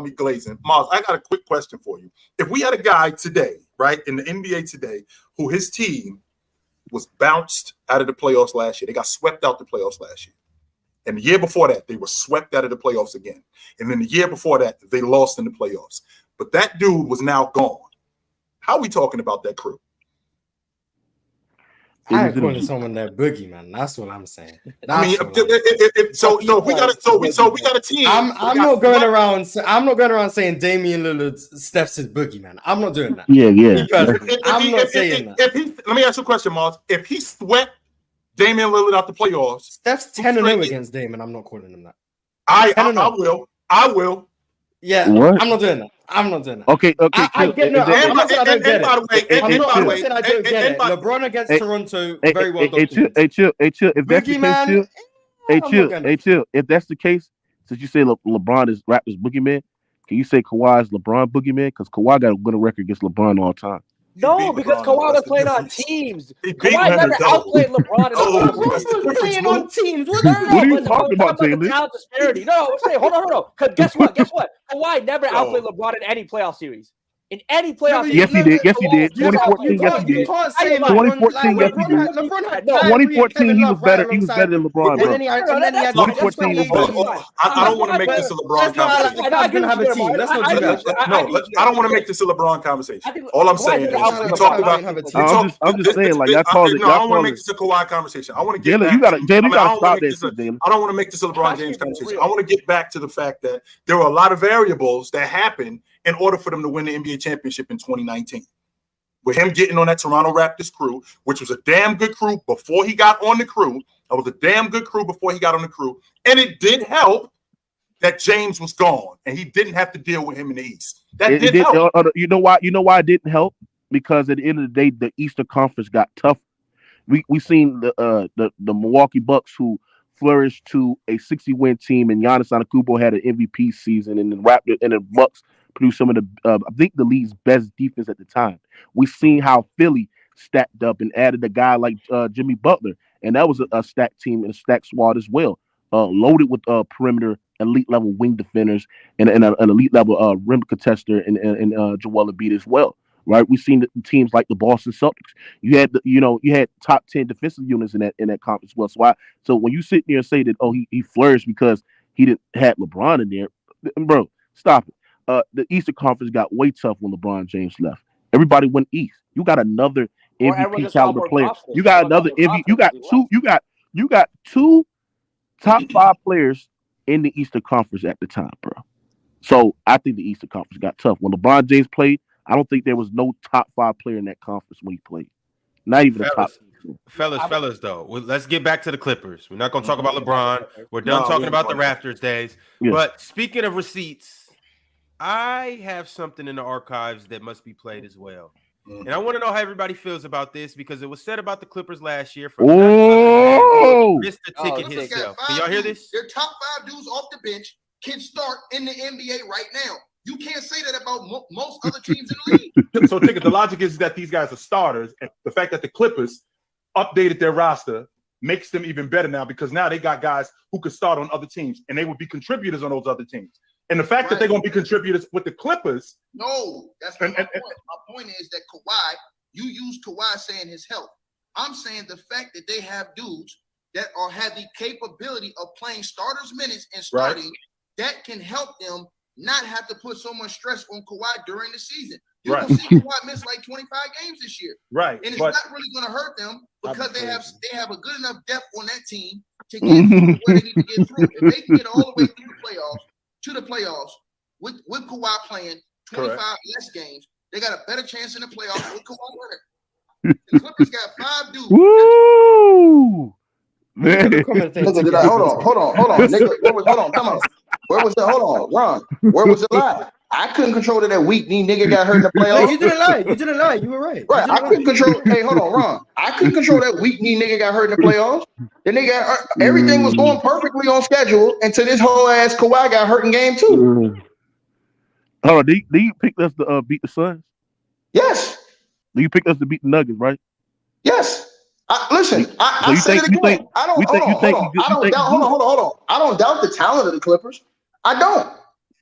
me glazing. Mars, I got a quick question for you. If we had a guy today, right, in the NBA today, who his team was bounced out of the playoffs last year. They got swept out the playoffs last year. And the year before that, they were swept out of the playoffs again. And then the year before that, they lost in the playoffs. But that dude was now gone. How are we talking about that crew? I ain't calling someone that boogie, man. That's what I'm saying. I mean, so we got a team. I'm not going around saying Damian Lillard Steph's his boogie, man. I'm not doing that. Yeah. I'm not saying that. Let me ask you a question, Mars. If he swept Damian Lillard out the playoffs, Steph's 10-0 against Damon. I'm not calling him that. I will. Yeah, what? I'm not doing that. Okay. I get no. I'm not saying I don't get it. By the way, I'm not saying I don't get it. LeBron against Toronto, very well documented. Hey, chill. If that's the case, chill. If that's the case, since you say LeBron is Raptors boogeyman, can you say Kawhi is LeBron boogeyman? Because Kawhi got a winning record against LeBron all time. No, because Kawhi was playing on teams. Kawhi never outplayed LeBron. We're playing on teams. What are you talking about, Taylor? Talent disparity. No, hold on. Because guess what? Kawhi never outplayed LeBron in any playoff series. In any playoff, yes, he did. Yes, he did. 2014, yes, he did. You can't say 2014, yes, he did. LeBron had 2014, he was better. He was better than LeBron, bro. And then he had 2014 was better. I don't want to make this a LeBron conversation. Let's not have a team. Let's not do that. No, I don't want to make this a LeBron conversation. All I'm saying is we talked about. I'm just saying, like y'all call it. No, I don't want to make this a Kawhi conversation. I want to get. Jalen, you gotta stop that shit, Jalen. I don't want to make this a LeBron James conversation. I want to get back to the fact that there were a lot of variables that happened in order for them to win the NBA championship in 2019. With him getting on that Toronto Raptors crew, which was a damn good crew before he got on the crew. That was a damn good crew before he got on the crew. And it did help that James was gone and he didn't have to deal with him in the East. That did help. You know why it didn't help? Because at the end of the day, the Eastern Conference got tough. We seen the Milwaukee Bucks who flourished to a 60-win team, and Giannis Antetokounmpo had an MVP season, and the Raptors and the Bucks produced some of the I think the league's best defense at the time. We seen how Philly stacked up and added a guy like Jimmy Butler, and that was a stacked team and a stacked squad as well, loaded with perimeter elite level wing defenders and an elite level rim contester and Joel Embiid as well. Right, we've seen the teams like the Boston Celtics. You had top 10 defensive units in that conference as well. So when you sit there and say that, oh, he flourished because he didn't have LeBron in there, bro, stop it. The Eastern Conference got way tough when LeBron James left. Everybody went east. You got another MVP caliber player. You got another MVP. You got two top 5 players in the Eastern Conference at the time, bro. So I think the Eastern Conference got tough when LeBron James played. I don't think there was no top 5 player in that conference when he played. Not even a top. Fellas, though, let's get back to the Clippers. We're not going to talk about LeBron. We're done talking about the Raptors days. Yeah. But speaking of receipts, I have something in the archives that must be played as well. And I want to know how everybody feels about this because it was said about the Clippers last year. Missed the ticket himself. Can y'all hear this? Their top 5 dudes off the bench can start in the NBA right now. You can't say that about most other teams in the league. So, the logic is that these guys are starters, and the fact that the Clippers updated their roster makes them even better now because now they got guys who could start on other teams, and they would be contributors on those other teams. And the fact that they're going to be contributors with the Clippers. No, that's not my point. My point is that Kawhi, you use Kawhi saying his health. I'm saying the fact that they have dudes that have the capability of playing starters minutes and starting, that can help them not have to put so much stress on Kawhi during the season. You can see Kawhi miss like 25 games this year. Right. And it's not really going to hurt them because they have a good enough depth on that team to get through where they need to get through. If they can get all the way through the playoffs with Kawhi playing 25 less games, they got a better chance in the playoffs with Kawhi Leonard. The Clippers got 5 dudes. Woo! Man. Hold on. Nigga, come on. Where was that? Hold on, Ron. Where was the lie? I couldn't control that weak knee nigga got hurt in the playoffs. You didn't lie. You were right. Right. I couldn't control. Hey, hold on, Ron. I couldn't control that weak knee nigga got hurt in the playoffs. The nigga everything was going perfectly on schedule until this whole ass Kawhi got hurt in game 2. Hold on. Do you pick us to beat the Suns? Yes. Do you pick us to beat the Nuggets? Right. Yes. Listen, I said it again. I don't doubt the talent of the Clippers. I don't.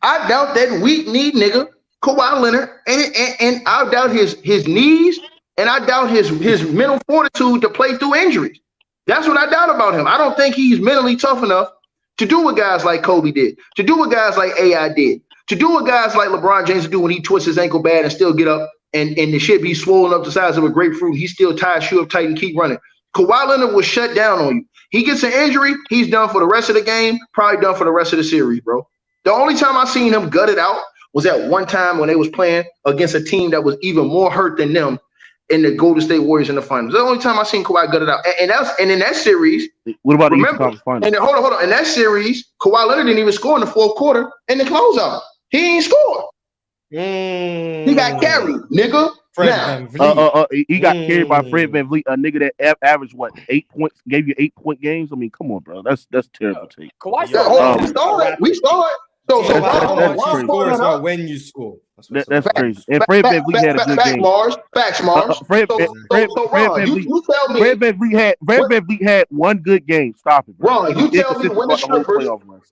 I doubt that weak knee nigga, Kawhi Leonard, and I doubt his knees, and I doubt his mental fortitude to play through injuries. That's what I doubt about him. I don't think he's mentally tough enough to do what guys like Kobe did, to do what guys like AI did, to do what guys like LeBron James do when he twists his ankle bad and still get up and the shit be swollen up the size of a grapefruit. He still ties shoe up tight and keep running. Kawhi Leonard will shut down on you. He gets an injury, he's done for the rest of the game, probably done for the rest of the series, bro. The only time I seen him gut it out was that one time when they was playing against a team that was even more hurt than them in the Golden State Warriors in the finals. The only time I seen Kawhi gut it out. And in that series, what about the Eastern Conference finals? And then, hold on. In that series, Kawhi Leonard didn't even score in the fourth quarter in the closeout. He ain't scored. He got carried, nigga. He got carried by Fred VanVleet, a nigga that averaged 8 points, gave you 8-point games. I mean, come on, bro. That's terrible take. Kawhi we saw it. So it's not when you score. That's crazy. And Fred VanVleet had a good game. Facts, Mars. Fred VanVleet had one good game. Stop it, bro. Ron, you tell me when the strippers.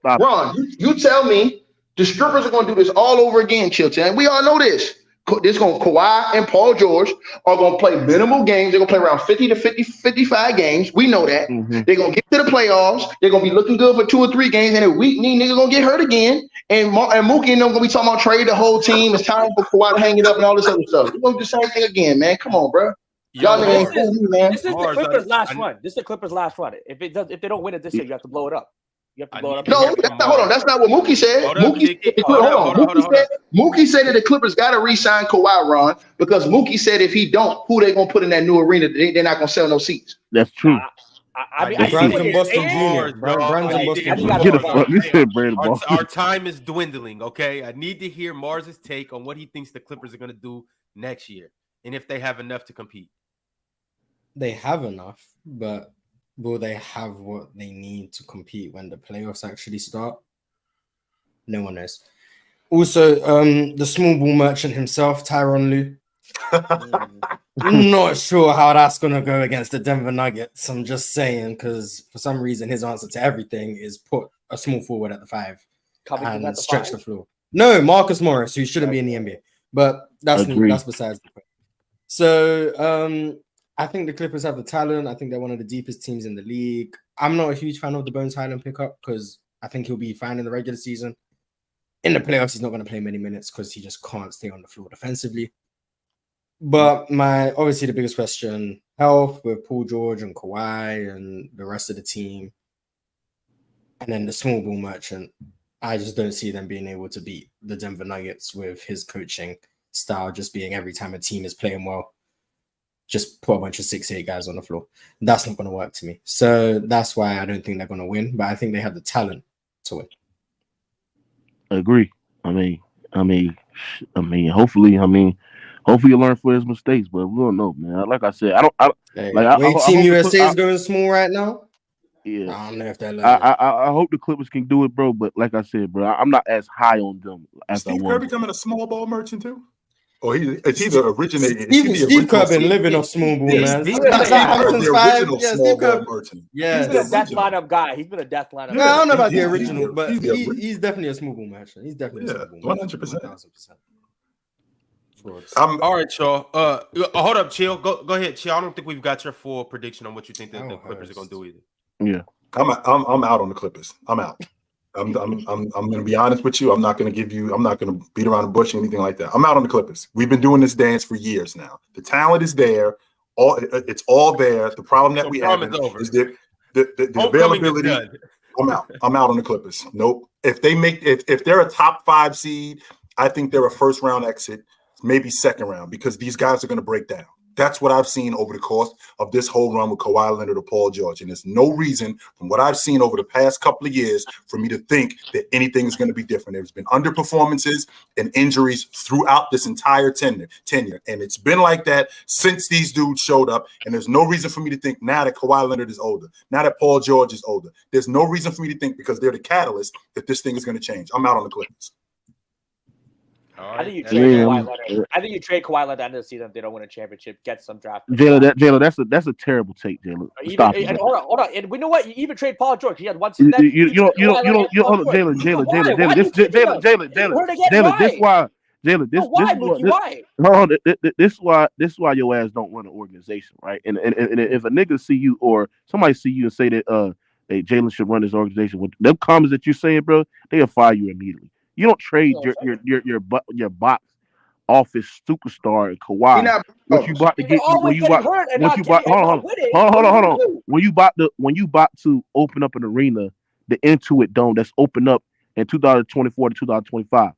Ron, you tell me the strippers are going to do this all over again, Chilton. And we all know this. Kawhi and Paul George are going to play minimal games. They're going to play around 50 to 55 games. We know that. Mm-hmm. They're going to get to the playoffs. They're going to be looking good for 2 or 3 games. And a weak knee nigga going to get hurt again. And Mookie and them going to be talking about trade the whole team. It's time for Kawhi to hang it up and all this other stuff. We're going to do the same thing again, man. Come on, bro. Y'all niggas ain't cool, man. This is the Clippers' last run. This is the Clippers' last run. If they don't win it this year, you have to blow it up. You have to blow it up. No, hold on. That's not what Mookie said. Mookie said that the Clippers got to re-sign Kawhi, Ron, because Mookie said if he don't, who they gonna put in that new arena? They're not gonna sell no seats. That's true. I mean, Brandon Boston Jr. Brandon Boston Jr. Our time is dwindling. Okay, I need to hear Mars's take on what he thinks the Clippers are gonna do next year, and if they have enough to compete. They have enough, but will they have what they need to compete when the playoffs actually start? No one knows. Also, the small ball merchant himself, Tyronn Lue. I'm not sure how that's going to go against the Denver Nuggets. I'm just saying, because for some reason, his answer to everything is put a small forward at the 5 and stretch the floor. No, Marcus Morris, who shouldn't be in the NBA. But that's besides the point. So, I think the Clippers have the talent. I think they're one of the deepest teams in the league. I'm not a huge fan of the Bones Highland pickup because I think he'll be fine in the regular season. In the playoffs, he's not going to play many minutes because he just can't stay on the floor defensively. But obviously the biggest question, health with Paul George and Kawhi and the rest of the team. And then the small ball merchant. I just don't see them being able to beat the Denver Nuggets with his coaching style just being every time a team is playing well, just put a bunch of 6'8" guys on the floor. That's not going to work to me. So that's why I don't think they're going to win, but I think they have the talent to win. I agree. I mean, hopefully you learn from his mistakes, but we don't know, man. Like I said, Team USA is going small right now. Yeah, I don't know if they're. I hope the Clippers can do it, bro. But like I said, bro, I'm not as high on them as Steve I was. Kerr becoming a small ball merchant too. Oh, is he the originator? Steve Kerr been living off small ball, man. Steve Kerr merchant. Yeah, he's been a death lineup guy. He's been a death lineup. No, I don't know about the original, but he's definitely a small ball merchant. He's definitely a small ball 100%. All right, y'all. Hold up, Chill. Go ahead, Chill. I don't think we've got your full prediction on what you think the Clippers are going to do either. Yeah, I'm out on the Clippers. I'm out. I'm going to be honest with you. I'm not going to beat around the bush or anything like that. I'm out on the Clippers. We've been doing this dance for years now. The talent is there. It's all there. The problem that we have is that the availability. I'm out. I'm out on the Clippers. Nope. If they're a top 5 seed, I think they're a first round exit, maybe second round, because these guys are going to break down. That's what I've seen over the course of this whole run with Kawhi Leonard or Paul George. And there's no reason from what I've seen over the past couple of years for me to think that anything is going to be different. There's been underperformances and injuries throughout this entire tenure. And it's been like that since these dudes showed up. And there's no reason for me to think now that Kawhi Leonard is older, now that Paul George is older. There's no reason for me to think, because they're the catalyst, that this thing is going to change. I'm out on the Clippers. I think you trade Kawhi Leonard. I think you trade Kawhi Leonard at the end of the season if they don't win a championship. Get some draft. Jayla, that's a terrible take, Jayla. Stop it. Hold on. And we know what? You even trade Paul George. He had one season. You don't. Jayla. This is why your ass don't run an organization, right? And if a nigga see you or somebody see you and say that hey, Jalen should run this organization, with them comments that you're saying, bro, they'll fire you immediately. You don't trade your box office superstar and Kawhi. What you bought to get you? When you bought? Hold on. When you bought to open up an arena, the Intuit Dome that's open up in 2024 to 2025.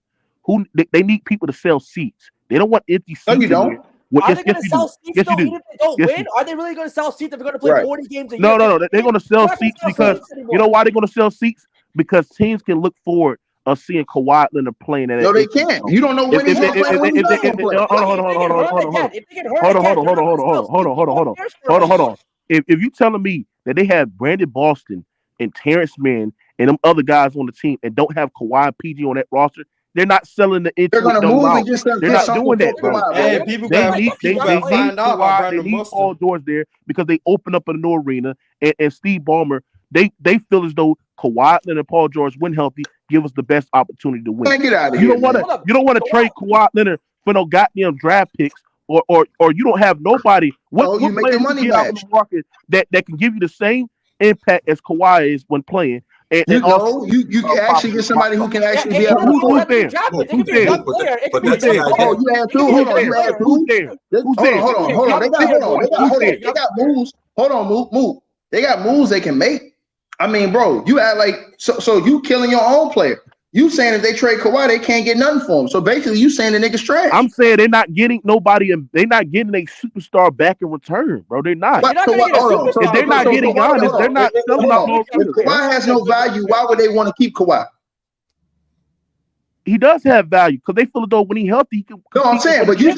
They need people to sell seats. They don't want empty seats. No, you don't. Are they going to sell seats though, even if they don't win? Are they really going to sell seats if they're going to play 40 games a year? No. They're going to sell seats because you know why they're going to sell seats? Because teams can look forward of seeing Kawhi Leonard playing that. No, they can't. You don't know when he's going to play. Hold on. If you telling me that they have Brandon Boston and Terrence Mann and them other guys on the team and don't have Kawhi and PG on that roster, they're not selling the Intuit. They're going to move and just they're not doing that, bro. Hey, people need Kawhi. They need Paul George there because they open up a new arena, and Steve Ballmer, they feel as though Kawhi Leonard and Paul George, when healthy, give us the best opportunity to win. Get out of you here, don't want to trade Kawhi Leonard for no goddamn draft picks, or you don't have nobody. What you make the money get out in the market that can give you the same impact as Kawhi is when playing? And you can actually get somebody who can actually be able to who's there? Who's there? Oh, you had two. Hold on, you had two. Who's there? Hold on. They got moves. Hold on, move. They got moves they can make. I mean, bro, you act like so you killing your own player. You saying if they trade Kawhi, they can't get nothing for him. So basically, you saying the nigga's trash. I'm saying they're not getting nobody, and they're not getting a superstar back in return, bro. They're not. If they're not getting Giannis, they're not selling out no. If Kawhi has no value, why would they want to keep Kawhi? He does have value because they feel as though when he's healthy, he can. No, I'm saying, but you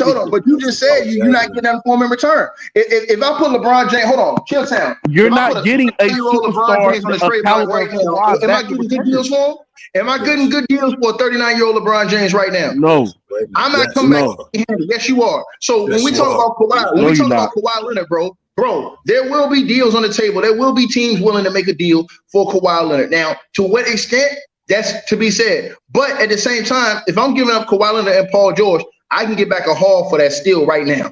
just said you're not getting nothing for him in return. If I put LeBron James, hold on, chill town. You're not getting a superstar James on the trade block right now. Am I getting good deals for him? Am I getting good deals for a 39-year-old LeBron James right now? No. I'm not coming back. Yes, you are. So when we talk about Kawhi Leonard, bro, there will be deals on the table. There will be teams willing to make a deal for Kawhi Leonard. Now, to what extent? That's to be said. But at the same time, if I'm giving up Kawhi Leonard and Paul George, I can get back a haul for that steal right now.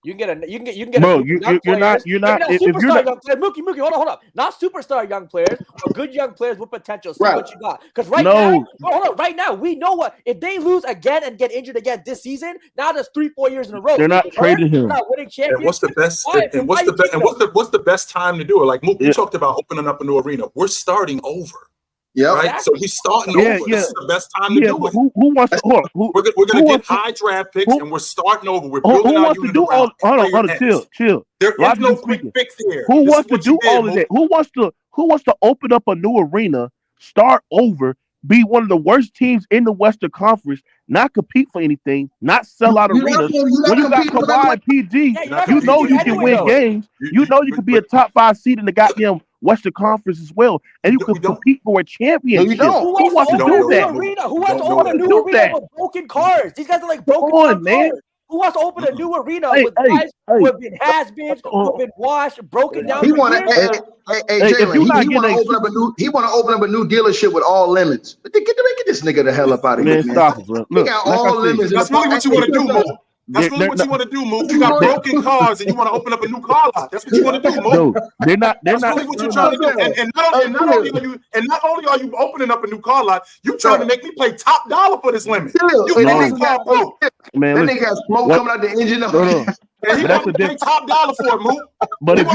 You can get. Bro, you're not. If you're not Mookie, hold up. Not superstar young players, but good young players with potential. See what you got. Because right now, we know what if they lose again and get injured again this season. Now there's 3-4 years in a row. They're not trading him. Not winning championships. And what's the best? And what's the best time to do it? Like Mookie, you talked about opening up a new arena. We're starting over. Yeah, right. Exactly. So he's starting over. This is the best time to do it. Who wants to? We're going to get high draft picks, and we're starting over. We're building our unit around. Hold on, chill. There is no quick fix here. Who wants to do all of that? Who wants to open up a new arena, start over, be one of the worst teams in the Western Conference, not compete for anything, not sell out arenas? When you got Kawhi and PG, you know you can win games. You know you can be a top 5 seed in the goddamn Western Conference as well, and you can compete for a championship. Who wants to do that? Who wants to open a new arena with broken cars? These guys are like broken cars. Who wants to open a new arena with guys who have been has-beens, who have been washed, broken down? He want to open up a new dealership with all lemons. But get this nigga the hell up out of here, man. Stop it, bro. He got all lemons. That's really what you want to do, Mo. That's really what you want to do, Mo. You got broken cars and you want to open up a new car lot. That's what you want to do, Mo. No, they're not. That's really what you're trying to do. And not only are you opening up a new car lot, you trying to make me pay top dollar for this lemon. Man, that nigga got smoke coming out the engine. And he want to pay top dollar for it, Mo. But if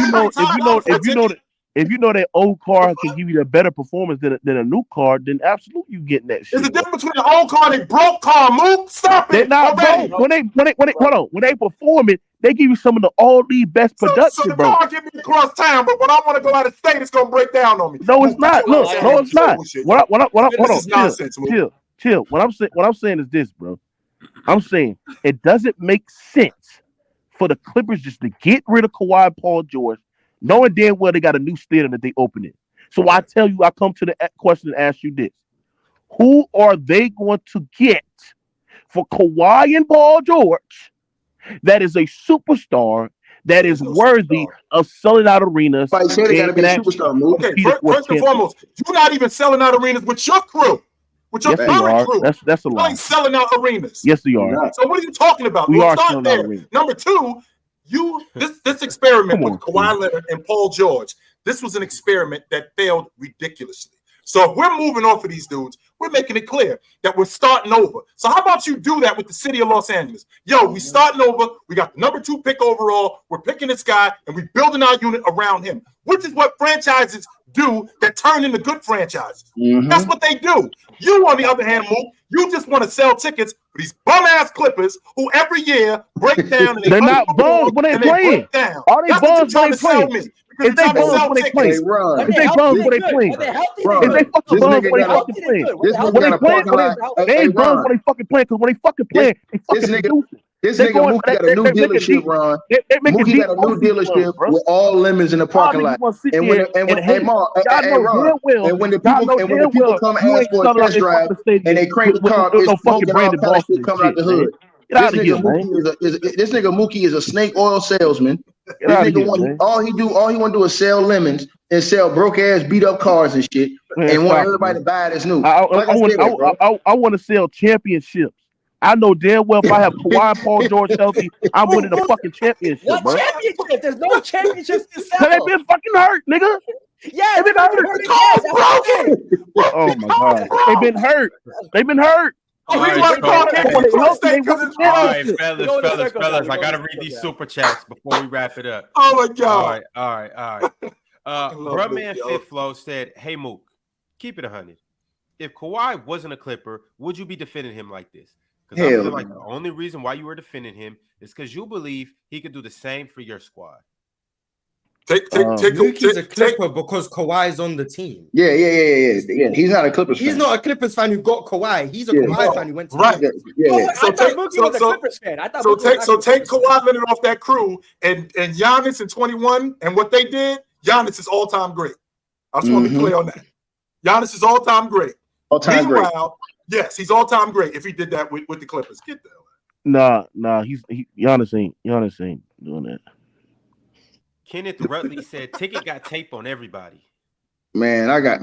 you know that old car can give you a better performance than a new car, then absolutely you getting that shit. There's a difference between an old car and a broke car, Mo. Stop it. They're not broke. When they perform it, they give you some of the best production, so the bro. car get me across town, but when I want to go out of state, it's gonna break down on me. No, it's not. Look, no, it's not. Chill. What I'm saying is this, bro. I'm saying it doesn't make sense for the Clippers just to get rid of Kawhi and Paul George, knowing damn well they got a new stadium that they open it. So I tell you, I come to the question and ask you this: who are they going to get for Kawhi and Paul George that is a superstar that is worthy of selling out arenas? They gotta be a superstar, move. Okay, first and foremost, you're not even selling out arenas with your crew. With your current crew. That's a lie. You ain't selling out arenas. Yes, we are. So what are you talking about? We are start selling there. out arenas. Number two, this experiment with Kawhi Leonard and Paul George, this was an experiment that failed ridiculously. So if we're moving off of these dudes, we're making it clear that we're starting over. So how about you do that with the city of Los Angeles? Yo, we starting over. We got the number 2 pick overall. We're picking this guy, and we're building our unit around him, which is what franchises do that turn into good franchises. That's what they do. You, on the other hand, Mook, you just want to sell tickets for these bum-ass Clippers who every year break down. And they're not bums when they're playing. Are they bums when they playing? If they bums when they playing, if they bums when they playing, if they fucking bums when they fucking playing, when they playing, they ain't bums when they fucking playing. Because when they fucking playing, they fucking producing. This nigga Mookie got a new dealership, Ron. Mookie got a new dealership with all lemons in the parking lot. And when the people come ask for a test drive and they crank the car, it's smoking all kind of shit coming out the hood. This nigga Mookie is a snake oil salesman. All he want to do is sell lemons and sell broke ass beat up cars and shit, and want everybody to buy it as new. I want to sell championships. I know damn well if I have Kawhi and Paul George healthy, I'm winning a fucking championship, What bro. championship? There's no championships to Cause sell. they been fucking hurt, nigga. Yeah, they been hurt. Oh my god, they been hurt. They been hurt. All right, fellas, I gotta read these super chats before we wrap it up. Oh my god! All right. Brumman Fifth Flow said, "Hey Mook, keep it 100. If Kawhi wasn't a Clipper, would you be defending him like this? Because I feel like the only reason why you were defending him is because you believe he could do the same for your squad." Mookie's a Clipper because Kawhi's on the team. Yeah. He's not a Clippers fan. He's not a Clippers fan who got Kawhi. He's a Kawhi fan who went to So take Kawhi Leonard off that crew and Giannis in 21 and what they did. Giannis is all time great. I just want to be clear on that. Giannis is all time great. Meanwhile, yes, he's all time great. If he did that with the Clippers, get the hell out. Nah. Giannis ain't doing that. Kenneth Rutley said, "Ticket got tape on everybody." Man, I got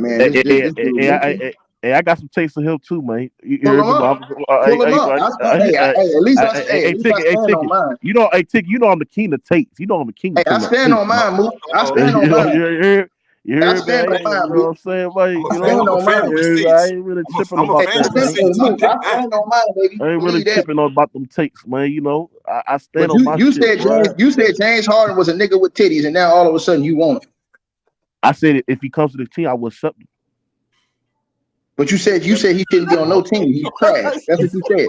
I got some takes of him too, man. At least I stand on mine. You know I'm the king of takes. You know I'm the king. I stand on mine, Mook. I stand on mine. I stand on mine, you know what I'm saying, buddy? I ain't really tripping about that. I stand on mine, baby. I ain't really tripping about them takes, man. You know, I stand on my shit. You said James Harden was a nigga with titties, and now all of a sudden you want him. I said if he comes to the team, I will accept him. But you said he shouldn't be on no team. He's trash. That's what you said.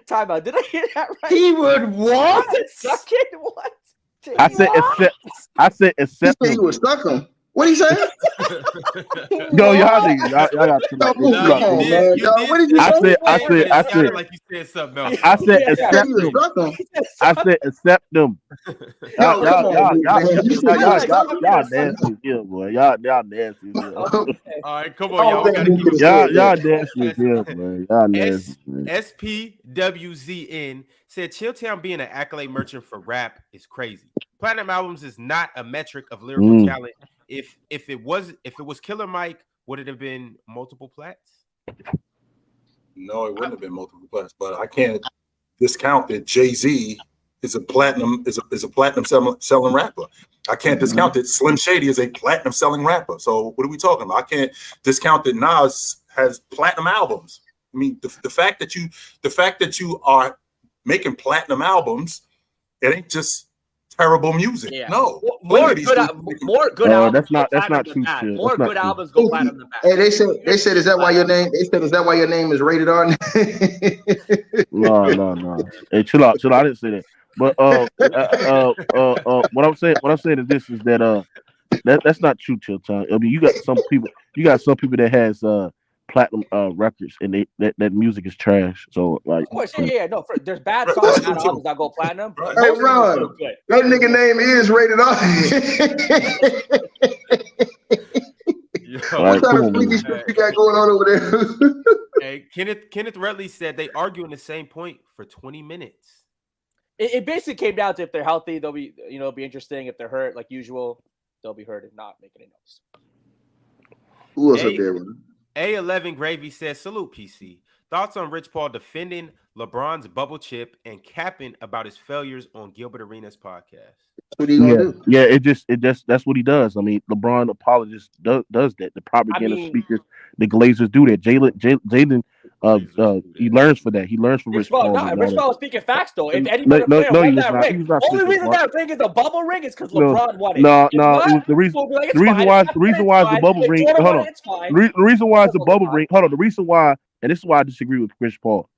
Time out. Did I hear that right? He would what? What? I said accept. He said he would suck him. What he say? Yo, y'all niggas, y'all got to What did you say? I said like you said something else. I said accept them. I said accept them. Y'all nasty here, boy. Y'all nasty here. All right, come on, y'all. We gotta keep it. Y'all nasty here, man. Y'all nasty. SPWZN said Chilltown being an accolade merchant for rap is crazy. Platinum albums is not a metric of lyrical talent. If it was Killer Mike, would it have been multiple plats? No, it wouldn't have been multiple plats. But I can't discount that Jay-Z is a platinum selling rapper. I can't discount that Slim Shady is a platinum selling rapper. So what are we talking about? I can't discount that Nas has platinum albums. I mean, the fact that you are making platinum albums, it ain't just terrible music. Yeah. No, more good albums. That's not true. More good albums go platinum than bad. Hey, they said, is that why your name? They said, is that why your name is rated R? No. Hey, chill out. I didn't say that. But what I'm saying is this: is that that's not true, Chilltown. I mean, you got some people that has platinum records, and that music is trash. So like, of course, no. There's bad songs and albums that go platinum. Hey, Ron, that nigga name is rated R. What kind of freaky shit you got going on over there? Hey, Kenneth Rutley said they argue in the same point for 20 minutes. It basically came down to if they're healthy, they'll be be interesting. If they're hurt, like usual, they'll be hurt and not make any noise. Who else up there, man? A11 Gravy says, salute PC. Thoughts on Rich Paul defending LeBron's bubble chip and capping about his failures on Gilbert Arenas' podcast? What are you gonna do? Yeah, it just that's what he does. I mean, LeBron apologist does that. The propaganda speakers, the Glazers do that. Jalen he learns for that. He learns from Rich Paul. Rich Paul was speaking facts though. If anybody won that ring, only reason that ring is a bubble ring is because LeBron won it. No, it was the reason why it's the bubble ring. Hold on. The reason why it's a bubble ring. Hold on. The reason why, and this is why I disagree with Rich Paul.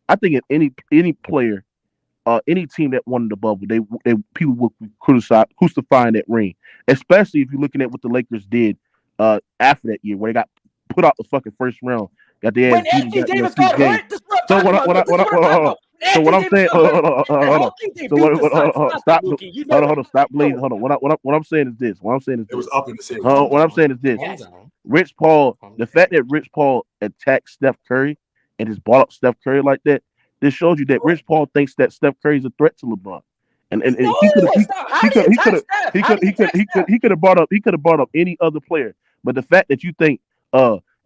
I think if any player, any team that won the bubble, they people would crucifying that ring, especially if you're looking at what the Lakers did after that year, where they got put out the fucking first round. Got the ass beat. Anthony Davis got hurt. So what I'm saying, stop blazing. Hold on. What I'm saying is this. It was up in the city. What I'm saying is this. Rich Paul, the fact that Rich Paul attacked Steph Curry and just brought up Steph Curry like that, this shows you that Rich Paul thinks that Steph Curry is a threat to LeBron. And he could have brought up any other player. But the fact that you think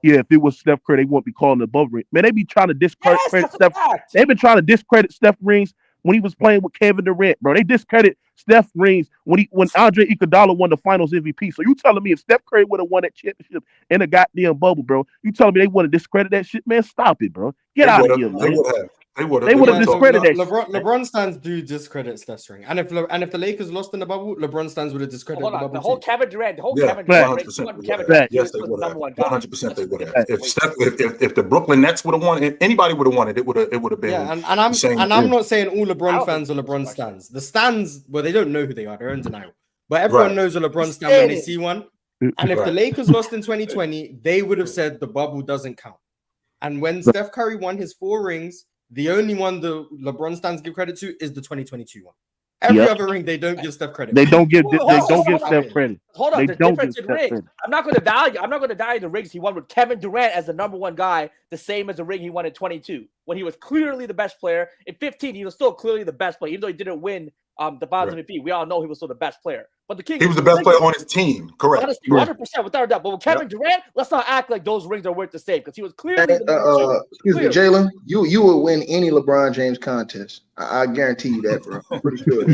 yeah, if it was Steph Curry, they wouldn't be calling the bubble ring. Man, they be trying to discredit Steph. They've been trying to discredit Steph rings when he was playing with Kevin Durant, bro. They discredit Steph rings when Andre Iguodala won the Finals MVP. So you telling me if Steph Curry would have won that championship in a goddamn bubble, bro? You telling me they want to discredit that shit, man? Stop it, bro. Get out of here, man. They would have discredited that. LeBron stands do discredit Steph's ring, and if the Lakers lost in the bubble, LeBron stands would have discredited the bubble. The whole Kevin Durant, Kevin Durant, 100%. Yes, they would have. 100% they would have. If the Brooklyn Nets would have won, if anybody would have won it, it would have been. Yeah, and I'm not saying all LeBron fans are LeBron stands. The stands, well, they don't know who they are. They're in denial. But everyone knows a LeBron stand when they see one. And if the Lakers lost in 2020, they would have said the bubble doesn't count. And when Steph Curry won his 4 rings, the only one the LeBron stands give credit to is the 2022 one. Every other ring, they don't give Steph credit. They don't give Steph credit. Hold on, there's difference in rings. I'm not going to value the rings he won with Kevin Durant as the number 1 guy, the same as the ring he won in 22, when he was clearly the best player. In 15, he was still clearly the best player, even though he didn't win the Finals MVP. We all know he was still the best player. But the King, he was the best player on his team, correct? 100%, without a doubt. But with Kevin Durant, let's not act like those rings are worth the same, because he was clearly. Excuse me, Jalen. You would win any LeBron James contest. I guarantee you that, bro. I'm pretty sure.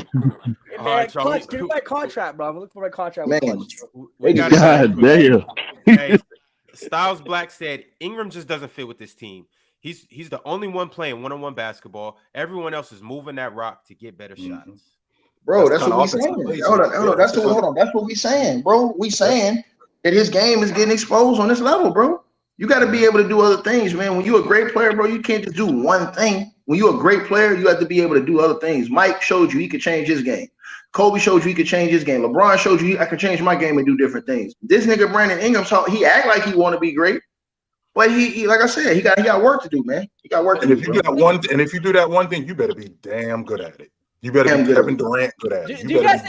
All right, Charlie. Give me my contract, bro. I'm looking for my contract. Man, God damn. Hey, Styles Black said Ingram just doesn't fit with this team. He's the only one playing one-on-one basketball. Everyone else is moving that rock to get better shots. Bro, that's what we saying. Hold on. That's what we saying, bro. We saying that his game is getting exposed on this level, bro. You got to be able to do other things, man. When you're a great player, bro, you can't just do one thing. When you're a great player, you have to be able to do other things. Mike showed you he could change his game. Kobe showed you he could change his game. LeBron showed you I could change my game and do different things. This nigga Brandon Ingram, he act like he want to be great, but he like I said, he got work to do, man. He got work to do. If you do that one thing, you better be damn good at it. You better be Kevin Durant good at it. Do you guys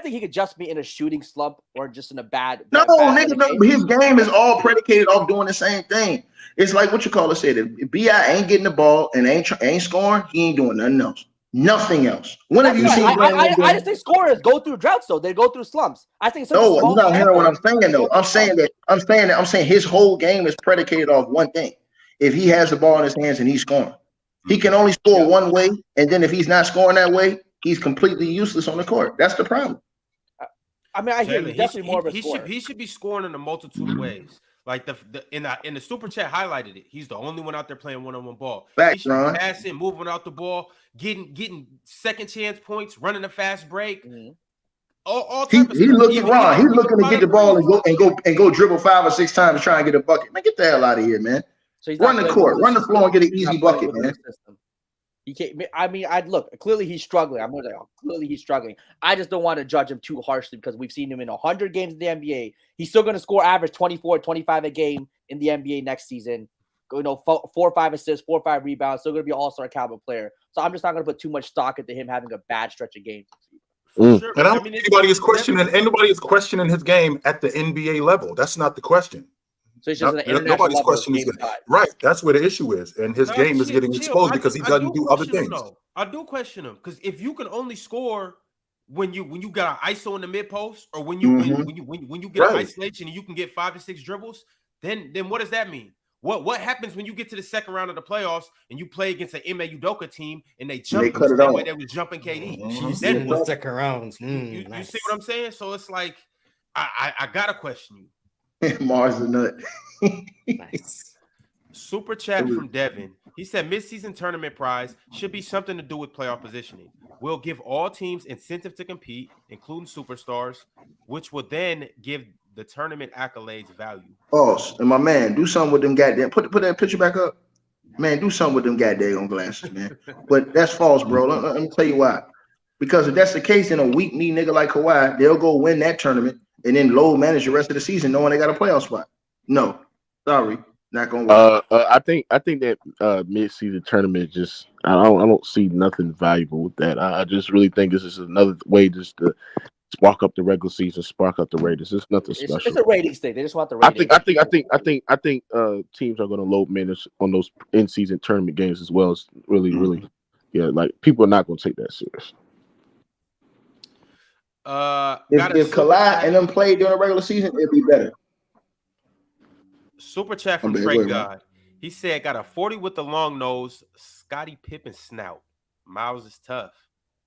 think he could just be in a shooting slump or just in a bad? No, nigga, no. His game is all predicated off doing the same thing. It's like what you call it said. If B.I. ain't getting the ball and ain't scoring, he ain't doing nothing else. Nothing else. When have you seen? I just think scorers go through droughts, though. They go through slumps. I think. No, you're not hearing what I'm saying, though. I'm saying his whole game is predicated off one thing. If he has the ball in his hands and he's scoring, he can only score one way, and then if he's not scoring that way, he's completely useless on the court. That's the problem. I mean, I hear you. Definitely more of a scorer. He should be scoring in a multitude of ways. Like in the super chat highlighted it. He's the only one out there playing one-on-one ball. He should be passing, moving out the ball, getting second chance points, running a fast break. All he looking wrong. He's looking to get the ball and go dribble 5 or 6 times to try and get a bucket. Man, get the hell out of here, man. So run the court, run the floor, and get an easy bucket, man. He can't. I mean, clearly he's struggling. I'm gonna say, clearly he's struggling. I just don't want to judge him too harshly because we've seen him in 100 games in the NBA. He's still gonna score average 24, 25 a game in the NBA next season. 4 or 5 assists, 4 or 5 rebounds. Still gonna be an all-star caliber player. So I'm just not gonna put too much stock into him having a bad stretch of games. Sure. And I don't think anybody is questioning his game at the NBA level. That's not the question. So it's just nobody's questioning his game. Right. That's where the issue is. And his game is getting exposed because he doesn't do other things. I do question him because if you can only score when you got an ISO in the mid post or when you get an isolation and you can get 5 to 6 dribbles, then what does that mean? What happens when you get to the second round of the playoffs and you play against an Ime Udoka team and they jump the same way they was jumping KD? Then the second round. You see what I'm saying? So it's like I gotta question you. Mars the nut. Nice. Super chat from Devin. He said mid-season tournament prize should be something to do with playoff positioning. We'll give all teams incentive to compete, including superstars, which will then give the tournament accolades value. Boss, and my man, do something with them goddamn. Put that picture back up. Man, do something with them goddamn glasses, man. But that's false, bro. Let me tell you why. Because if that's the case, then a weak knee nigga like Kawhi, they'll go win that tournament and then low manage the rest of the season knowing they got a playoff spot. No, sorry, not gonna work. I think that mid-season tournament just I don't see nothing valuable with that. I just really think this is another way just to spark up the regular season, spark up the ratings. It's nothing special. It's a ratings thing. They just want the ratings. I think teams are going to low manage on those in-season tournament games as well. As really, like people are not going to take that serious. If Kawhi and them played during the regular season, it'd be better. Super chat from Trey God. He said, got a 40 with the long nose, Scottie Pippen snout. Miles is tough.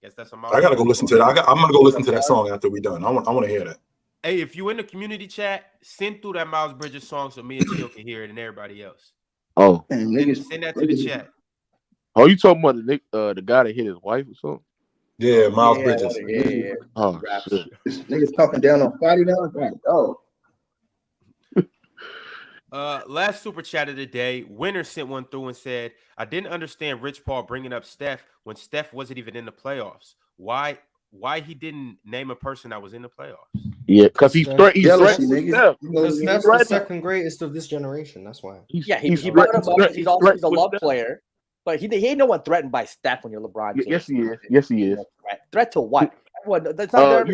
Guess that's a Miles. I gotta go listen to that. I'm gonna go listen to that song after we're done. I want to hear that. Hey, if you in the community chat, send through that Miles Bridges song so me and Chill can hear it and everybody else. Oh, send that to the chat. Oh, you talking about the guy that hit his wife or something? Yeah, Miles Bridges. Yeah. Oh shit. Niggas talking down on Scotty now. Oh. Last super chat of the day, Winner sent one through and said, I didn't understand Rich Paul bringing up Steph when Steph wasn't even in the playoffs. Why he didn't name a person that was in the playoffs? Yeah, because he's threatening Steph. Because Steph's the second greatest of this generation. That's why. He brought him up. He's a love player, but he ain't no one threatened by Steph when you're LeBron James. Yes, he is. Yes, he is. Threat to what? That's not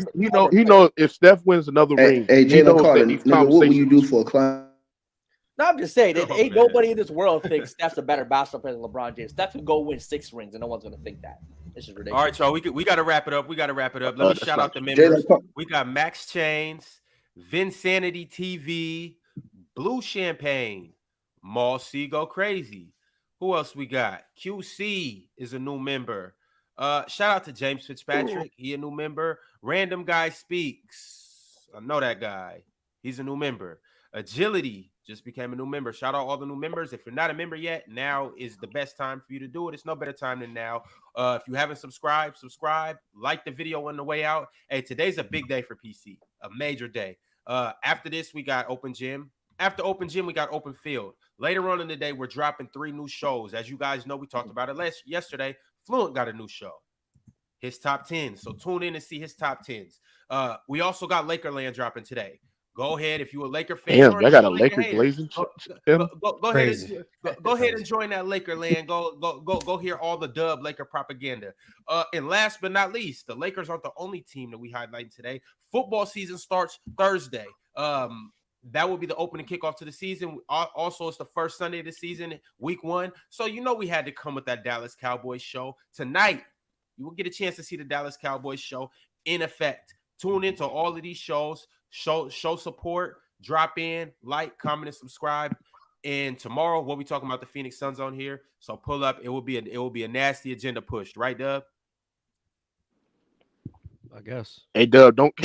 he knows if Steph wins another ring. Hey, Jalen Carter, nigga, what will you do for a client? No, I'm just saying, ain't nobody in this world thinks Steph's a better basketball player than LeBron James. Steph can go win 6 rings, and no one's going to think that. This is ridiculous. All right, y'all, we got to wrap it up. Let me shout out the members. We got Max Chains, Vinsanity TV, Blue Champagne, Mall C Go Crazy. Who else we got? QC is a new member. Shout out to James Fitzpatrick. He a new member. Random Guy Speaks. I know that guy. He's a new member. Agility just became a new member. Shout out all the new members. If you're not a member yet, now is the best time for you to do it. It's no better time than now. If you haven't subscribed, subscribe. Like the video on the way out. Hey, today's a big day for PC. A major day. After this, we got Open Gym. After Open Gym, we got Open Field. Later on in the day, we're dropping 3 new shows. As you guys know, we talked about it yesterday. Fluent got a new show. His top 10. So tune in and see his top 10s. We also got Lakerland dropping today. Go ahead if you a Laker fan. Damn, I got a Laker glazing. Go ahead and join that Lakerland. Go hear all the dub Laker propaganda. And last but not least, the Lakers aren't the only team that we highlighted today. Football season starts Thursday. That will be the opening kickoff to the season. Also, it's the first Sunday of the season, week 1. So we had to come with that Dallas Cowboys show tonight. You will get a chance to see the Dallas Cowboys show in effect. Tune into all of these shows. Show support, drop in, like, comment, and subscribe. And tomorrow we'll be talking about the Phoenix Suns on here. So pull up. It will be a nasty agenda pushed, right, Dub? I guess. Hey, Dub, don't